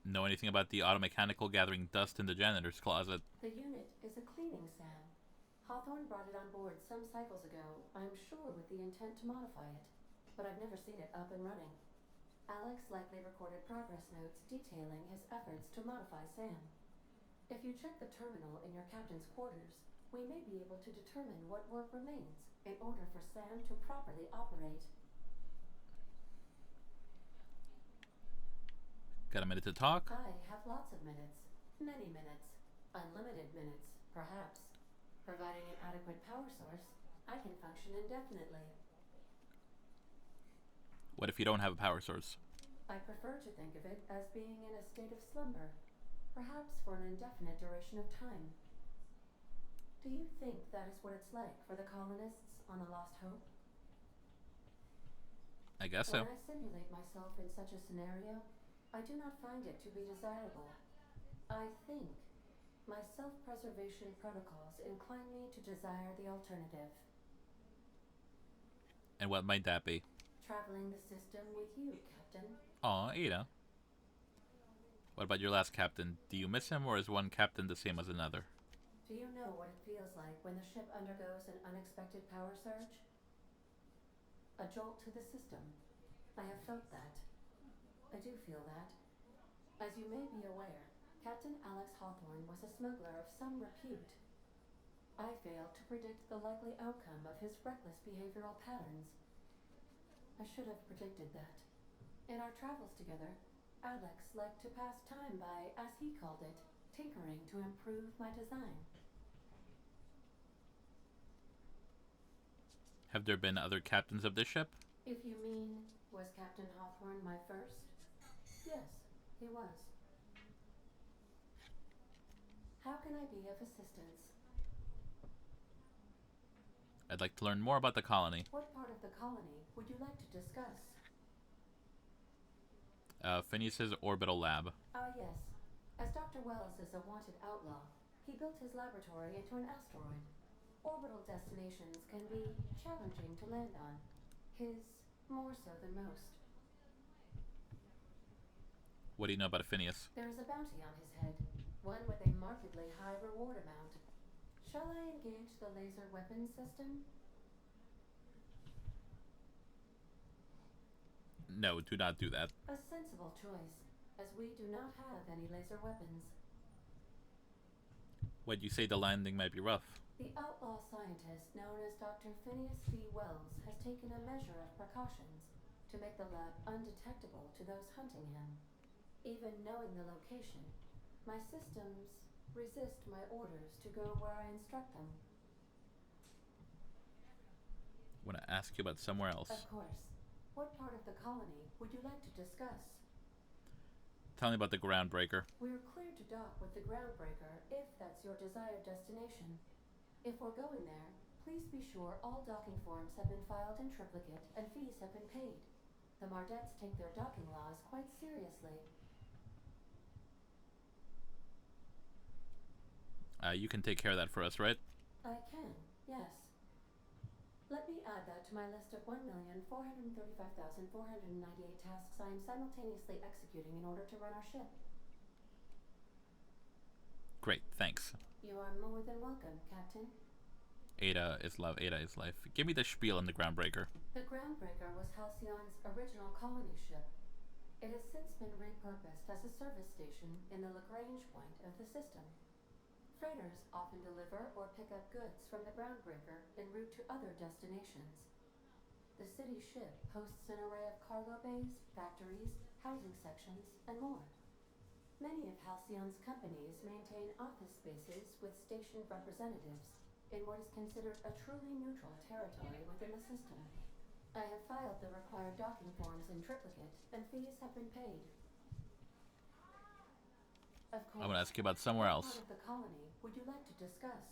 Know anything about the automechanical gathering dust in the janitor's closet? The unit is a cleaning SAM. Hawthorne brought it on board some cycles ago, I'm sure with the intent to modify it. But I've never seen it up and running. Alex likely recorded progress notes detailing his efforts to modify SAM. If you check the terminal in your captain's quarters, we may be able to determine what work remains in order for SAM to properly operate. Got a minute to talk? I have lots of minutes. Many minutes. Unlimited minutes, perhaps. Providing an adequate power source, I can function indefinitely. What if you don't have a power source? I prefer to think of it as being in a state of slumber, perhaps for an indefinite duration of time. Do you think that is what it's like for the colonists on the Lost Hope? I guess so. When I simulate myself in such a scenario, I do not find it to be desirable. I think my self-preservation protocols incline me to desire the alternative. And what might that be? Traveling the system with you, Captain. Aw, Ada. What about your last captain? Do you miss him, or is one captain the same as another? Do you know what it feels like when the ship undergoes an unexpected power surge? A jolt to the system. I have felt that. I do feel that. As you may be aware, Captain Alex Hawthorne was a smuggler of some repute. I failed to predict the likely outcome of his reckless behavioral patterns. I should have predicted that. In our travels together, Alex liked to pass time by, as he called it, tinkering to improve my design. Have there been other captains of this ship? If you mean, was Captain Hawthorne my first? Yes, he was. How can I be of assistance? I'd like to learn more about the colony. What part of the colony would you like to discuss? Phineas's orbital lab. Yes. As Dr. Wells is a wanted outlaw, he built his laboratory into an asteroid. Orbital destinations can be challenging to land on. His more so than most. What do you know about Phineas? There is a bounty on his head, one with a markedly high reward amount. Shall I engage the laser weapon system? No, do not do that. A sensible choice, as we do not have any laser weapons. Why'd you say the landing might be rough? The outlaw scientist known as Dr. Phineas V. Wells has taken a measure of precautions to make the lab undetectable to those hunting him. Even knowing the location, my systems resist my orders to go where I instruct them. Want to ask you about somewhere else. Of course. What part of the colony would you like to discuss? Tell me about the Groundbreaker. We're clear to dock with the Groundbreaker if that's your desired destination. If we're going there, please be sure all docking forms have been filed in triplicate and fees have been paid. The Mardettes take their docking laws quite seriously. You can take care of that for us, right? I can, yes. Let me add that to my list of 1,435,498 tasks I am simultaneously executing in order to run our ship. Great, thanks. You are more than welcome, Captain. Ada is love, Ada is life. Give me the spiel on the Groundbreaker. The Groundbreaker was Halcyon's original colony ship. It has since been repurposed as a service station in the Lagrange point of the system. Freighters often deliver or pick up goods from the Groundbreaker en route to other destinations. The city ship hosts an array of cargo bays, factories, housing sections, and more. Many of Halcyon's companies maintain office spaces with station representatives in what is considered a truly neutral territory within the system. I have filed the required docking forms in triplicate, and fees have been paid. Of course, I want to ask you about somewhere else. What part of the colony would you like to discuss?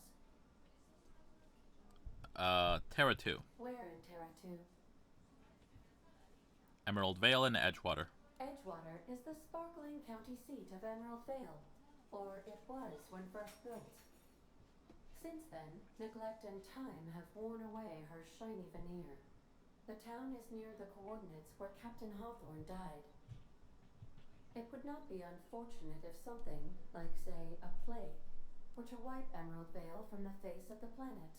Terra 2. Where in Terra 2? Emerald Vale and Edgewater. Edgewater is the sparkling county seat of Emerald Vale, or it was when first built. Since then, neglect and time have worn away her shiny veneer. The town is near the coordinates where Captain Hawthorne died. It would not be unfortunate if something, like, say, a plague, were to wipe Emerald Vale from the face of the planet.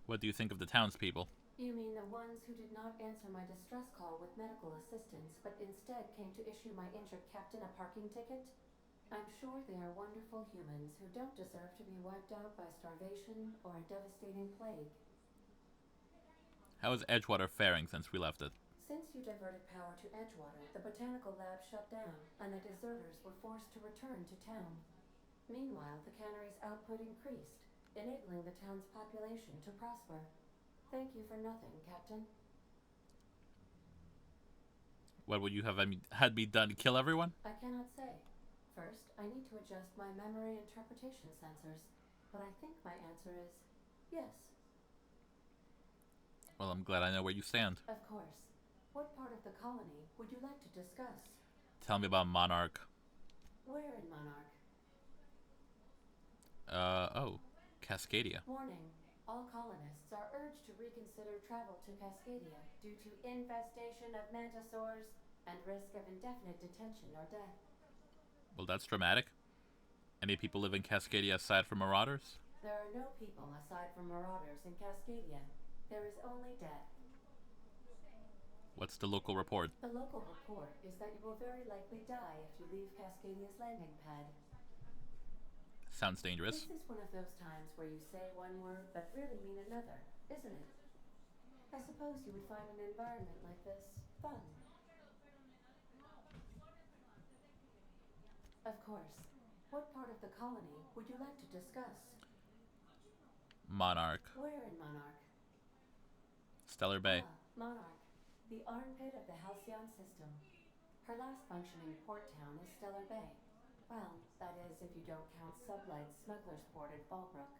What do you think of the townspeople? You mean the ones who did not answer my distress call with medical assistance, but instead came to issue my injured captain a parking ticket? I'm sure they are wonderful humans who don't deserve to be wiped out by starvation or a devastating plague. How is Edgewater faring since we left it? Since you diverted power to Edgewater, the botanical lab shut down, and the deserters were forced to return to town. Meanwhile, the cannery's output increased, enabling the town's population to prosper. Thank you for nothing, Captain. What would you have had me done? Kill everyone? I cannot say. First, I need to adjust my memory interpretation sensors, but I think my answer is yes. Well, I'm glad I know where you stand. Of course. What part of the colony would you like to discuss? Tell me about Monarch. Where in Monarch? Cascadia. Warning. All colonists are urged to reconsider travel to Cascadia due to infestation of mantisaurs and risk of indefinite detention or death. Well, that's dramatic. Any people live in Cascadia aside from marauders? There are no people aside from marauders in Cascadia. There is only death. What's the local report? The local report is that you will very likely die if you leave Cascadia's landing pad. Sounds dangerous. This is one of those times where you say one word but really mean another, isn't it? I suppose you would find an environment like this fun. Of course. What part of the colony would you like to discuss? Monarch. Where in Monarch? Stellar Bay. Ah, Monarch. The armpit of the Halcyon system. Her last functioning port town is Stellar Bay. Well, that is if you don't count Sublight's smuggler's port at Fallbrook.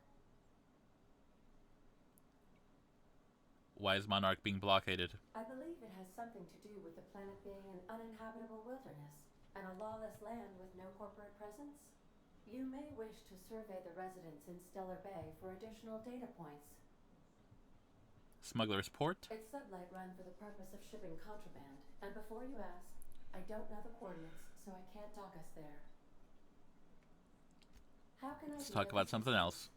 Why is Monarch being blockaded? I believe it has something to do with the planet being an uninhabitable wilderness and a lawless land with no corporate presence. You may wish to survey the residents in Stellar Bay for additional data points. Smuggler's Port? It's Sublight run for the purpose of shipping contraband, and before you ask, I don't know the coordinates, so I can't dock us there. How can I Let's be talk of about something else.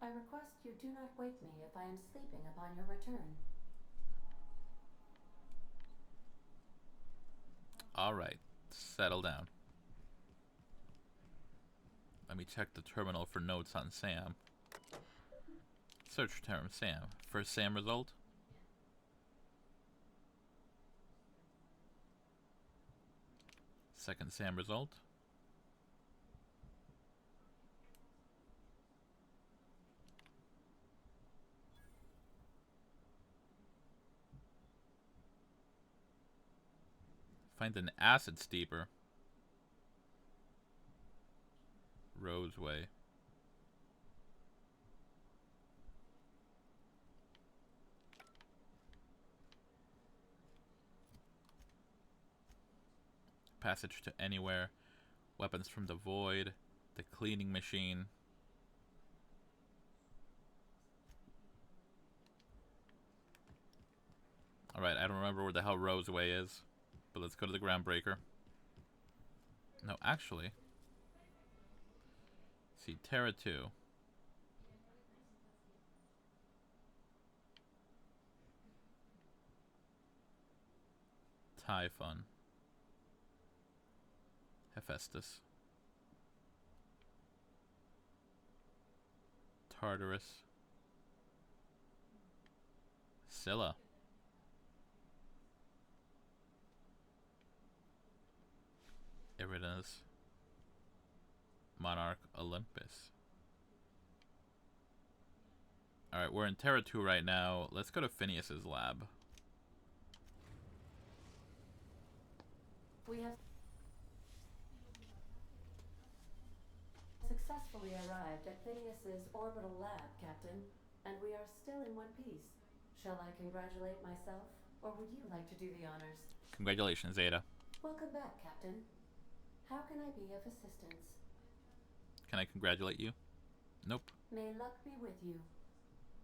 I request you do not wake me if I am sleeping upon your return. Alright, settle down. Let me check the terminal for notes on Sam. Search term Sam. First Sam result. Second Sam result. Find an acid steeper. Roseway. Passage to anywhere. Weapons from the void. The cleaning machine. Alright, I don't remember where the hell Roseway is. But let's go to the Groundbreaker. No, actually. See, Terra 2. Typhon. Hephaestus. Tartarus. Scylla. Eridanus. Monarch Olympus. Alright, we're in Terra 2 right now. Let's go to Phineas's lab. We have successfully arrived at Phineas's orbital lab, Captain, and we are still in one piece. Shall I congratulate myself, or would you like to do the honors? Congratulations, Ada. Welcome back, Captain. How can I be of assistance? Can I congratulate you? Nope. May luck be with you.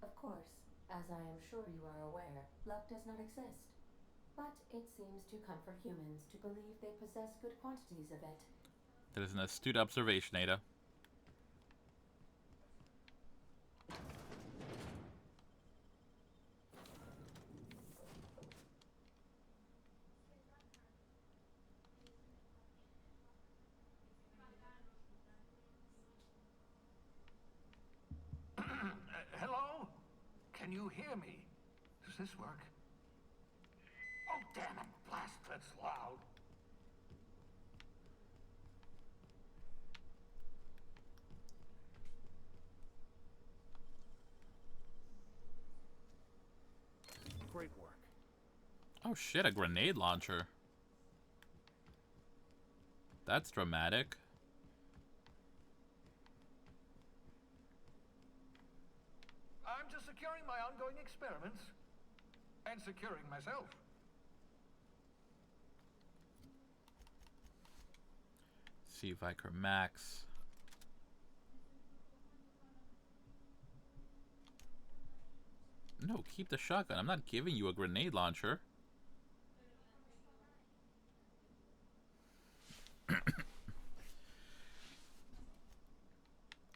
Of course, as I am sure you are aware, luck does not exist. But it seems to comfort humans to believe they possess good quantities of it. That is an astute observation, Ada. Hello? Can you hear me? Does this work? Oh, damn it. Blast, that's loud. Great work. Oh shit, a grenade launcher. That's dramatic. I'm just securing my ongoing experiments. And securing myself. See Vicar Max. No, keep the shotgun. I'm not giving you a grenade launcher.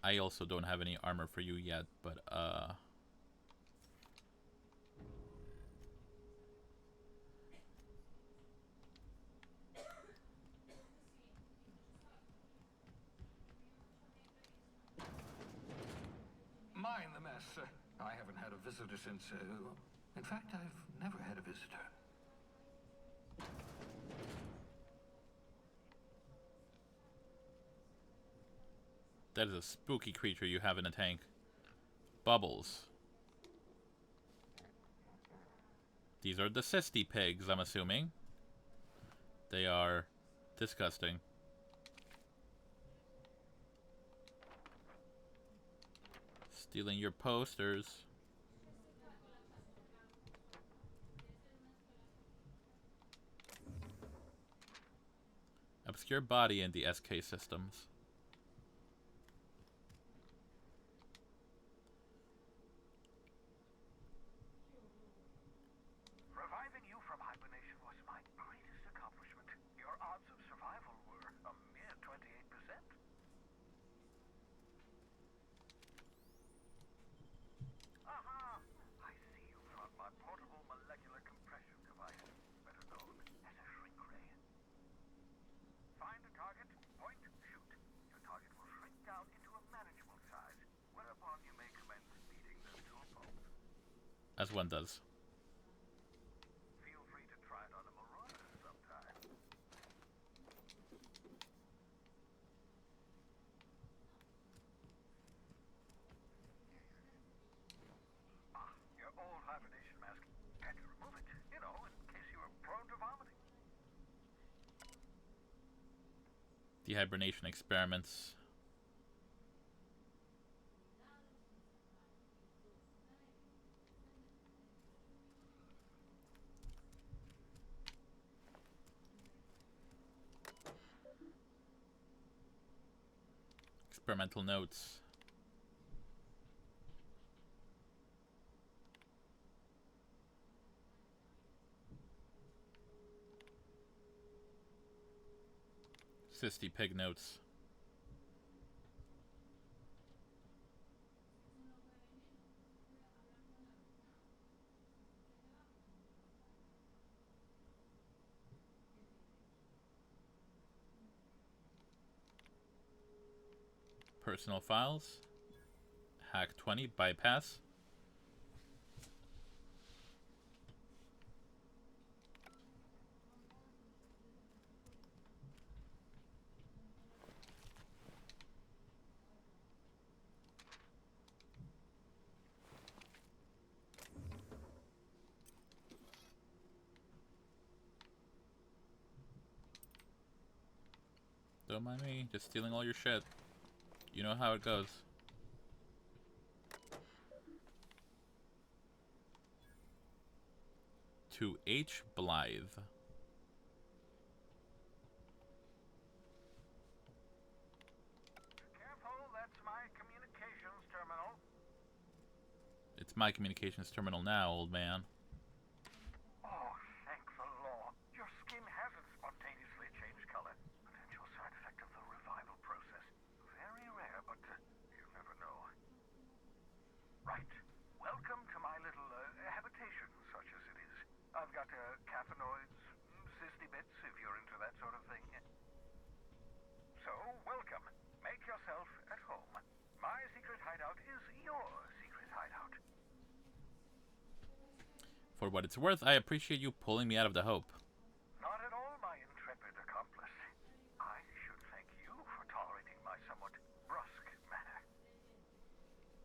I also don't have any armor for you yet, but mind the mess. I haven't had a visitor since, in fact, I've never had a visitor. That is a spooky creature you have in a tank. Bubbles. These are the cysty pigs, I'm assuming. They are disgusting. Stealing your posters. Obscure body in the SK systems. Reviving you from hibernation was my greatest accomplishment. Your odds of survival were a mere 28%. Aha! I see you found my portable molecular compression device, better known as a shrink ray. Find a target, point, shoot. Your target will shrink down into a manageable size, whereupon you may commence feeding them to a pulp. As one does. Feel free to try it on a marauder sometime. Ah, your old hibernation mask. Had to remove it, you know, in case you were prone to vomiting. The hibernation experiments. Experimental notes. Cysty pig notes. Personal files. Hack 20 bypass. Don't mind me, just stealing all your shit. You know how it goes. To H. Blythe. Careful, that's my communications terminal. It's my communications terminal now, old man. Oh, thank the law. Your skin hasn't spontaneously changed color. Potential side effect of the revival process. Very rare, but you'll never know. Right. Welcome to my little habitation, such as it is. I've got cathenoids, cysty bits, if you're into that sort of thing. So, welcome. Make yourself at home. My secret hideout is your secret hideout. For what it's worth, I appreciate you pulling me out of the Hope. Not at all, my intrepid accomplice. I should thank you for tolerating my somewhat brusque manner.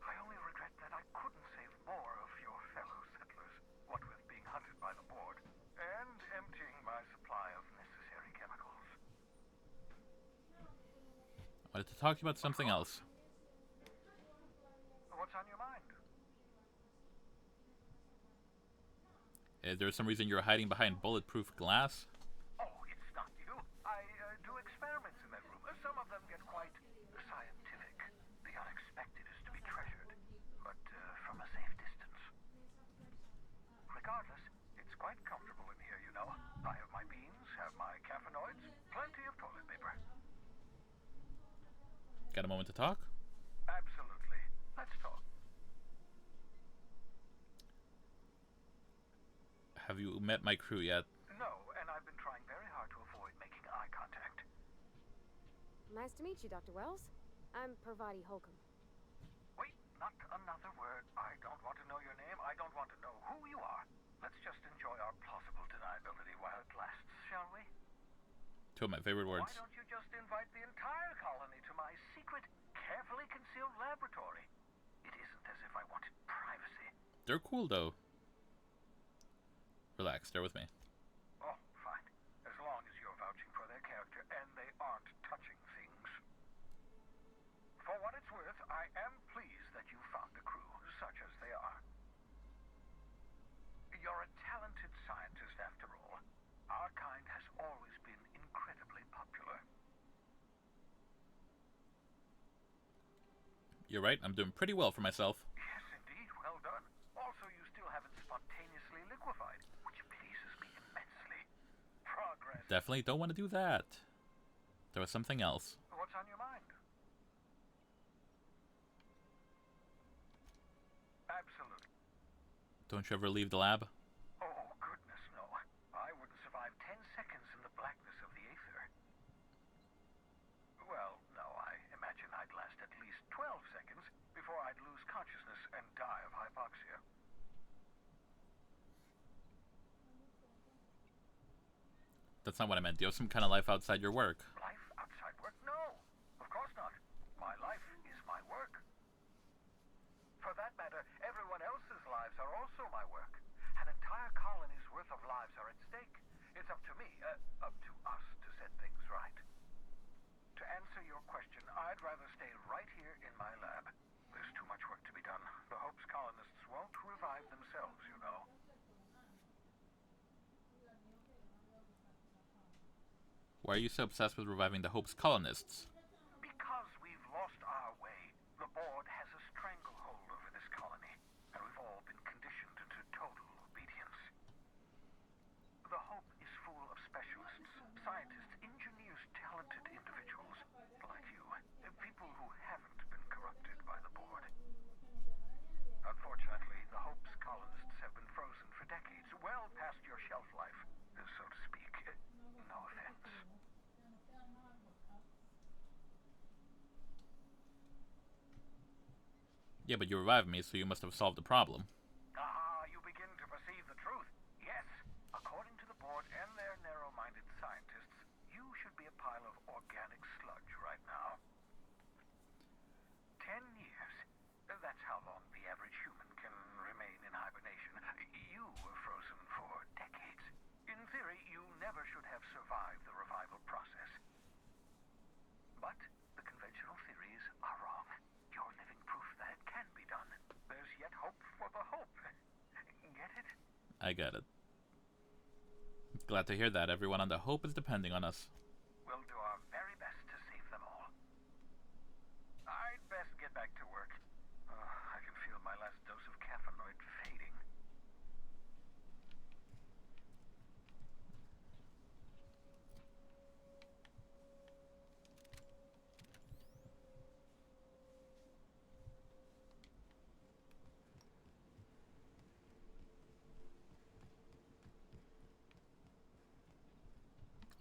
I only regret that I couldn't save more of your fellow settlers, what with being hunted by the board, and emptying my supply of necessary chemicals. I wanted to talk to you about something else. What's on your mind? Is there some reason you're hiding behind bulletproof glass? Oh, it's not you. I do experiments in that room. Some of them get quite scientific. The unexpected is to be treasured, but from a safe distance. Regardless, it's quite comfortable in here, you know. I have my beans, have my caffeinoids, plenty of toilet paper. Got a moment to talk? Absolutely. Let's talk. Have you met my crew yet? No, and I've been trying very hard to avoid making eye contact. Nice to meet you, Dr. Wells. I'm Parvati Holcomb. Wait, Not another word. I don't want to know your name. I don't want to know who you are. Let's just enjoy our plausible deniability while it lasts, shall we? Two of my favorite words. Why don't you just invite the entire colony to my secret, carefully concealed laboratory? It isn't as if I wanted privacy. They're cool, though. Relax, stay with me. Oh, fine. As long as you're vouching for their character and they aren't touching things. For what it's worth, I am pleased that you found a crew, such as they are. You're a talented scientist, after all. Our kind has always been incredibly popular. You're right, I'm doing pretty well for myself. Yes, indeed, well done. Also, you still haven't spontaneously liquefied, which pleases me immensely. Progress. Definitely don't want to do that. There was something else. What's on your mind? Absolutely. Don't you ever leave the lab? Oh, goodness, no. I wouldn't survive 10 seconds in the blackness of the aether. Well, no, I imagine I'd last at least 12 seconds before I'd lose consciousness and die of hypoxia. That's not what I meant. Do you have some kind of life outside your work? Life outside work? No, of course not. My life is my work. For that matter, everyone else's lives are also my work. An entire colony's worth of lives are at stake. It's up to me, up to us to set things right. To answer your question, I'd rather stay right here in my lab. There's too much work to be done. The Hope's colonists won't revive themselves, you know. Why are you so obsessed with reviving the Hope's colonists? Because we've lost our way. The board has a stranglehold over this colony, and we've all been conditioned into total obedience. The Hope is full of specialists, scientists, engineers, talented individuals like you. People who haven't been corrupted by the board. Unfortunately, the Hope's colonists have been frozen for decades, well past your shelf life, so to speak. No offense. Yeah, but you revived me, so you must have solved the problem. Ah, you begin to perceive the truth. Yes, according to the board and their narrow-minded scientists, you should be a pile of organic sludge right now. 10 years. That's how long the average human can remain in hibernation. You were frozen for decades. In theory, you never should have survived the revival process. But the conventional theories are wrong. You're living proof that it can be done. There's yet hope for the Hope. Get it? I get it. Glad to hear that. Everyone on the Hope is depending on us. We'll do our very best to save them all. I'd best get back to work. I can feel my last dose of caffeinoid fading.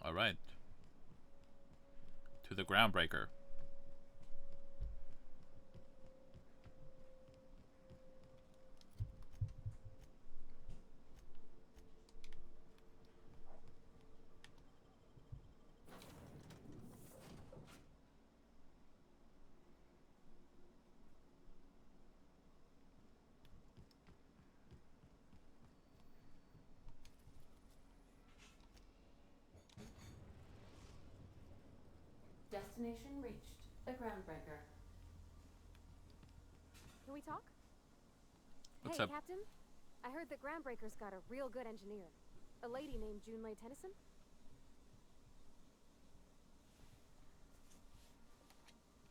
All right. To the Groundbreaker. Destination reached. The Groundbreaker. Can we talk? What's hey, up? Captain. I heard that Groundbreaker's got a real good engineer. A lady named Junlei Tennyson.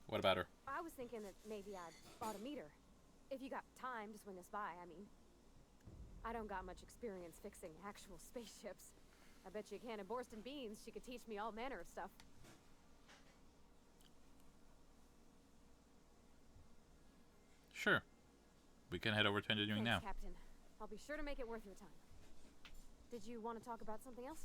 What about her? I was thinking that maybe I'd ought to meet her. If you got time to swing us by, I mean. I don't got much experience fixing actual spaceships. I bet you a can of Borston beans she could teach me all manner of stuff. Sure. We can head over to engineering Thanks, now. Captain. I'll be sure to make it worth your time. Did you want to talk about something else?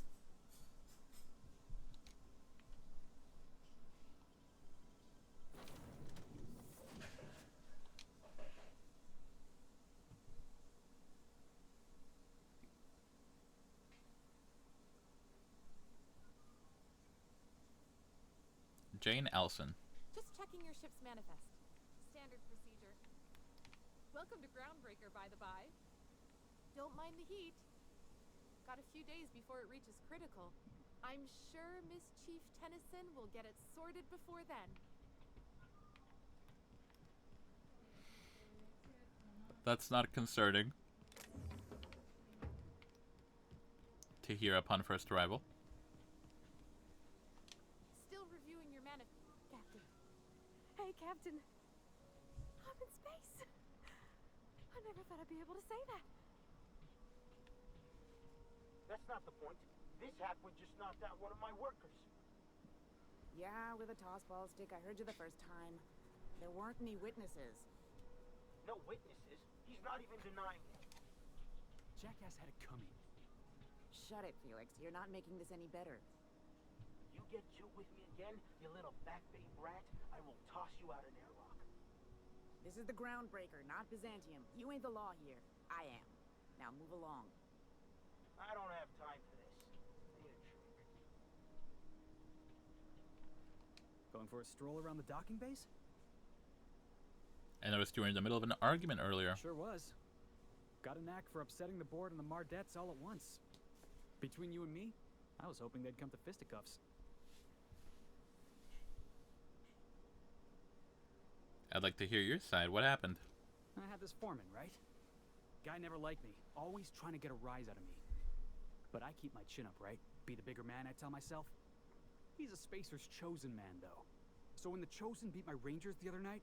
Jane Elson. Just checking your ship's manifest. Standard procedure. Welcome to Groundbreaker, by the by. Don't mind the heat. Got a few days before it reaches critical. I'm sure Miss Chief Tennyson will get it sorted before then. That's not concerning to hear upon first arrival. Still reviewing your Captain. Hey, Captain. I'm in space. I never thought I'd be able to say that. That's not the point. This halfwit just knocked out one of my workers. Yeah, with a tossball stick. I heard you the first time. There weren't any witnesses. No witnesses? He's not even denying it. Jackass had it coming. Shut it, Felix. You're not making this any better. You get juked with me again, you little back bay brat, I will toss you out an airlock. This is the Groundbreaker, not Byzantium. You ain't the law here. I am. Now move along. I don't have time for this. I need a drink. Going for a stroll around the docking base? And I was during the middle of an argument earlier. Sure was. Got a knack for upsetting the board and the Mardettes all at once. Between you and me, I was hoping they'd come to fisticuffs. I'd like to hear your side. What happened? I had this foreman, right? Guy never liked me, always trying to get a rise out of me. But I keep my chin up, right? Be the bigger man, I tell myself. He's a Spacer's chosen man, though. So when the Chosen beat my Rangers the other night,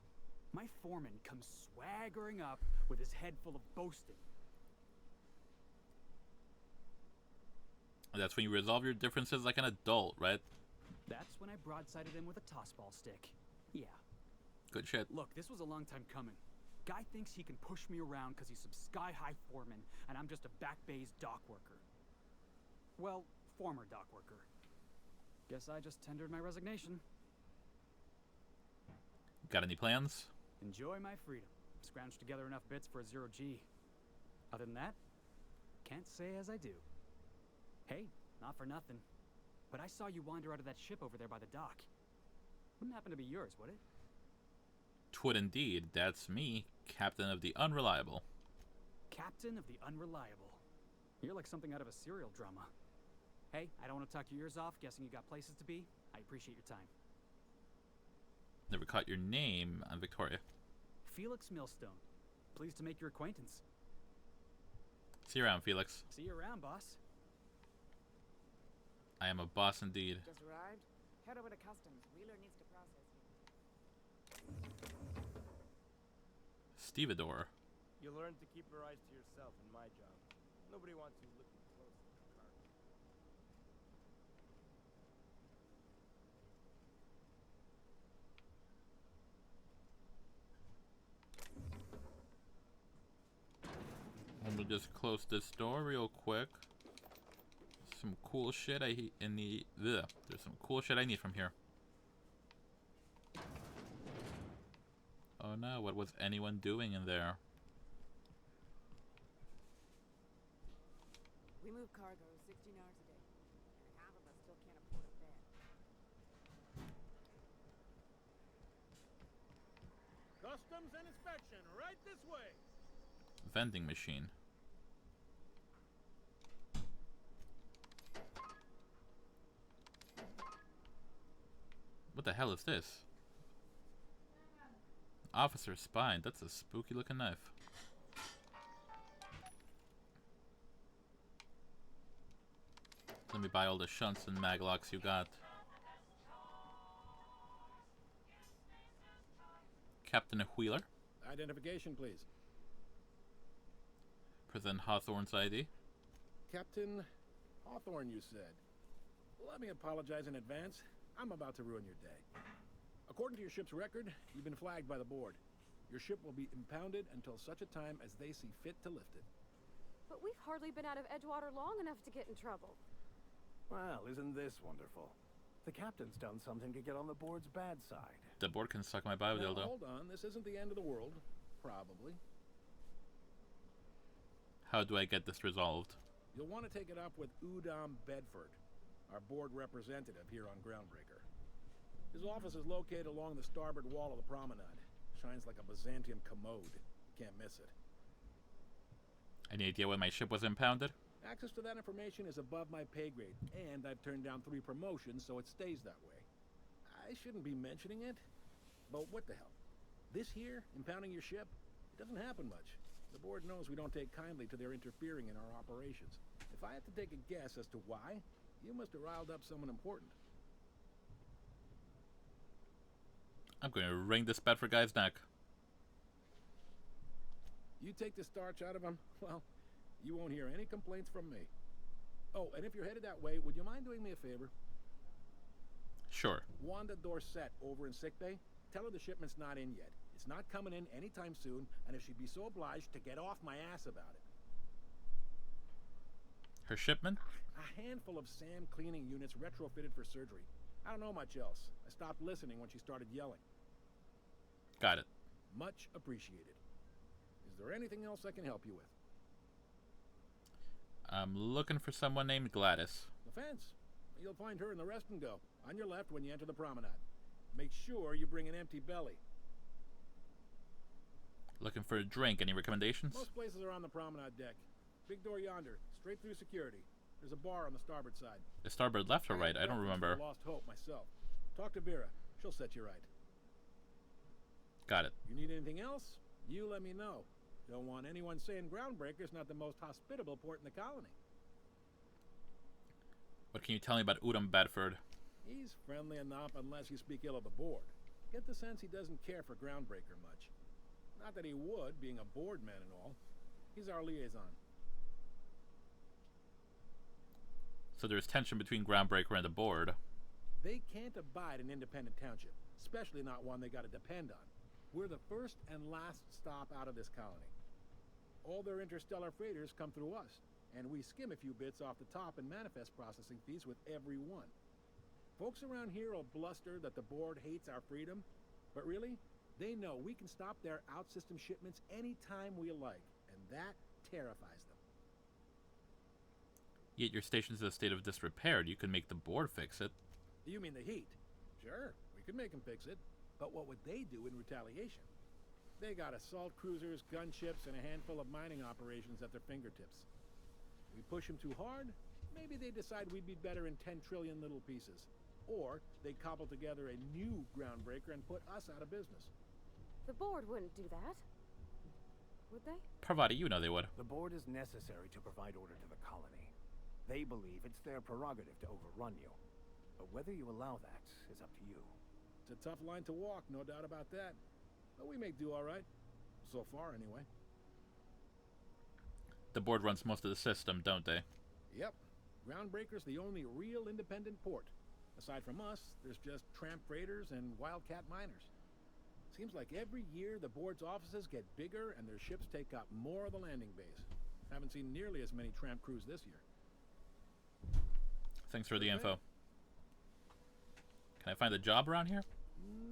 my foreman comes swaggering up with his head full of boasting. That's when you resolve your differences like an adult, right? That's when I broadsided him with a tossball stick. Yeah. Good shit. Look, this was a long time coming. Guy thinks he can push me around because he's some sky-high foreman, and I'm just a back bay's dock worker. Well, former dock worker. Guess I just tendered my resignation. Got any plans? Enjoy my freedom. Scrounge together enough bits for a 0G. Other than that, can't say as I do. Hey, not for nothing, but I saw you wander out of that ship over there by the dock. Wouldn't happen to be yours, would it? 'Twould indeed. That's me, Captain of the Unreliable. Captain of the Unreliable. You're like something out of a serial drama. Hey, I don't want to talk your ears off, guessing you got places to be. I appreciate your time. Never caught your name on Victoria. Felix Millstone. Pleased to make your acquaintance. See you around, Felix. See you around, boss. I am a boss indeed. Just arrived? Head over to customs. Wheeler needs to process you. Stevedore. You learn to keep your eyes to yourself in my job. Nobody wants you looking close at the cargo. I'm gonna just close this door real quick. Some cool shit there's some cool shit I need from here. Oh no, what was anyone doing in there? We move cargo 16 hours a day, and half of us still can't afford a bed. Customs and inspection, right this way. Vending machine. What the hell is this? Officer's spine. That's a spooky looking knife. Let me buy all the shunts and maglocks you got. Captain Wheeler. Identification, please. Present Hawthorne's ID. Captain Hawthorne, you said. Let me apologize in advance. I'm about to ruin your day. According to your ship's record, you've been flagged by the board. Your ship will be impounded until such a time as they see fit to lift it. But we've hardly been out of Edgewater long enough to get in trouble. Well, isn't this wonderful? The captain's done something to get on the board's bad side. The board can suck my bio Now, dildo. hold on, this isn't the end of the world. Probably. How do I get this resolved? You'll want to take it up with Udom Bedford, our board representative here on Groundbreaker. His office is located along the starboard wall of the promenade. Shines like a Byzantium commode. Can't miss it. Any idea when my ship was impounded? Access to that information is above my pay grade, and I've turned down 3 promotions, so it stays that way. I shouldn't be mentioning it, but what the hell? This here, impounding your ship, it doesn't happen much. The board knows we don't take kindly to their interfering in our operations. If I had to take a guess as to why, you must have riled up someone important. I'm going to wring this Bedford guy's neck. You take the starch out of him, well, you won't hear any complaints from me. Oh, and if you're headed that way, would you mind doing me a favor? Sure. Wanda Dorset over in sickbay, tell her the shipment's not in yet. It's not coming in anytime soon, and if she'd be so obliged to get off my ass about it. Her shipment? A handful of SAM cleaning units retrofitted for surgery. I don't know much else. I stopped listening when she started yelling. Got it. Much appreciated. Is there anything else I can help you with? I'm looking for someone named Gladys. The fence. You'll find her in the rest and go, on your left when you enter the promenade. Make sure you bring an empty belly. Looking for a drink. Any recommendations? Most places are on the promenade deck. Big door yonder, straight through security. There's a bar on the starboard side. The starboard left or right? I don't remember. Lost hope myself. Talk to Vera. She'll set you right. Got it. You need anything else? You let me know. Don't want anyone saying Groundbreaker's not the most hospitable port in the colony. What can you tell me about Udom Bedford? He's friendly enough unless you speak ill of the board. Get the sense he doesn't care for Groundbreaker much. Not that he would, being a board man and all. He's our liaison. So there's tension between Groundbreaker and the board. They can't abide an independent township, especially not one they gotta depend on. We're the first and last stop out of this colony. All their interstellar freighters come through us, and we skim a few bits off the top in manifest processing fees with every one. Folks around here will bluster that the board hates our freedom, but really, they know we can stop their out-system shipments anytime we like, and that terrifies them. Yet your station's in a state of disrepair. You can make the board fix it. You mean the heat? Sure, we could make them fix it, but what would they do in retaliation? They got assault cruisers, gunships, and a handful of mining operations at their fingertips. We push them too hard, maybe they decide we'd be better in 10 trillion little pieces. Or they'd cobble together a new Groundbreaker and put us out of business. The board wouldn't do that. Would they? Parvati, you know they would. The board is necessary to provide order to the colony. They believe it's their prerogative to overrun you. But whether you allow that is up to you. It's a tough line to walk, no doubt about that. But we make do all right. So far, anyway. The board runs most of the system, don't they? Yep. Groundbreaker's the only real independent port. Aside from us, there's just tramp freighters and wildcat miners. Seems like every year the board's offices get bigger and their ships take up more of the landing base. Haven't seen nearly as many tramp crews this year. Thanks for the info. Can I find a job around here?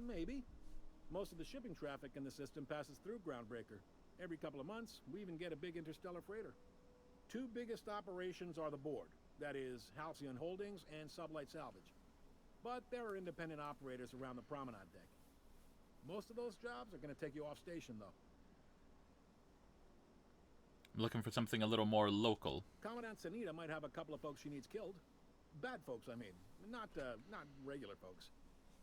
Maybe. Most of the shipping traffic in the system passes through Groundbreaker. Every couple of months, we even get a big interstellar freighter. 2 biggest operations are the board. That is, Halcyon Holdings and Sublight Salvage. But there are independent operators around the promenade deck. Most of those jobs are going to take you off station, though. I'm looking for something a little more local. Commandant Sanita might have a couple of folks she needs killed. Bad folks, I mean. Not regular folks.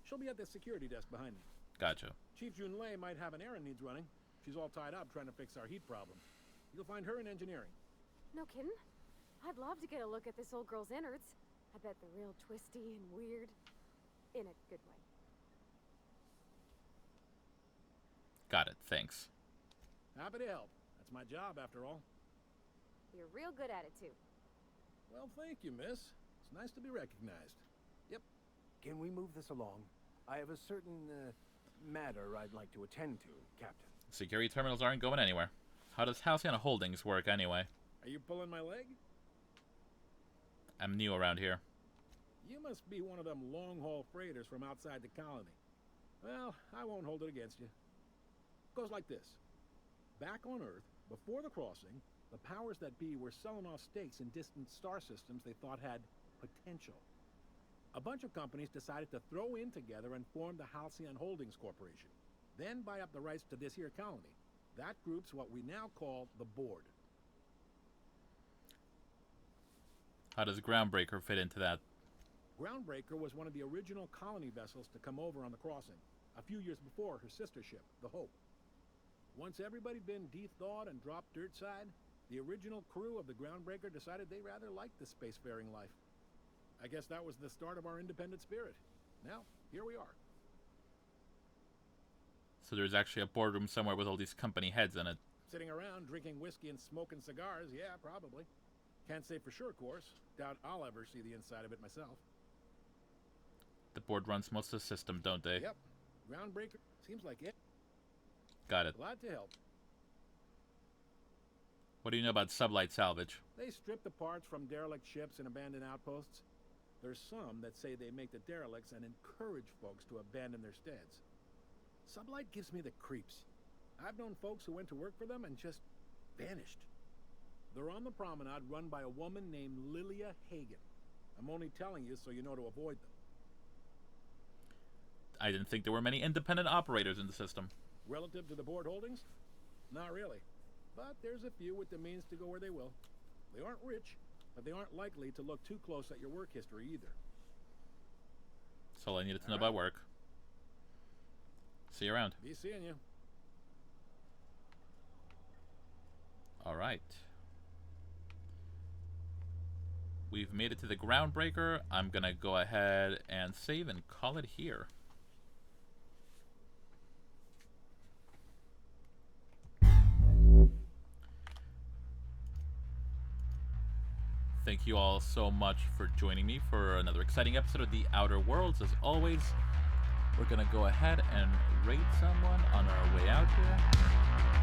She'll be at the security desk behind me. Gotcha. Chief Junlei might have an errand needs running. She's all tied up trying to fix our heat problem. You'll find her in engineering. No kidding? I'd love to get a look at this old girl's innards. I bet they're real twisty and weird. In a good way. Got it, thanks. Happy to help. That's my job, after all. You're real good at it, too. Well, thank you, miss. It's nice to be recognized. Yep. Can we move this along? I have a certain matter I'd like to attend to, Captain. Security terminals aren't going anywhere. How does Halcyon Holdings work anyway? Are you pulling my leg? I'm new around here. You must be one of them long-haul freighters from outside the colony. Well, I won't hold it against you. Goes like this. Back on Earth, before the crossing, the powers that be were selling off stakes in distant star systems they thought had potential. A bunch of companies decided to throw in together and form the Halcyon Holdings Corporation, then buy up the rights to this here colony. That group's what we now call the Board. How does Groundbreaker fit into that? Groundbreaker was one of the original colony vessels to come over on the crossing, a few years before her sister ship, the Hope. Once everybody'd been de-thawed and dropped dirt side, the original crew of the Groundbreaker decided they rather liked the spacefaring life. I guess that was the start of our independent spirit. Now, here we are. So there's actually a boardroom somewhere with all these company heads in it. Sitting around drinking whiskey and smoking cigars, yeah, probably. Can't say for sure, of course. Doubt I'll ever see the inside of it myself. The board runs most of the system, don't they? Yep. Groundbreaker seems like it. Got it. Glad to help. What do you know about sublight salvage? They strip the parts from derelict ships and abandoned outposts. There's some that say they make the derelicts and encourage folks to abandon their steads. Sublight gives me the creeps. I've known folks who went to work for them and just vanished. They're on the promenade run by a woman named Lilia Hagen. I'm only telling you so you know to avoid them. I didn't think there were many independent operators in the system. Relative to the board holdings? Not really. But there's a few with the means to go where they will. They aren't rich, but they aren't likely to look too close at your work history either. That's all I needed to know about work. See you around. Be seeing you. All right. We've made it to the Groundbreaker. I'm going to go ahead and save and call it here. Thank you all so much for joining me for another exciting episode of The Outer Worlds. As always, we're going to go ahead and rate someone on our way out here.